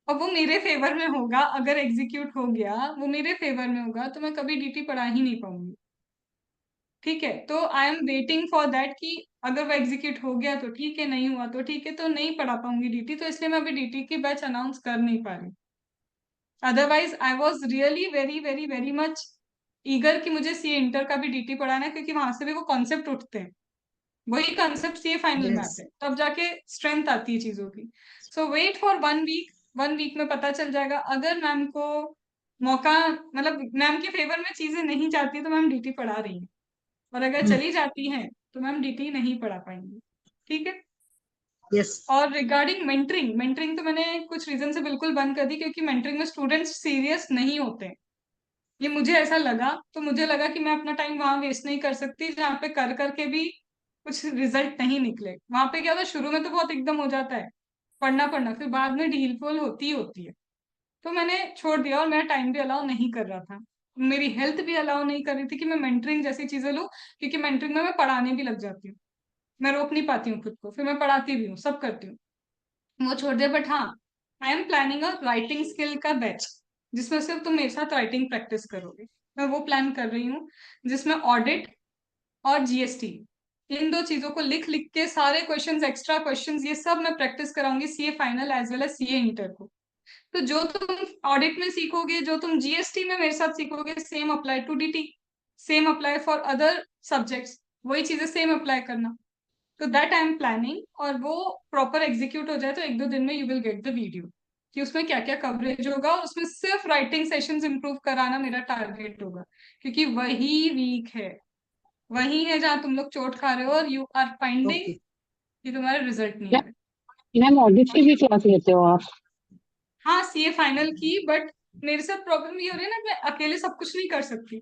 और वो मेरे फेवर में होगा। अगर एग्जीक्यूट हो गया, वो मेरे फेवर में होगा, तो मैं कभी डीटी पढ़ा ही नहीं पाऊंगी। ठीक है, तो I am waiting for that कि अगर वो एग्जीक्यूट हो गया तो ठीक है, नहीं हुआ तो ठीक है, तो नहीं पढ़ा पाऊंगी डीटी। तो इसलिए मैं अभी डीटी की बैच अनाउंस कर नहीं पा रही। Otherwise I was really very very very much eager कि मुझे सीए इंटर का भी डीटी पढ़ाना है, क्योंकि वहां से भी वो कॉन्सेप्ट उठते हैं, वही कॉन्सेप्ट सीए फाइनल में Yes. आते हैं, तब जाके स्ट्रेंथ आती है चीजों की। सो वेट फॉर 1 वीक, 1 वीक में पता चल जाएगा। अगर मैम को मौका, मतलब मैम के फेवर में चीजें नहीं जाती तो मैम डीटी पढ़ा रही है, और अगर चली जाती हैं तो मैम डीटी नहीं पढ़ा पाएंगी। ठीक है, Yes. और रिगार्डिंग मेंटरिंग, मेंटरिंग तो मैंने कुछ रीजन से बिल्कुल बंद कर दी, क्योंकि मेंटरिंग में स्टूडेंट्स सीरियस नहीं होते। ये मुझे ऐसा लगा, तो मुझे लगा कि मैं अपना टाइम वहां वेस्ट नहीं कर सकती जहाँ पे कर करके भी कुछ रिजल्ट नहीं निकले। वहां पे क्या था, शुरू में तो बहुत एकदम हो जाता है पढ़ना पढ़ना, फिर बाद में ढील पोल होती ही होती है। तो मैंने छोड़ दिया, और मेरा टाइम भी अलाउ नहीं कर रहा था, मेरी हेल्थ भी अलाउ नहीं कर रही थी कि मैं मेंटरिंग जैसी चीजें लूँ, क्योंकि मेंटरिंग में मैं पढ़ाने भी लग जाती हूँ, मैं रोक नहीं पाती हूँ खुद को, फिर मैं पढ़ाती भी हूँ, सब करती हूँ, वो छोड़ दिया। बट हाँ, I am planning a writing skill का बैच, जिसमें सिर्फ तुम मेरे साथ राइटिंग प्रैक्टिस करोगे। मैं वो प्लान कर रही हूँ, जिसमें ऑडिट और जीएसटी, इन 2 चीजों को लिख लिख के सारे क्वेश्चंस, एक्स्ट्रा क्वेश्चंस, ये सब मैं प्रैक्टिस कराऊंगी CA final as well as CA inter को। तो जो तुम ऑडिट में सीखोगे, जो तुम जीएसटी में मेरे साथ सीखोगे, same apply to DT, same apply for other subjects, वही चीजें सेम अप्लाई करना। तो दैट आई एम प्लानिंग, और वो प्रॉपर एग्जीक्यूट हो जाए तो 1-2 दिन में you will get the video कि उसमें क्या क्या कवरेज होगा, और उसमें सिर्फ राइटिंग सेशंस इंप्रूव कराना मेरा टारगेट होगा, क्योंकि वही वीक है, वही है जहाँ तुम लोग चोट खा रहे हो, और यू आर फाइंडिंग Okay. कि तुम्हारा रिजल्ट नहीं आ रहा। मैम ऑडिट की भी क्लास लेते हो आप? हाँ, सीए फाइनल की, बट मेरे साथ प्रॉब्लम ये हो रही है ना, मैं अकेले सब कुछ नहीं कर सकती।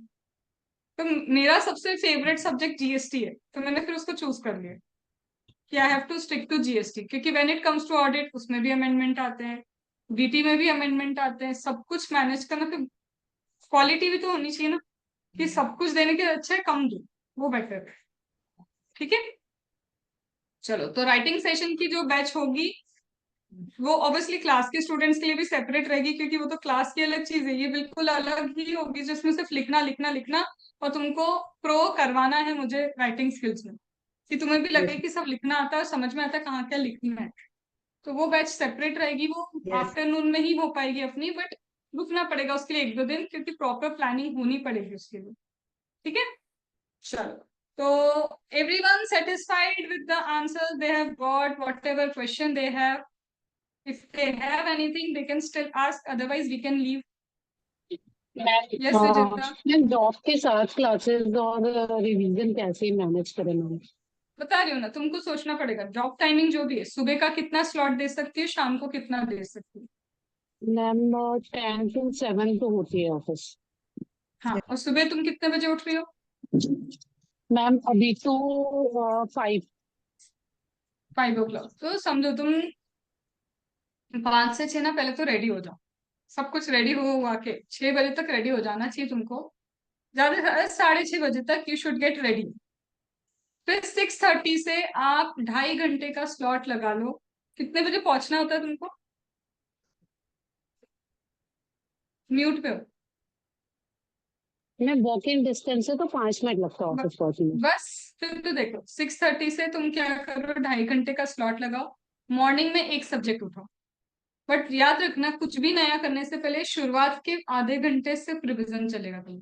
तो मेरा सबसे फेवरेट सब्जेक्ट जीएसटी है, तो मैंने फिर उसको चूज कर लिया कि I have to stick to GST, क्योंकि when it comes to audit उसमें भी अमेंडमेंट आते हैं, डीटी में भी अमेंडमेंट आते हैं, सब कुछ मैनेज करना, तो क्वालिटी भी तो होनी चाहिए ना, कि सब कुछ देने के अच्छा है कम दो, वो बेटर है। ठीक है, चलो, तो राइटिंग सेशन की जो बैच होगी वो ऑब्वियसली क्लास के स्टूडेंट्स के लिए भी सेपरेट रहेगी, क्योंकि वो तो क्लास की अलग चीज है, ये बिल्कुल अलग ही होगी, जिसमें सिर्फ लिखना लिखना लिखना, और तुमको प्रो करवाना है मुझे राइटिंग स्किल्स में, कि तुम्हें भी लगे Yes. कि सब लिखना आता है और समझ में आता है कहाँ क्या लिखना है। तो वो बैच सेपरेट रहेगी, वो Yes. आफ्टरनून में ही हो पाएगी अपनी, बट रुकना पड़ेगा उसके लिए 1-2 दिन, क्योंकि प्रॉपर प्लानिंग होनी पड़ेगी उसके लिए। ठीक है, चलो, तो everyone satisfied with the answers they have got, whatever question they have? If they have anything they can still ask, otherwise we can leave. Yes Suchitra, ma'am job के साथ क्लासेस और रिवीजन कैसे मैनेज करें मैम? बता रही हूँ ना, तुमको सोचना पड़ेगा। जॉब टाइमिंग जो भी है, सुबह का कितना स्लॉट दे सकती है, शाम को कितना दे सकती है? मैम 10 to 7 तो होती है ऑफिस। हाँ, और सुबह तुम कितने बजे उठ रही हो? मैम अभी तो 5। 5 o'clock। तो समझो तुम 5 से 6 ना पहले तो रेडी हो जाओ। सब कुछ रेडी हुआ के 6 बजे तक रेडी हो जाना चाहिए तुमको। ज्यादा से ज्यादा 6:30 बजे तक यू शुड गेट रेडी। फिर 6:30 से आप 2.5 घंटे का स्लॉट लगा लो। कितने बजे पहुंचना होता है तुमको? म्यूट पे हो। मैं वॉक इन डिस्टेंस है तो 5 मिनट लगता है ऑफिस पहुंचने में। बस फिर तो देखो 6:30 से तुम क्या करो, 2.5 घंटे का स्लॉट लगाओ। मॉर्निंग में एक सब्जेक्ट उठाओ। बट याद रखना, कुछ भी नया करने से पहले शुरुआत के आधे घंटे सिर्फ रिविजन चलेगा तुम।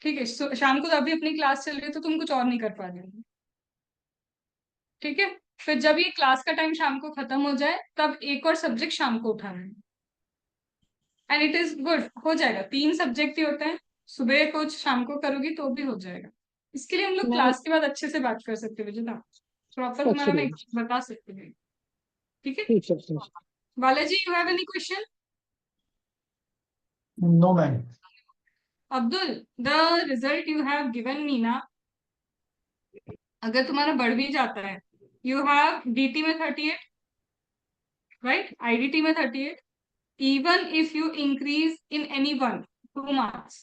ठीक है, शाम को तो अभी अपनी क्लास चल रही है तो तुम कुछ और नहीं कर पा रहे हो। ठीक है, फिर जब ये क्लास का टाइम शाम को खत्म हो जाए तब एक और सब्जेक्ट शाम को उठाना है। एंड इट इज गुड, हो जाएगा। 3 सब्जेक्ट ही होते हैं, सुबह कुछ शाम को करोगी तो भी हो जाएगा। इसके लिए हम लोग मैम क्लास के बाद अच्छे से बात कर सकते हैं विजिता, प्रॉपर तुम्हारा मैं बता सकती हूँ। ठीक है ठीक है। Balaji, you have any question? No, ma'am. Abdul, the result you have given me ना, अगर तुम्हारा बढ़ भी जाता है, यू हैव डीटी में 38, राइट, आईडीटी में 38, even if you increase in any one 2 marks,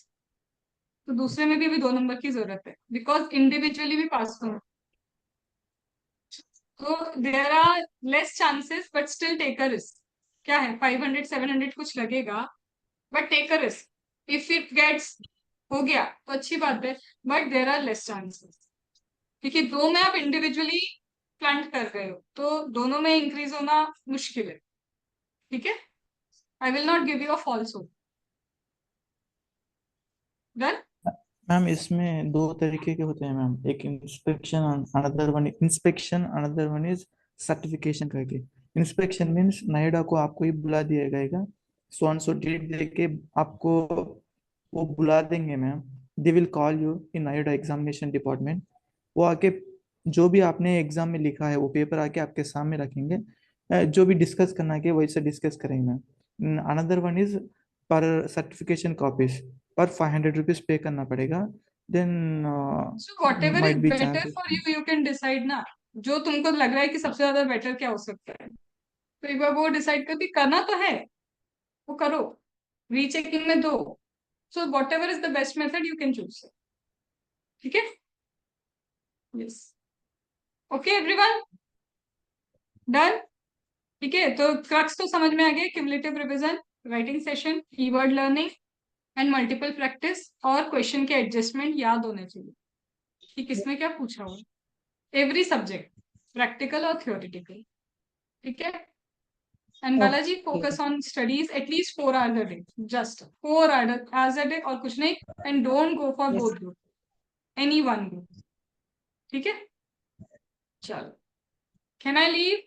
तो दूसरे में भी अभी 2 नंबर की जरूरत है, बिकॉज इंडिविजुअली भी पास हो। तो there are less chances but still take a risk. क्या है, 500 700 कुछ लगेगा, बट take a risk. If it gets हो गया तो अच्छी बात है, but there are less chances, क्योंकि 2 में आप इंडिविजुअली प्लांट कर रहे हो तो दोनों में इंक्रीज होना मुश्किल है। ठीक है, I will not give you a false hope. Done? Ma'am इसमें 2 तरीके के होते हैं मैम, एक inspection, another one is certification करके। इंस्पेक्शन मीन्स नोएडा को आपको ही बुला दिया जाएगा, सो ऑन सो डेट देके आपको वो बुला देंगे ma'am. They will call you in Noida examination department. वो आके जो भी आपने एग्जाम में लिखा है वो पेपर आके आपके सामने रखेंगे, जो भी डिस्कस करना है वैसे डिस्कस करेंगे मैम। अनदर वन इज पर सर्टिफिकेशन कॉपीज पर 500 रुपीज पे करना पड़ेगा। Then so whatever is might be better chances. For you, you can decide ना, जो तुमको लग रहा है कि सबसे ज्यादा बेटर क्या हो सकता है, तो एक बार वो डिसाइड करके करना तो है, वो करो, रीचेकिंग में दो। सो whatever is the best method you can choose. ठीक है, यस, ओके एवरीवन, डन। ठीक है, तो क्रक्स तो समझ में आ गया, cumulative revision, writing session, keyword learning and multiple practice, और क्वेश्चन के एडजस्टमेंट याद होने चाहिए कि किसमें क्या पूछा हुआ, एवरी सब्जेक्ट, प्रैक्टिकल और थ्योरेटिकल। ठीक है, and Balaji focus on studies at least 4 hours a day, just 4 hours a day और कुछ नहीं, and don't go for both group, any one group. ठीक है, चलो, कैन आई लीव?